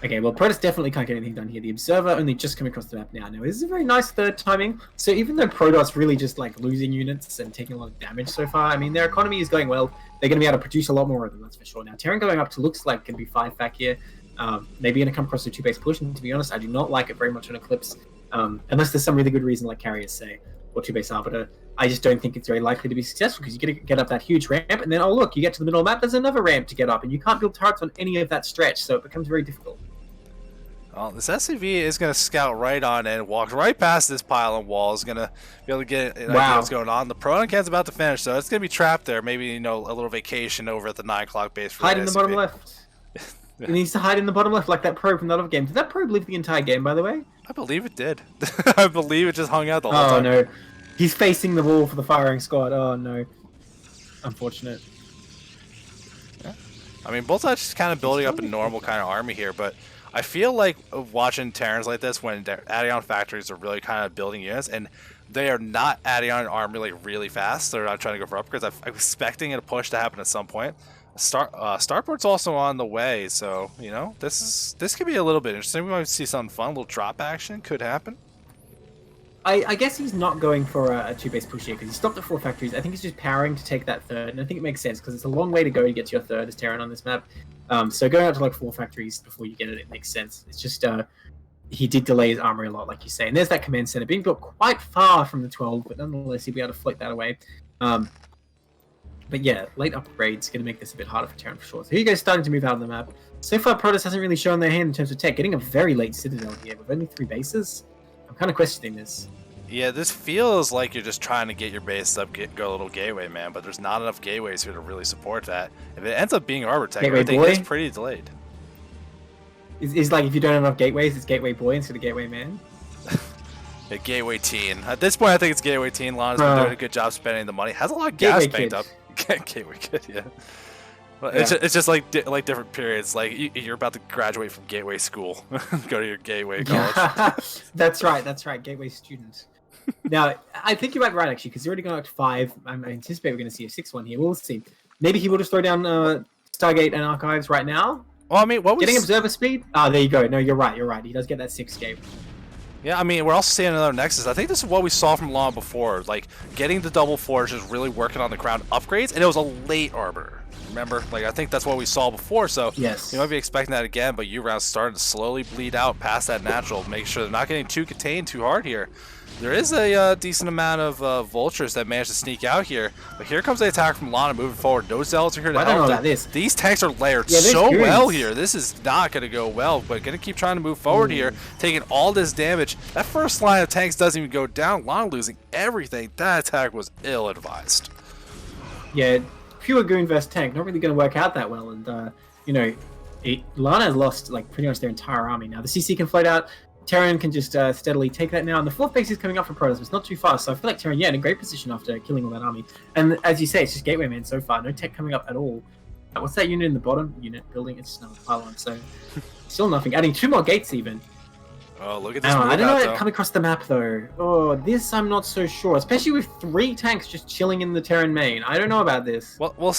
Okay, well, Protoss definitely can't get anything done here. The Observer only just coming across the map now. Now, this is a very nice third timing. So even though Protoss really just like losing units and taking a lot of damage so far, I mean, their economy is going well. They're going to be able to produce a lot more of them, that's for sure. Now, Terran going up to looks like can be 5 fac here. Maybe going to come across the 2-base push. And to be honest, I do not like it very much on Eclipse. Unless there's some really good reason, like carriers say, or 2-base arbiter. I just don't think it's very likely to be successful because you get to get up that huge ramp, and then, oh look, you get to the middle of the map, there's another ramp to get up, and you can't build turrets on any of that stretch, so it becomes very difficult. Well, this SCV is going to scout right on in, walks right past this pile of walls, going to be able to get an idea what's going on. The Proton Can's about to finish, so it's going to be trapped there. Maybe, you know, a little vacation over at the 9 o'clock base for hide in the bottom left. It needs to hide in the bottom left like that probe from that other game. Did that probe live the entire game, by the way? I believe it did. I believe it just hung out the whole time. Oh, no. He's facing the wall for the firing squad. Oh, no. Unfortunate. Yeah. I mean, both sides just kind of building up a normal kind of army here, but I feel like watching Terrans like this when adding on factories are really kind of building units, and they are not adding on army like really fast. They're not trying to go for upgrades. I'm expecting a push to happen at some point. Starport's also on the way, so you know this could be a little bit interesting. We might see something fun. A little drop action could happen. I guess he's not going for a 2-base push here because he stopped at 4 factories. I think he's just powering to take that third, and I think it makes sense because it's a long way to go to get to your third as Terran on this map. So going out to like 4 factories before you get it, it makes sense. It's just he did delay his armory a lot, like you say. And there's that command center being built quite far from the 12, but nonetheless he'll be able to float that away. But yeah, late upgrades going to make this a bit harder for Terran for sure. So here you go, starting to move out of the map. So far, Protoss hasn't really shown their hand in terms of tech. Getting a very late Citadel here with only 3 bases. I'm kind of questioning this. Yeah, this feels like you're just trying to get your base up, go a little gateway, man, but there's not enough gateways here to really support that. If it ends up being Arbor Tech, everything is pretty delayed. Is like if you don't have enough gateways, it's Gateway Boy instead of Gateway Man? Yeah, Gateway Teen. At this point, I think it's Gateway Teen. Lana's been doing a good job spending the money. Has a lot of gas banked up. Gateway Kid, yeah. Well, yeah. It's just like different periods. Like you're about to graduate from Gateway School, go to your Gateway college. That's right. Gateway student. Now, I think you might be right, actually, because you're already going up to 5. I anticipate we're going to see a 6-1 here. We'll see. Maybe he will just throw down Stargate and Archives right now. Well, I mean, what was... Getting Observer speed? Ah, there you go. No, you're right. He does get that 6 gate. Yeah, I mean, we're also seeing another Nexus. I think this is what we saw from Lana before. Like, getting the double forges, really working on the crown upgrades, and it was a late Arbiter. Remember? Like, I think that's what we saw before, so yes, you might be expecting that again, but U-Round's starting to slowly bleed out past that natural. Make sure they're not getting too contained too hard here. There is a decent amount of Vultures that managed to sneak out here, but here comes the attack from Lana moving forward. No Zealots are here to help. I don't know about this. These tanks are layered so well here. This is not going to go well, but going to keep trying to move forward here, taking all this damage. That first line of tanks doesn't even go down. Lana losing everything. That attack was ill-advised. Yeah, pure goon versus tank, not really going to work out that well, and, you know, Lana has lost, like, pretty much their entire army now. The CC can float out. Terran can just steadily take that now, and the 4th base is coming up for Protoss, but it's not too fast, so I feel like Terran, yeah, in a great position after killing all that army. And as you say, it's just Gateway Man so far, no tech coming up at all. What's that unit in the bottom? Unit building, it's another pylon, so still nothing. Adding 2 more gates even. Oh, look at this I don't know how to come across the map, though. Oh, this I'm not so sure, especially with 3 tanks just chilling in the Terran main. I don't know about this. Well,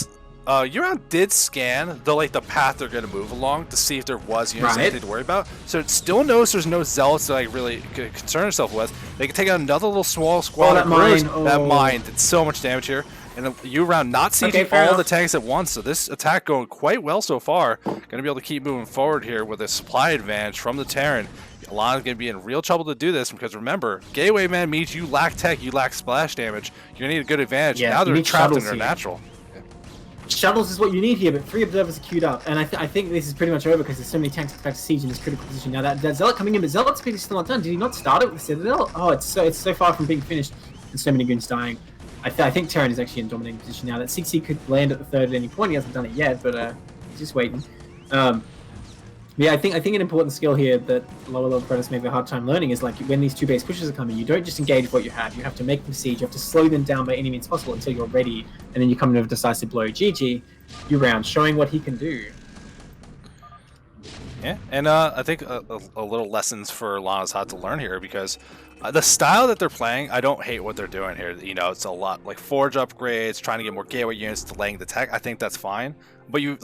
U-Round did scan the path they're gonna move along to see if there was anything to worry about. So it still knows there's no Zealots to like really concern itself with. They can take out another little small squad. That mine. That mine did so much damage here. And U-Round not sieging all the tanks at once. So this attack going quite well so far. Gonna be able to keep moving forward here with a supply advantage from the Terran. Alana's going to be in real trouble to do this because remember, Gateway Man means you lack tech, you lack splash damage. You're going to need a good advantage. Yeah, now they're trapped in their natural. Shuttles is what you need here, but 3 observers are queued up, and I think this is pretty much over because there's so many tanks back to siege in this critical position. Now that Zealot coming in, but Zealot speed is still not done. Did he not start it with the Citadel? Oh, it's so far from being finished, and so many goons dying. I think Terran is actually in dominating position now. That 6C could land at the 3rd at any point. He hasn't done it yet, but he's just waiting. Yeah, I think an important skill here that lower level Protoss may have a hard time learning is like when these 2 base pushes are coming, you don't just engage what you have. You have to make them siege. You have to slow them down by any means possible until you're ready, and then you come in with a decisive blow. GG, U-Round showing what he can do. Yeah, and I think a little lessons for Lana's had to learn here because the style that they're playing, I don't hate what they're doing here. You know, it's a lot like forge upgrades, trying to get more gateway units, delaying the tech. I think that's fine. But you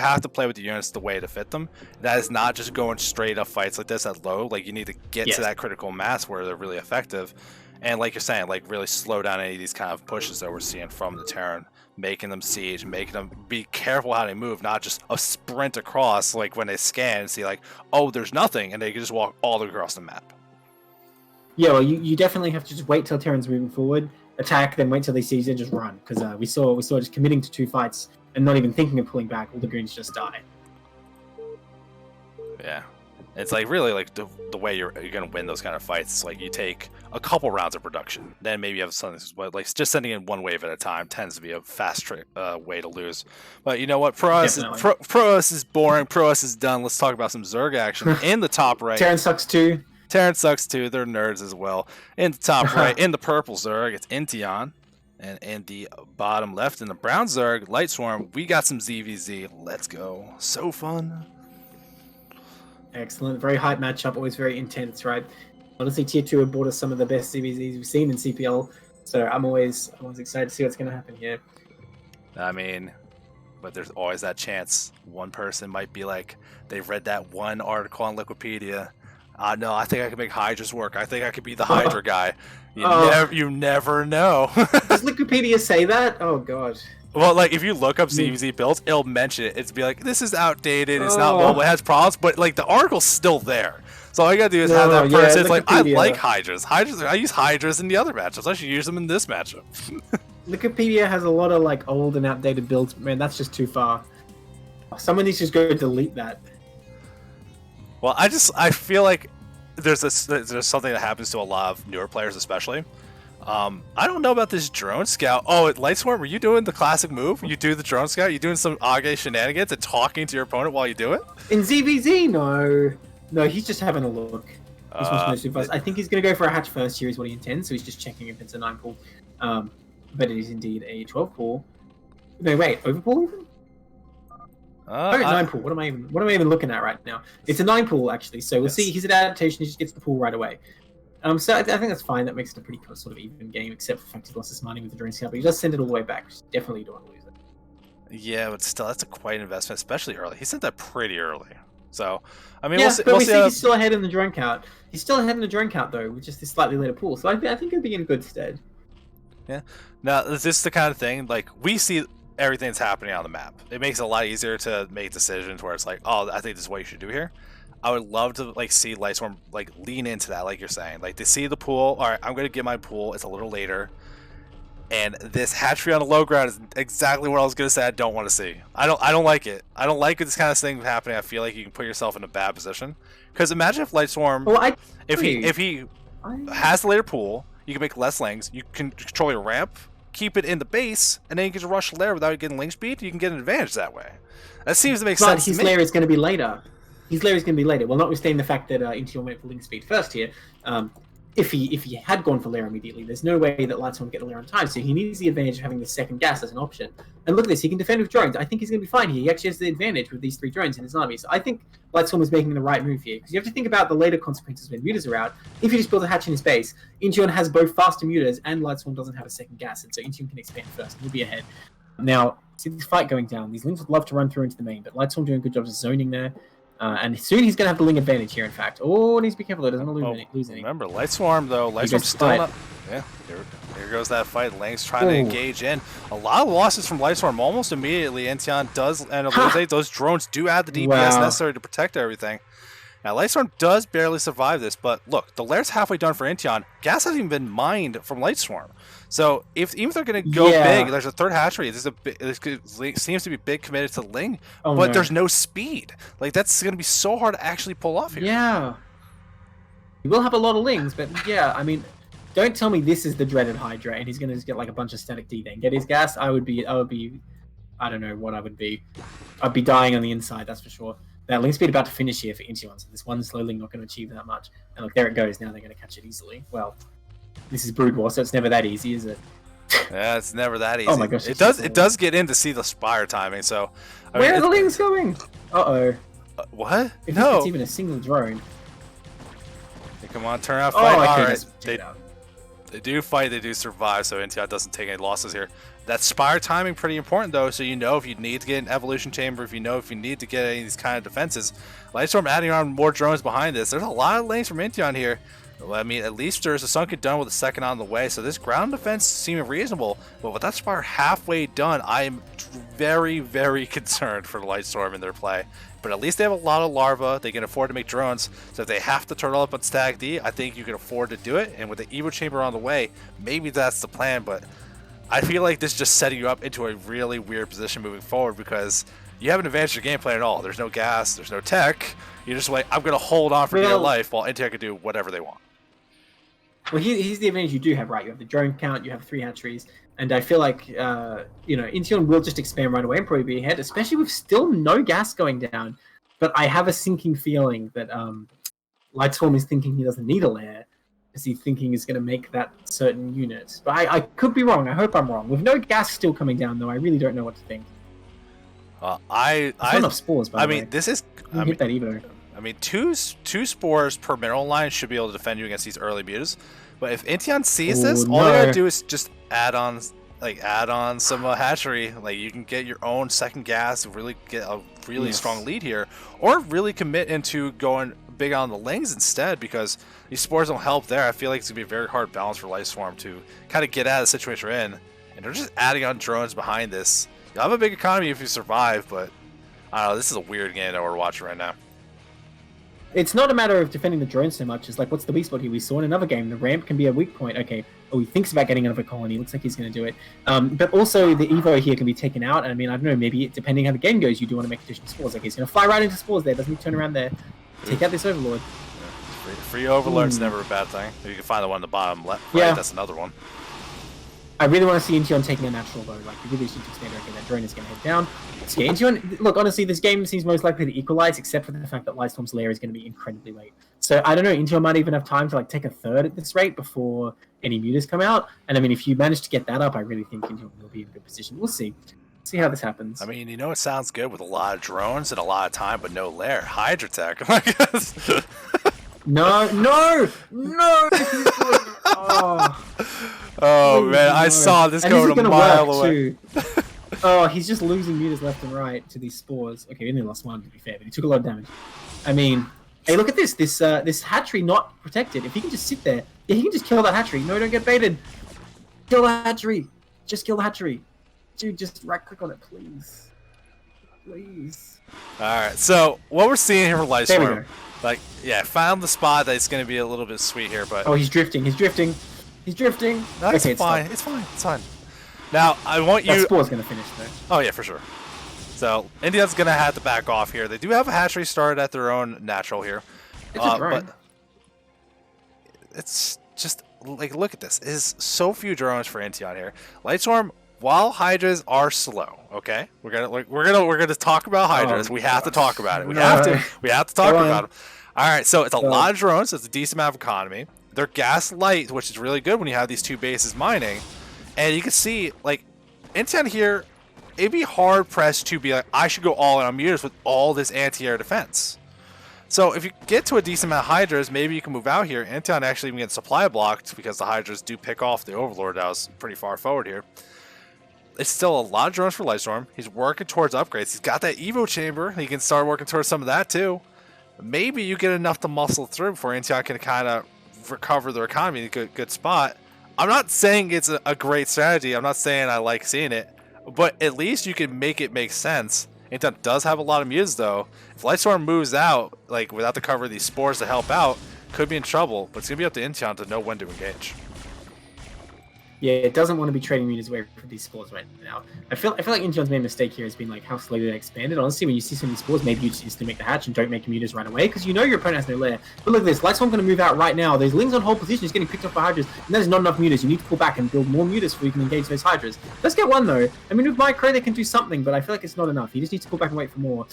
have to play with the units the way to fit them. That is not just going straight up fights like this at low. Like you need to get to that critical mass where they're really effective. And like you're saying, like really slow down any of these kind of pushes that we're seeing from the Terran, making them siege, making them be careful how they move, not just a sprint across like when they scan and see like, oh, there's nothing, and they can just walk all the way across the map. Yeah, well, you definitely have to just wait till Terran's moving forward, attack, then wait till they siege, then just run. Because we saw just committing to 2 fights and not even thinking of pulling back, all the goons just die. Yeah, it's like really like the way you're gonna win those kind of fights. Like you take a couple rounds of production, then maybe you have something. But like just sending in 1 wave at a time tends to be a fast way to lose. But you know what? Protoss is boring. Protoss is done. Let's talk about some Zerg action in the top right. Terran sucks too. Terran sucks too. They're nerds as well. In the top right, in the purple Zerg, it's Intion. And in the bottom left, in the brown Zerg, Light Swarm, we got some ZVZ. Let's go. So fun. Excellent. Very hype matchup, always very intense, right? Honestly, Tier 2 have brought us some of the best CBZs we've seen in CPL, so I'm always excited to see what's going to happen here. I mean, but there's always that chance one person might be like, they've read that one article on Wikipedia. No, I think I can make Hydra's work. I think I could be the Hydra guy. You never know. Does Wikipedia say that? Oh, God. Well, like, if you look up CBZ builds, it'll mention it. It's be like, this is outdated, it's not mobile, it has problems, but, like, the article's still there. So all you gotta do is have that person. It's like, I like Hydras. I use Hydras in the other matchups. I should use them in this matchup. Wikipedia has a lot of, like, old and outdated builds. Man, that's just too far. Someone needs to just go delete that. Well, I feel like there's something that happens to a lot of newer players, especially. I don't know about this drone scout. Oh, Lightsworm, were you doing the classic move? You do the drone scout? You doing some Age shenanigans and talking to your opponent while you do it? In ZVZ, no, he's just having a look. I think he's going to go for a hatch first here is what he intends, so he's just checking if it's a 9 pool. But it is indeed a 12 pool. No, wait, overpool even? 9 pool. What am I even looking at right now? It's a 9 pool actually. So we'll see. His adaptation, he just gets the pool right away. So I think that's fine. That makes it a pretty sort of even game, except for the fact he lost his money with the drone scout. But he does send it all the way back. Definitely don't want to lose it. Yeah, but still, that's a quite investment, especially early. He sent that pretty early. So, I mean, yeah, we'll we see he's still ahead in the drone count. He's still ahead in the drone count though, with just this slightly later pool. So I think he'll be in good stead. Yeah. Now, is this the kind of thing, like, we see everything that's happening on the map. It makes it a lot easier to make decisions where it's like, oh, I think this is what you should do here. I would love to, like, see Lightsworm, like, lean into that, like you're saying. Like, they see the pool. All right, I'm going to get my pool. It's a little later. And this hatchery on the low ground is exactly what I was going to say I don't want to see. I don't like it. I don't like this kind of thing happening. I feel like you can put yourself in a bad position. Because imagine if Lightsworm, if he has the later pool, you can make less lanes. You can control your ramp, keep it in the base, and then you can just rush lair without getting link speed. You can get an advantage that way. That seems to make sense. But his lair is going to be later. His lair is going to be later. Well, notwithstanding the fact that Incheon went for link speed first here, if he had gone for lair immediately, there's no way that Lightsworm would get the lair on time. So he needs the advantage of having the second gas as an option. And look at this, he can defend with drones. I think he's going to be fine here. He actually has the advantage with these 3 drones in his army. So I think Lightsworm was making the right move here. Because you have to think about the later consequences when mutas are out. If you just build a hatch in his base, Incheon has both faster mutas and Lightsworm doesn't have a second gas. And so Incheon can expand first and he'll be ahead. Now, see this fight going down. These Lings would love to run through into the main, but Lightsworm doing a good job of zoning there. And soon he's going to have the Ling advantage here, in fact. Oh, needs to be careful. He doesn't want to lose any. Remember, Lightsworm, though. Lightsworm's still not... Yeah, here goes that fight. Lang's trying to engage in. A lot of losses from Lightsworm almost immediately. Incheon does end up losing. Those drones do add the DPS necessary to protect everything. Now, Lightsworm does barely survive this, but look, the lair's halfway done for Incheon. Gas hasn't even been mined from Lightsworm. So, even if they're going to go big, there's a third hatchery. There seems to be big committed to Ling, but there's no speed. Like, that's going to be so hard to actually pull off here. Yeah. He will have a lot of Lings, but yeah, I mean, don't tell me this is the dreaded Hydra and he's going to just get like a bunch of static D then. Get his gas, I would be, I don't know what I would be. I'd be dying on the inside, that's for sure. Now, Ling speed about to finish here for Incheon, so this one slow Ling not going to achieve that much. And look, there it goes. Now they're going to catch it easily. Well, this is Brood War, so it's never that easy, is it? Yeah, it's never that easy. Oh my gosh. It does get in to see the Spire timing, so... Where are the Lings going? Uh-oh. What? If it's even a single drone. Hey, come on, turn out, fight. Okay, Alright, they do fight, they do survive, so Incheon doesn't take any losses here. That Spire timing pretty important though, so you know if you need to get an Evolution Chamber, if you need to get any of these kind of defenses. Lightstorm adding on more drones behind this. There's a lot of lanes from Incheon here. Well, I mean, at least there's a Sunken done with a second on the way, so this ground defense seems reasonable. But with that Spire halfway done, I am very, very concerned for Lightstorm in their play. But at least they have a lot of larvae. They can afford to make drones. So if they have to turtle up on Stag D, I think you can afford to do it. And with the Evo Chamber on the way, maybe that's the plan. But I feel like this is just setting you up into a really weird position moving forward because you have an advantage of gameplay at all. There's no gas, there's no tech. You're just like, I'm going to hold on for dear life while Intel can do whatever they want. Well, here's the advantage you do have, right? You have the drone count, you have 3 hatcheries, and I feel like, Incheon will just expand right away and probably be ahead, especially with still no gas going down. But I have a sinking feeling that Lightstorm is thinking he doesn't need a lair, as he's thinking he's going to make that certain unit. But I could be wrong. I hope I'm wrong. With no gas still coming down, though, I really don't know what to think. I enough spores, by the way. This is... hit that Evo. mean, two spores per mineral line should be able to defend you against these early mutas. But if Intion sees this, all they gotta do is just add on some hatchery. Like, you can get your own second gas, really get a really strong lead here, or really commit into going big on the lanes instead, because these spores don't help there. I feel like it's gonna be a very hard balance for Lightswarm to kind of get out of the situation we're in, and they're just adding on drones behind this. You'll have a big economy if you survive, but I don't know, this is a weird game that we're watching right now. It's not a matter of defending the drone so much. It's like, what's the weak spot here? We saw in another game, the ramp can be a weak point. Okay, he thinks about getting another colony. Looks like he's going to do it. But also, the Evo here can be taken out. I mean, I don't know, maybe depending how the game goes, you do want to make additional spores. Okay, he's going to fly right into spores there. Doesn't he turn around there? Take out this Overlord. Yeah. Free Overlord's never a bad thing. If you can find the one in the bottom left, right, that's another one. I really want to see Incheon taking a natural though. Like, you really should expand. Okay, that drone is going to head down. Yeah, Incheon, look, honestly, this game seems most likely to equalize, except for the fact that Lightstorm's lair is going to be incredibly late. So I don't know, Incheon might even have time to like take a third at this rate before any mutas come out. And I mean, if you manage to get that up, I really think Incheon will be in a good position. We'll see. See how this happens. I mean, you know, it sounds good with a lot of drones and a lot of time, but no lair. Hydra tech. No. Oh man, I saw this going a mile away. Oh, he's just losing mutas left and right to these spores. Okay, he only lost one to be fair, but he took a lot of damage. I mean, hey, look at this. This hatchery not protected. If he can just sit there, yeah, he can just kill that hatchery. No, don't get baited. Kill the hatchery. Just kill the hatchery. Dude, just right click on it, please. Please. Alright, so what we're seeing here for There we Lightstorm, go. like, yeah, found the spot that's going to be a little bit sweet here, but... Oh, he's drifting. He's drifting. He's drifting. That's okay, fine. It's fine. It's fine. Now, I want you... That spore's going to finish, though. Oh, yeah, for sure. So, India's going to have to back off here. They do have a hatchery started at their own natural here. It's a drone. But it's just, like, look at this. It is so few drones for Intion here. Lightstorm, while Hydras are slow, okay? We're gonna talk about Hydras. We have to talk about it. We have to talk about them. Alright, so it's a lot of drones. It's a decent amount of economy. They're gas light, which is really good when you have these two bases mining. And you can see, like, Intent here, it'd be hard pressed to be like, I should go all in on mutas with all this anti-air defense. So if you get to a decent amount of Hydras, maybe you can move out here. Intent actually even gets supply blocked because the Hydras do pick off the Overlord that was pretty far forward here. It's still a lot of drones for Lightstorm. He's working towards upgrades. He's got that Evo chamber. He can start working towards some of that too. Maybe you get enough to muscle through before Incheon can kind of recover their economy in a good spot. I'm not saying it's a great strategy. I'm not saying I like seeing it, but at least you can make it make sense. Incheon does have a lot of mutas though. If Lightstorm moves out, like without the cover of these spores to help out, could be in trouble. But it's gonna be up to Incheon to know when to engage. Yeah, it doesn't want to be trading mutas away from these spores right now. I feel like Incheon's main mistake here has been like how slowly they expanded. Honestly, when you see some of these spores, maybe you just to make the hatch and don't make mutas right away because you know your opponent has no lair. But look at this, Lightstorm going to move out right now. There's Ling's on hold position, he's getting picked up by Hydras, and there's not enough mutas. You need to pull back and build more mutas before you can engage those Hydras. Let's get one though. I mean, with Micro they can do something, but I feel like it's not enough. He just needs to pull back and wait for more.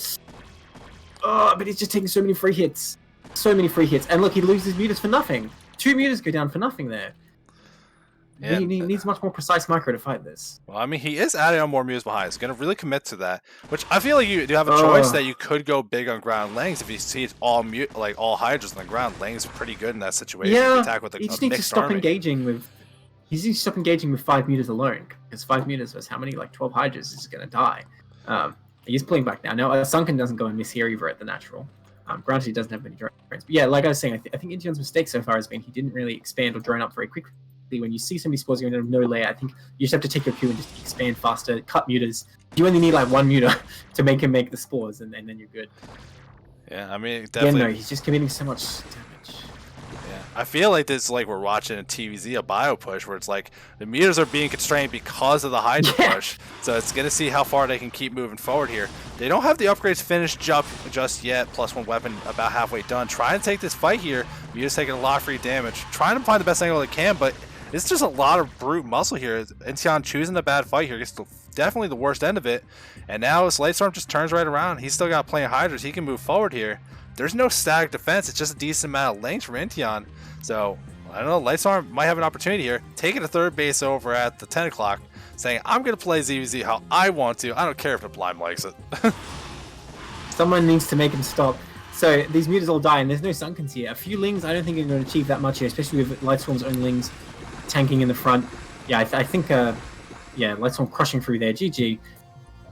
Oh, but he's just taking so many free hits. So many free hits. And look, he loses mutas for nothing. 2 mutas go down for nothing there. Yeah. He needs much more precise Micro to fight this. Well, I mean, he is adding on more mutas behind. He's going to really commit to that, which I feel like you do have a choice that you could go big on ground lanes if you see it's all all Hydras on the ground. Lane's pretty good in that situation. Yeah, attack with he just needs to stop engaging with. He needs to stop engaging with 5 mutas alone, because 5 mutas versus how many? Like 12 Hydras is going to die. He's pulling back now. Now, Sunken doesn't go and miss here either at the natural. Granted, he doesn't have many drones. But yeah, like I was saying, I think Incheon's mistake so far has been he didn't really expand or drone up very quickly. When you see some of these spores going to no layer, I think you just have to take your cue and just expand faster, cut mutas. You only need like 1 muta to make him make the spores, and then you're good. Yeah, I mean, definitely. Yeah, no, he's just committing so much damage. Yeah, I feel like this is like we're watching a TVZ, a bio push, where it's like the mutas are being constrained because of the Hydra push. So it's gonna see how far they can keep moving forward here. They don't have the upgrades finished just yet. +1 weapon about halfway done. Trying to take this fight here. Mutas taking a lot of free damage. Trying to find the best angle they can, but it's just a lot of brute muscle here. Incheon choosing the bad fight here gets definitely the worst end of it. And now this Lightstorm just turns right around. He's still got plenty of Hydras. He can move forward here. There's no static defense. It's just a decent amount of length from Incheon. So, I don't know. Lightstorm might have an opportunity here. Taking a third base over at the 10 o'clock. Saying, I'm going to play ZVZ how I want to. I don't care if the blind likes it. Someone needs to make him stop. So these mutas all die, and there's no Sunkens here. A few Lings, I don't think are going to achieve that much here, especially with Lightstorm's own Lings tanking in the front. Yeah, I think, yeah, Lightstorm crushing through there. GG.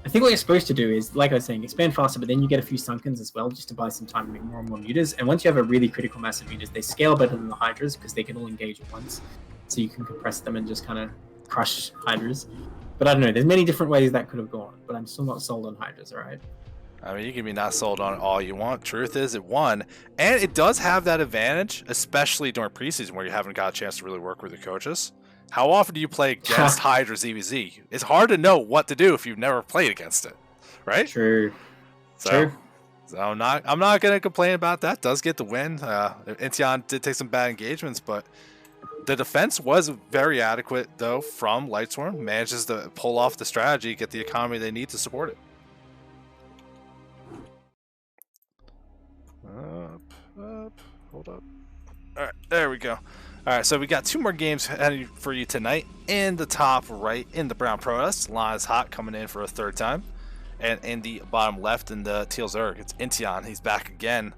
I think what you're supposed to do is, like I was saying, expand faster, but then you get a few Sunkens as well, just to buy some time to make more and more mutas. And once you have a really critical mass of mutas, they scale better than the Hydras because they can all engage at once. So you can compress them and just kind of crush Hydras. But I don't know, there's many different ways that could have gone, but I'm still not sold on Hydras, alright? I mean, you can be not sold on it all you want. Truth is, it won. And it does have that advantage, especially during preseason where you haven't got a chance to really work with the coaches. How often do you play against Hydra's EVZ? It's hard to know what to do if you've never played against it, right? True. So I'm not going to complain about that. Does get the win. Intian did take some bad engagements, but the defense was very adequate, though, from Lightstorm. Manages to pull off the strategy, get the economy they need to support it. Hold up. All right, there we go. All right, so we got 2 more games headed for you tonight. In the top right, in the brown protest, Lana's hot coming in for a 3rd time. And in the bottom left, in the teal Zerg, it's Intian. He's back again.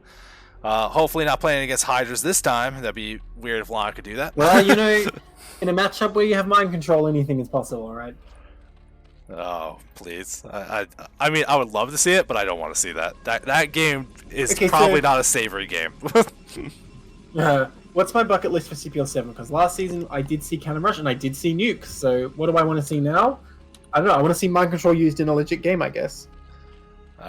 Hopefully not playing against Hydras this time. That'd be weird if Lana could do that. Well, you know, in a matchup where you have mind control, anything is possible, alright? Oh, please. I mean, I would love to see it, but I don't want to see that. That game is probably not a savory game. What's my bucket list for CPL 7? Because last season I did see Cannon Rush and I did see Nukes. So what do I want to see now? I don't know. I want to see mind control used in a legit game, I guess.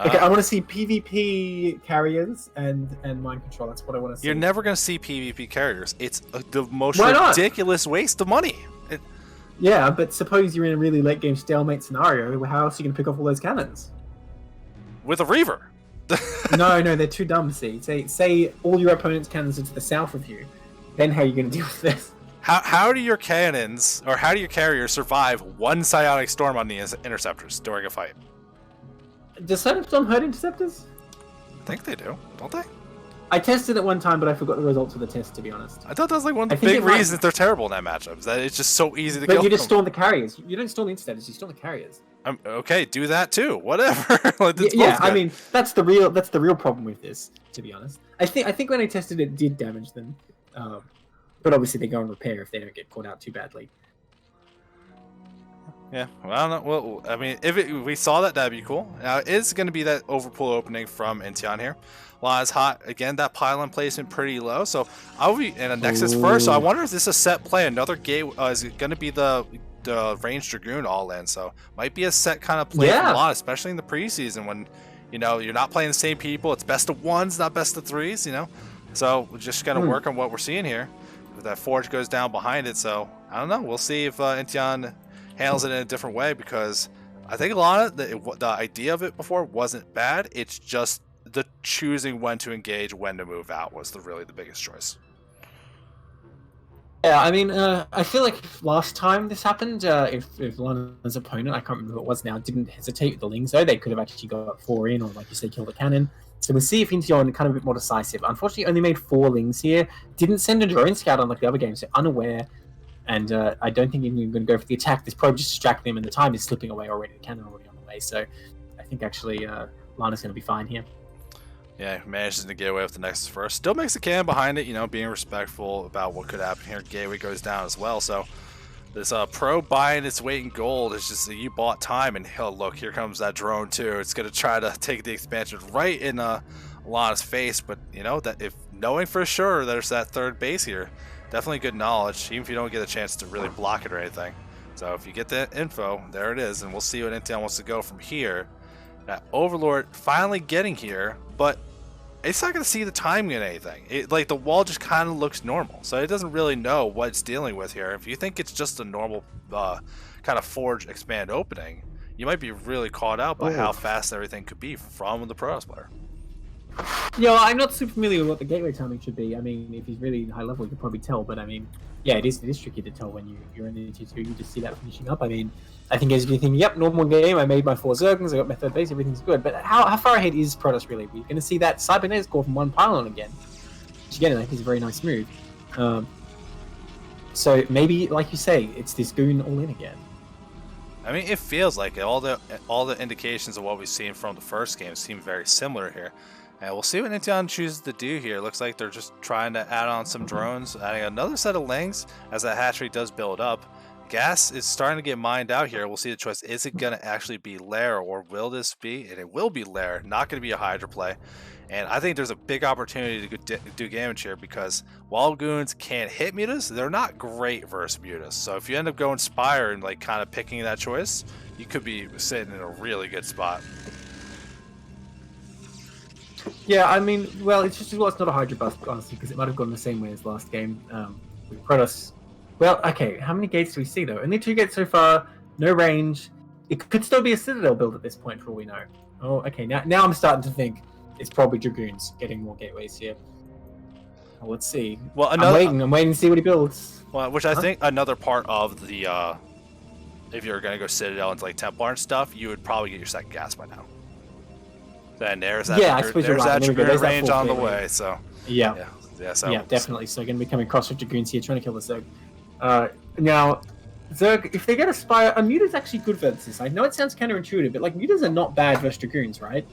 Okay, I want to see PvP carriers and mind control. That's what I want to see. You're never going to see PvP carriers. It's the most ridiculous waste of money. Yeah, but suppose you're in a really late game stalemate scenario. How else are you going to pick off all those cannons? With a Reaver. No, they're too dumb. Say all your opponent's cannons are to the south of you. Then how are you going to deal with this? How do your cannons, or how do your carriers survive one Psionic Storm on the interceptors during a fight? Does Psionic Storm hurt interceptors? I think they do, don't they? I tested it one time, but I forgot the results of the test, to be honest. I thought that was like one of the big reasons they're terrible in that matchup. Is that it's just so easy to kill. But you just storm the carriers. You don't storm the interceptors, you storm the carriers. Okay, do that too. Whatever. Yeah, I mean that's the real problem with this, to be honest. I think when I tested it did damage them, but obviously they go on repair if they don't get caught out too badly. Yeah, well, I don't know. Well, I mean, if we saw that, that'd be cool. Now, it is going to be that overpull opening from Intian here. Lana's hot. Again, that pylon placement pretty low. So I'll be in a Nexus first. So I wonder if this is a set play. Another gate is it going to be the Ranged Dragoon all in. So might be a set kind of play for Lana, especially in the preseason when, you know, you're not playing the same people. It's best of 1s, not best of 3s, you know. So we're just going to work on what we're seeing here. That Forge goes down behind it. So I don't know. We'll see if Intian handles it in a different way, because I think a lot of the idea of it before wasn't bad. It's just the choosing when to engage, when to move out was really the biggest choice. Yeah, I mean, I feel like last time this happened, if Lana's opponent, I can't remember who it was now, didn't hesitate with the Lings, though, they could have actually got 4 in, or like you say, kill the cannon. So we'll see if Intian kind of a bit more decisive. Unfortunately, only made 4 Lings here. Didn't send a drone scout on like the other game, so unaware. And I don't think he's even going to go for the attack. This probably just distracting him, and the time is slipping away already. The cannon already on the way. So I think actually Lana's going to be fine here. Yeah, manages to get away with the Nexus first. Still makes a cannon behind it, you know, being respectful about what could happen here. Gateway goes down as well. So this pro buying its weight in gold is just that you bought time, and hell, look, here comes that drone too. It's going to try to take the expansion right in Lana's face. But, you know, that if knowing for sure there's that 3rd base here, definitely good knowledge, even if you don't get a chance to really block it or anything. So if you get the info, there it is, and we'll see what Intian wants to go from here. That Overlord finally getting here, but it's not going to see the timing in anything. Like, the wall just kind of looks normal, so it doesn't really know what it's dealing with here. If you think it's just a normal kind of Forge expand opening, you might be really caught out by how fast everything could be from the Protoss player. Yeah, well, I'm not super familiar with what the gateway timing should be. I mean, if he's really high level, you can probably tell. But I mean, yeah, it is tricky to tell when you're in the T2. You just see that finishing up. I mean, I think as you think, yep, normal game. I made my 4 Zerglings. I got my 3rd base. Everything's good. But how far ahead is Protoss really? We're going to see that Cybernetics score from 1 pylon again, which again I think is a very nice move. So maybe, like you say, it's this goon all in again. I mean, it feels like it. All the indications of what we've seen from the first game seem very similar here. And we'll see what Incheon chooses to do here. Looks like they're just trying to add on some drones, adding another set of Lings as that hatchery does build up. Gas is starting to get mined out here. We'll see the choice. Is it going to actually be Lair, or will this be? And it will be Lair, not going to be a Hydra play. And I think there's a big opportunity to do damage here, because while Goons can't hit Mutas, they're not great versus Mutas. So if you end up going Spire and like kind of picking that choice, you could be sitting in a really good spot. Yeah, I mean, well, it's just, well, it's not a Hydra bust, honestly, because it might have gone the same way as last game. With Protoss. Well, okay, how many gates do we see, though? Only 2 gates so far, no range. It could still be a Citadel build at this point, for all we know. Oh, okay, now I'm starting to think it's probably Dragoons getting more gateways here. Well, let's see. Well, I'm waiting to see what he builds. Well, which I think another part of the, if you're going to go Citadel into like Templar and stuff, you would probably get your second gas by now. Then there's that, I suppose there's right. that Dragoon range on the way, so yeah, definitely. So going to be coming across with Dragoons here, trying to kill the Zerg. Now, Zerg, if they get a Spire, a Muta's actually good versus this. I know it sounds counterintuitive, but like Mutas are not bad versus Dragoons, right?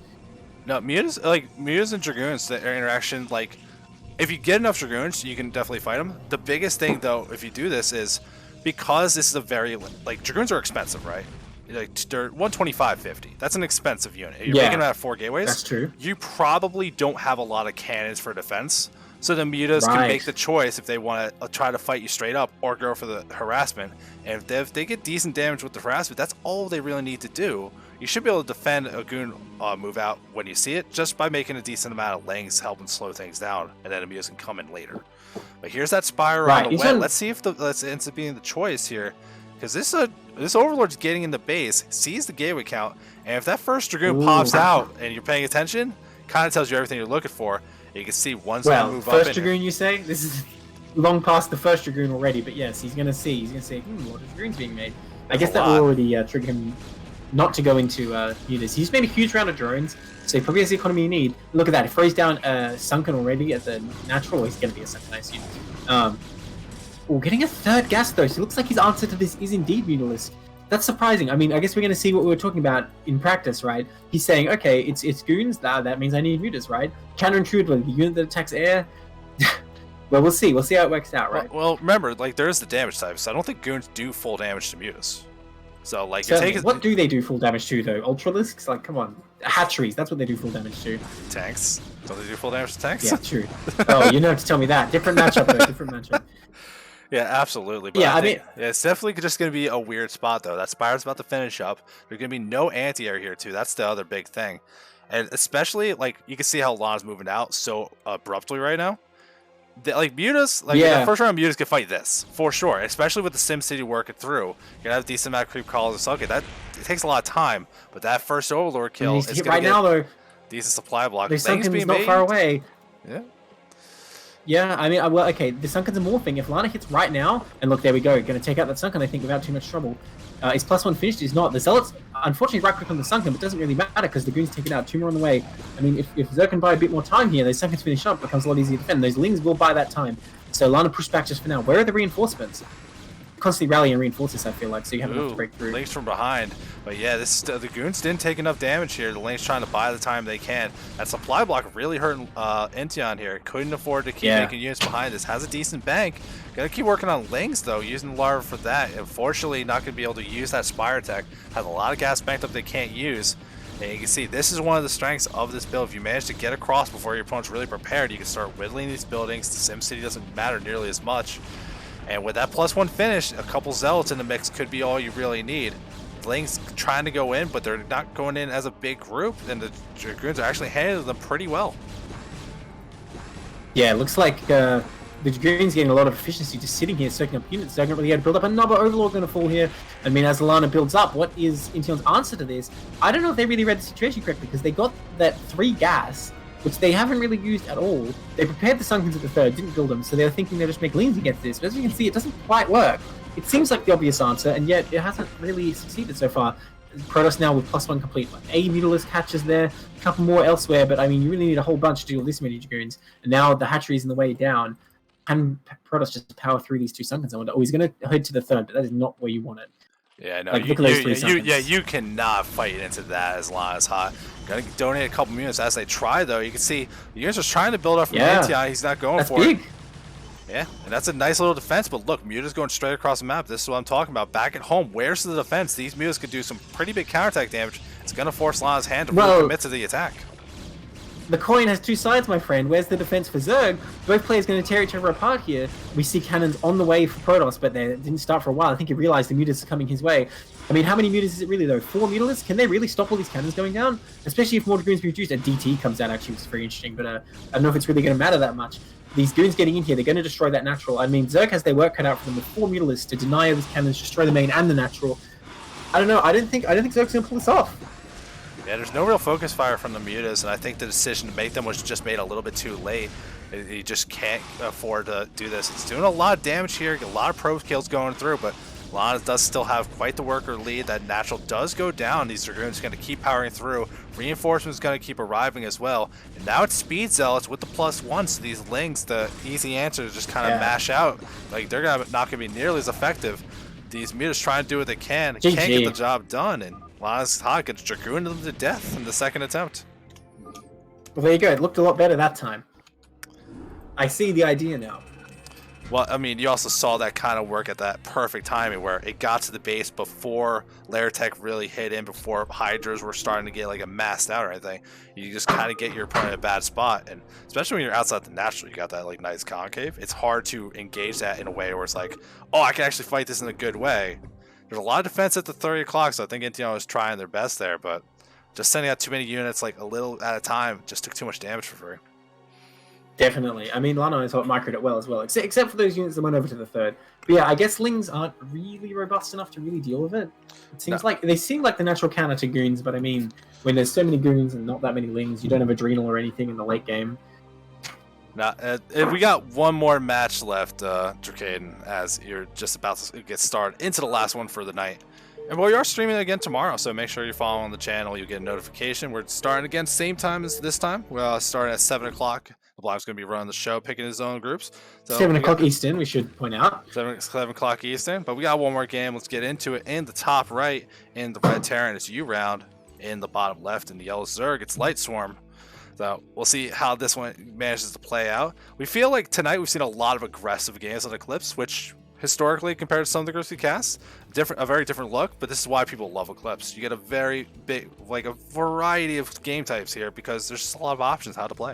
No, Mutas and Dragoons, their interaction, like if you get enough Dragoons, you can definitely fight them. The biggest thing though, if you do this, is because this is a very like Dragoons are expensive, right? Like they're 125.50. That's an expensive unit. You're making them out of 4 gateways. That's true. You probably don't have a lot of cannons for defense, so the Mutas can make the choice if they want to try to fight you straight up or go for the harassment. And if they get decent damage with the harassment, that's all they really need to do. You should be able to defend a Goon move out when you see it, just by making a decent amount of Lings, helping slow things down, and then the Mutas can come in later. But here's that Spire on the way. Let's see if that ends up being the choice here. Because this Overlord's getting in the base, sees the gateway count, and if that first Dragoon pops out and you're paying attention, kind of tells you everything you're looking for. You can see one's going to move up. First Dragoon, you say? This is long past the first Dragoon already, but yes, he's going to see. He's going to say, what are Dragoons being made? I guess that will already trigger him not to go into Mutas. He's made a huge round of drones, so he probably has the economy you need. Look at that. If he's down Sunken already at the natural, he's going to be a Sunken, I assume. Getting a third gas though, so it looks like his answer to this is indeed Mutalisk. That's surprising. I mean, I guess we're going to see what we were talking about in practice, right? He's saying, okay, it's Goons, that means I need Mutas, right? Counterintuitively, the unit that attacks air. Well, we'll see. We'll see how it works out, right? Well, remember, like there is the damage type, so I don't think Goons do full damage to Mutas. So, like, what do they do full damage to though? Ultralisks? Like, come on, hatcheries. That's what they do full damage to. Tanks. Don't they do full damage to tanks? Yeah, true. Oh, you know to tell me that. Different matchup though. Different matchup. Yeah, absolutely. But I mean, it's definitely just going to be a weird spot, though. That Spire's about to finish up. There's going to be no anti-air here, too. That's the other big thing. And especially, like, you can see how Lana's moving out so abruptly right now. Like, Mutas, like, the first round, Mutas can fight this, for sure. Especially with the SimCity working through. You're going to have a decent amount of creep calls and stuff. Okay, it takes a lot of time. But that first Overlord kill is going to get now, though, decent supply block. The Sunken's not far away. Yeah. Yeah, I mean, well, okay, the Sunken's a morphing. If Lana hits right now, and look, there we go, going to take out that Sunken, I think, without too much trouble. Is +1 finished? Is not. The Zealots, unfortunately, right-click on the Sunken, but it doesn't really matter because the Goon's taken out 2 more on the way. I mean, if Zerg can buy a bit more time here, those Sunkens finish up, it becomes a lot easier to defend. Those Lings will buy that time. So Lana pushed back just for now. Where are the reinforcements? Constantly rally and reinforce this, I feel like, so you have enough to break through. Lings from behind. But yeah, the Goons didn't take enough damage here. The Lings trying to buy the time they can. That supply block really hurting Incheon here. Couldn't afford to keep making units behind this. Has a decent bank. Gotta keep working on Lings, though, using the Larva for that. Unfortunately, not going to be able to use that Spire tech. Has a lot of gas banked up they can't use. And you can see, this is one of the strengths of this build. If you manage to get across before your opponent's really prepared, you can start whittling these buildings. The SimCity doesn't matter nearly as much. And with that +1 finish, a couple Zealots in the mix could be all you really need. Lings trying to go in, but they're not going in as a big group, and the Dragoons are actually handling them pretty well. Yeah, it looks like the Dragoons getting a lot of efficiency just sitting here, soaking up units. They're not really able to build up. Another Overlord going to fall here. I mean, as Lana builds up, what is Incheon's answer to this? I don't know if they really read the situation correctly, because they got that 3 gas, which they haven't really used at all. They prepared the Sunkens at the 3rd, didn't build them, so they were thinking they'll just make Lings against this. But as you can see, it doesn't quite work. It seems like the obvious answer, and yet it hasn't really succeeded so far. Protoss now with +1 complete. Like, a Mutalisk hatches there, a couple more elsewhere, but I mean, you really need a whole bunch to do all this many Dragoons. And now the hatchery's in the way down. Can Protoss just power through these 2 Sunkens? I wonder, he's going to head to the 3rd, but that is not where you want it. Yeah, no, Like, look at those 3 seconds. you cannot fight into that as long as hot. Gotta donate a couple units as they try, though. You can see the units are trying to build up from Anti. He's not going That's for big. it. Yeah, and that's a nice little defense, but look, Muta's going straight across the map. This is what I'm talking about. Back at home, where's the defense? These Mutas could do some pretty big counterattack damage. It's going to force Lana's hand to really commit to the attack. The coin has 2 sides, my friend. Where's the defense for Zerg? Both players going to tear each other apart here. We see cannons on the way for Protoss, but they didn't start for a while. I think he realized the Mutas are coming his way. I mean, how many Mutas is it really, though? 4 Mutalists? Can they really stop all these cannons going down? Especially if more Dragoons be reduced. A DT comes out, actually, which is very interesting, but I don't know if it's really going to matter that much. These goons getting in here, they're going to destroy that natural. I mean, Zerg has their work cut out for them with 4 Mutalists to deny these cannons, destroy the main and the natural. I don't know. I don't think Zerg's going to pull this off. Yeah, there's no real focus fire from the Mutas, and I think the decision to make them was just made a little bit too late. He just can't afford to do this. It's doing a lot of damage here, a lot of probe kills going through, but Lana does still have quite the worker lead. That natural does go down. These Dragoons are going to keep powering through. Reinforcements going to keep arriving as well. And now it's Speed Zealots with the +1, so these Lings, the easy answer is just kind of mash out. Like, they're not going to be nearly as effective. These Mutas trying to do what they can, can't get the job done, and Lana's hot gets Dragooned them to death in the second attempt. Well, there you go. It looked a lot better that time. I see the idea now. Well, I mean, you also saw that kind of work at that perfect timing where it got to the base before Lair Tech really hit in, before Hydras were starting to get like amassed out or anything. You just kind of get your opponent in a bad spot, and especially when you're outside the natural, you got that like nice concave. It's hard to engage that in a way where it's like, oh, I can actually fight this in a good way. There's a lot of defense at the 30 o'clock, so I think NTO was trying their best there, but just sending out too many units like a little at a time just took too much damage for free. Definitely. I mean, Lana is what microed it well as well, except for those units that went over to the 3rd. But yeah, I guess Lings aren't really robust enough to really deal with it. It seems like they seem like the natural counter to goons, but I mean, when there's so many goons and not that many Lings, you don't have Adrenal or anything in the late game. Now, we got one more match left, Dracaden, as you're just about to get started into the last one for the night. And we are streaming again tomorrow, so make sure you're following the channel. You'll get a notification. We're starting again same time as this time. We're starting at 7 o'clock. The blog's going to be running the show, picking his own groups. So 7 o'clock Eastern, we should point out. 7 o'clock Eastern. But we got one more game. Let's get into it. In the top right, in the red Terran, it's U-Round. In the bottom left, in the yellow Zerg, it's Light Swarm. So we'll see how this one manages to play out. We feel like tonight we've seen a lot of aggressive games on Eclipse, which historically, compared to some of the groups we cast, a very different look. But this is why people love Eclipse. You get a very big, like a variety of game types here because there's just a lot of options how to play.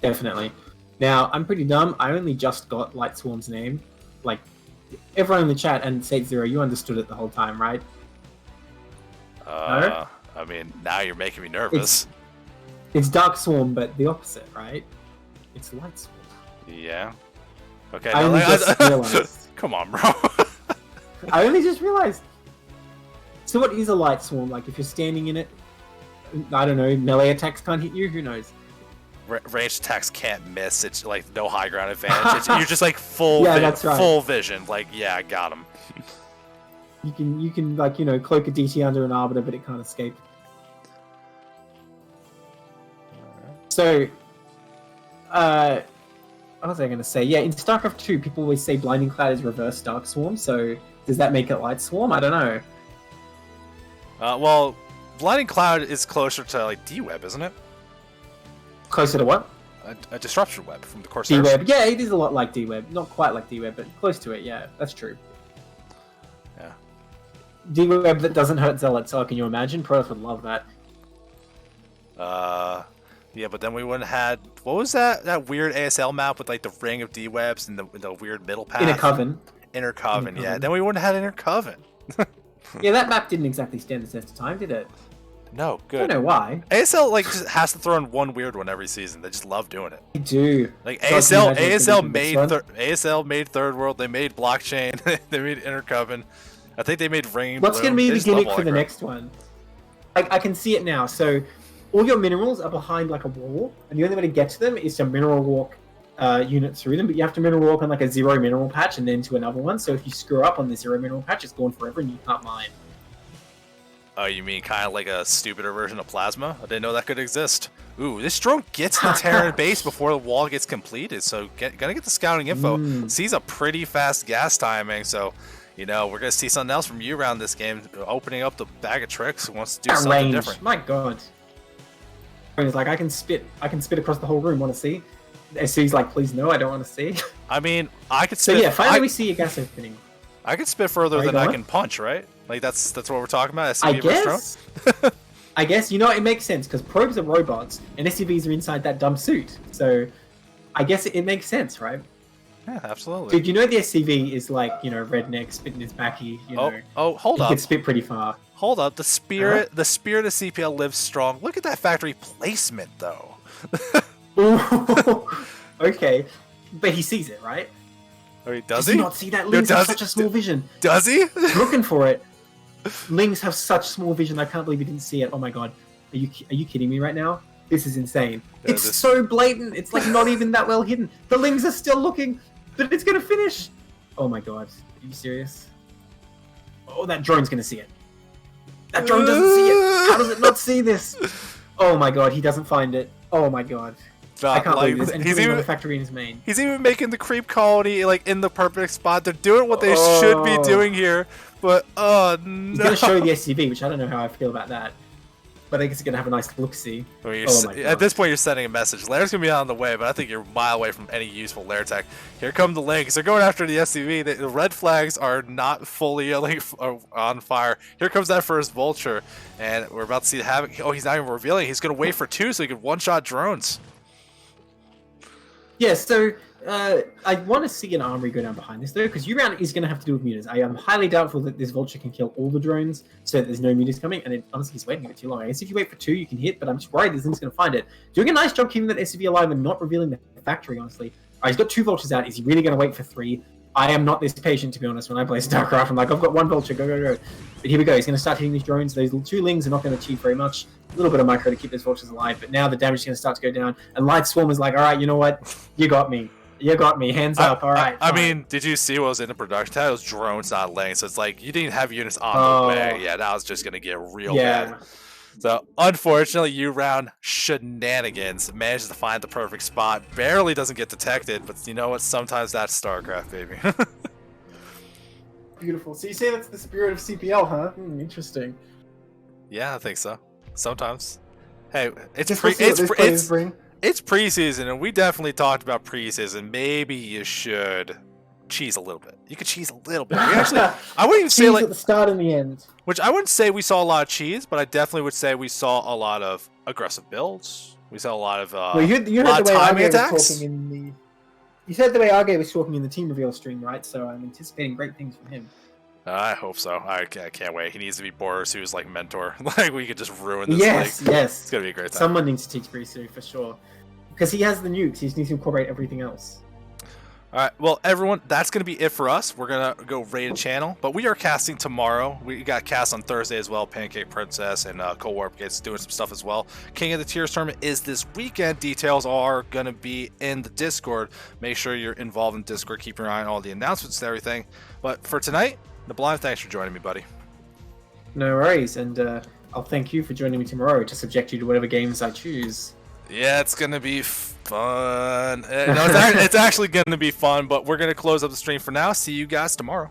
Definitely. Now, I'm pretty dumb. I only just got Light Swarm's name. Like, everyone in the chat and State Zero, you understood it the whole time, right? No? I mean, now you're making me nervous. It's Dark Swarm, but the opposite, right? It's Light Swarm. Yeah. Okay. I only just realized. Come on, bro. I only just realized. So what is a Light Swarm? Like, if you're standing in it, I don't know, melee attacks can't hit you? Who knows? Range attacks can't miss. It's like no high ground advantage. You're just like full full vision. Like, yeah, I got him. You can like, you know, cloak a DT under an arbiter, but it can't escape. So, what was I going to say? Yeah, in StarCraft 2, people always say Blinding Cloud is reverse Dark Swarm, so does that make it Light Swarm? I don't know. Well, Blinding Cloud is closer to like D-Web, isn't it? Closer to what? A Disruption Web from the Corsairs. D-Web. Yeah, it is a lot like D-Web. Not quite like D-Web, but close to it, yeah. That's true. Yeah. D-Web that doesn't hurt Zealots, oh, can you imagine? Protoss would love that. Yeah, but then we wouldn't have had... What was that weird ASL map with like the ring of D-Webs and the weird middle path? Inner Coven. Inner Coven, yeah. Then we wouldn't have had Inner Coven. Yeah, that map didn't exactly stand the test of time, did it? No, good. I don't know why. ASL like just has to throw in one weird one every season. They just love doing it. They do. Like ASL made Third World. They made Blockchain. They made Inner Coven. I think they made Ring. What's going to be the gimmick for the next one? I can see it now. So all your minerals are behind like a wall, and the only way to get to them is to mineral walk units through them. But you have to mineral walk on like a 0 mineral patch and then to another one. So if you screw up on the 0 mineral patch, it's gone forever and you can't mine. Oh, you mean kind of like a stupider version of Plasma? I didn't know that could exist. Ooh, this drone gets the Terran base before the wall gets completed, so gotta get the scouting info. Sees a pretty fast gas timing, so you know, we're gonna see something else from you around this game, opening up the bag of tricks. Who wants to do That something range, different? my god. It's like I can spit across the whole room. Want to see? SC's like, please no, I don't want to see. I mean, I could So spit. yeah, finally we see a gas opening. I could spit further Are you than I going? can punch, right? Like that's what we're talking about. I SCV versus drone? guess. I guess, you know, it makes sense because probes are robots and SCVs are inside that dumb suit. So I guess it makes sense, right? Yeah, absolutely. Dude, you know the SCV is like, you know, redneck, spitting his backy, you know. Hold He up. can spit pretty far. Hold up. The spirit of CPL lives strong. Look at that factory placement, though. Ooh, okay. But he sees it, right? I mean, does he he? not see that? Lings have such a small vision. Does he? Looking for it. Lings have such small vision. I can't believe he didn't see it. Oh my god. Are you kidding me right now? This is insane. Yeah, It's so blatant. It's like not even that well hidden. The Lings are still looking, but it's gonna finish. Oh my god. Are you serious? Oh, that drone's gonna see it. That drone doesn't see it. How does it not see this? Oh my god, he doesn't find it. Oh my god. I can't believe this. And he's even the factory in his main. He's even making the creep colony like in the perfect spot. They're doing what they should be doing here, but oh no. He's gonna show you the SCV, which I don't know how I feel about that. But I guess it's gonna have a nice look-see. I mean, at this point, you're sending a message. Lair's gonna be on the way, but I think you're a mile away from any useful Lair tech. Here come the Lings. They're going after the SCV. The red flags are not fully on fire. Here comes that first vulture, and we're about to see the havoc. Oh, he's not even revealing. He's gonna wait for two so he can one-shot drones. Yeah, so I want to see an armory go down behind this though, because U-Round is going to have to deal with mutas. I am highly doubtful that this vulture can kill all the drones, so that there's no mutas coming. And honestly, he's waiting a bit too long. I guess if you wait for two, you can hit, but I'm just worried this thing's going to find it. Doing a nice job keeping that SCV alive and not revealing the factory. Honestly, he's got two vultures out. Is he really going to wait for three? I am not this patient, to be honest. When I play StarCraft, I'm like, I've got one vulture, go, go, go. But here we go. He's going to start hitting these drones. Those two Lings are not going to achieve very much. A little bit of micro to keep those vultures alive, but now the damage is going to start to go down. And Light Swarm is like, all right, you know what? You got me. You got me. Hands up. All right. I mean, did you see what was in the production tab? It was drones, not Lings. So it's like you didn't have units on the way. Yeah, that was just going to get real bad. So, unfortunately, U-Round shenanigans manages to find the perfect spot. Barely doesn't get detected, but you know what? Sometimes that's StarCraft, baby. Beautiful. So you say that's the spirit of CPL, huh? Interesting. Yeah, I think so. Sometimes. Hey, it's preseason, and we definitely talked about preseason. Maybe you should cheese a little bit. You could cheese a little bit. Actually, I wouldn't even say like at the start and the end. Which I wouldn't say we saw a lot of cheese, but I definitely would say we saw a lot of aggressive builds. We saw a lot of well, you heard the way timing attacks. Was talking in the. You said the way Arge was talking in the team reveal stream, right? So I'm anticipating great things from him. I hope so. I can't wait. He needs to be Boris, who's like mentor. Like we could just ruin this. Yes, league. Yes. It's gonna be a great time. Someone needs to teach Brisu for sure, because he has the nukes. He just needs to incorporate everything else. All right, well, everyone, that's going to be it for us. We're going to go raid a channel, but we are casting tomorrow. We got cast on Thursday as well. Pancake Princess and Cold War gets doing some stuff as well. King of the Tiers tournament is this weekend. Details are going to be in the Discord. Make sure you're involved in Discord. Keep your eye on all the announcements and everything. But for tonight, Nablime, thanks for joining me, buddy. No worries, and I'll thank you for joining me tomorrow to subject you to whatever games I choose. Yeah, it's going to be fun. No, it's actually going to be fun, but we're going to close up the stream for now. See you guys tomorrow.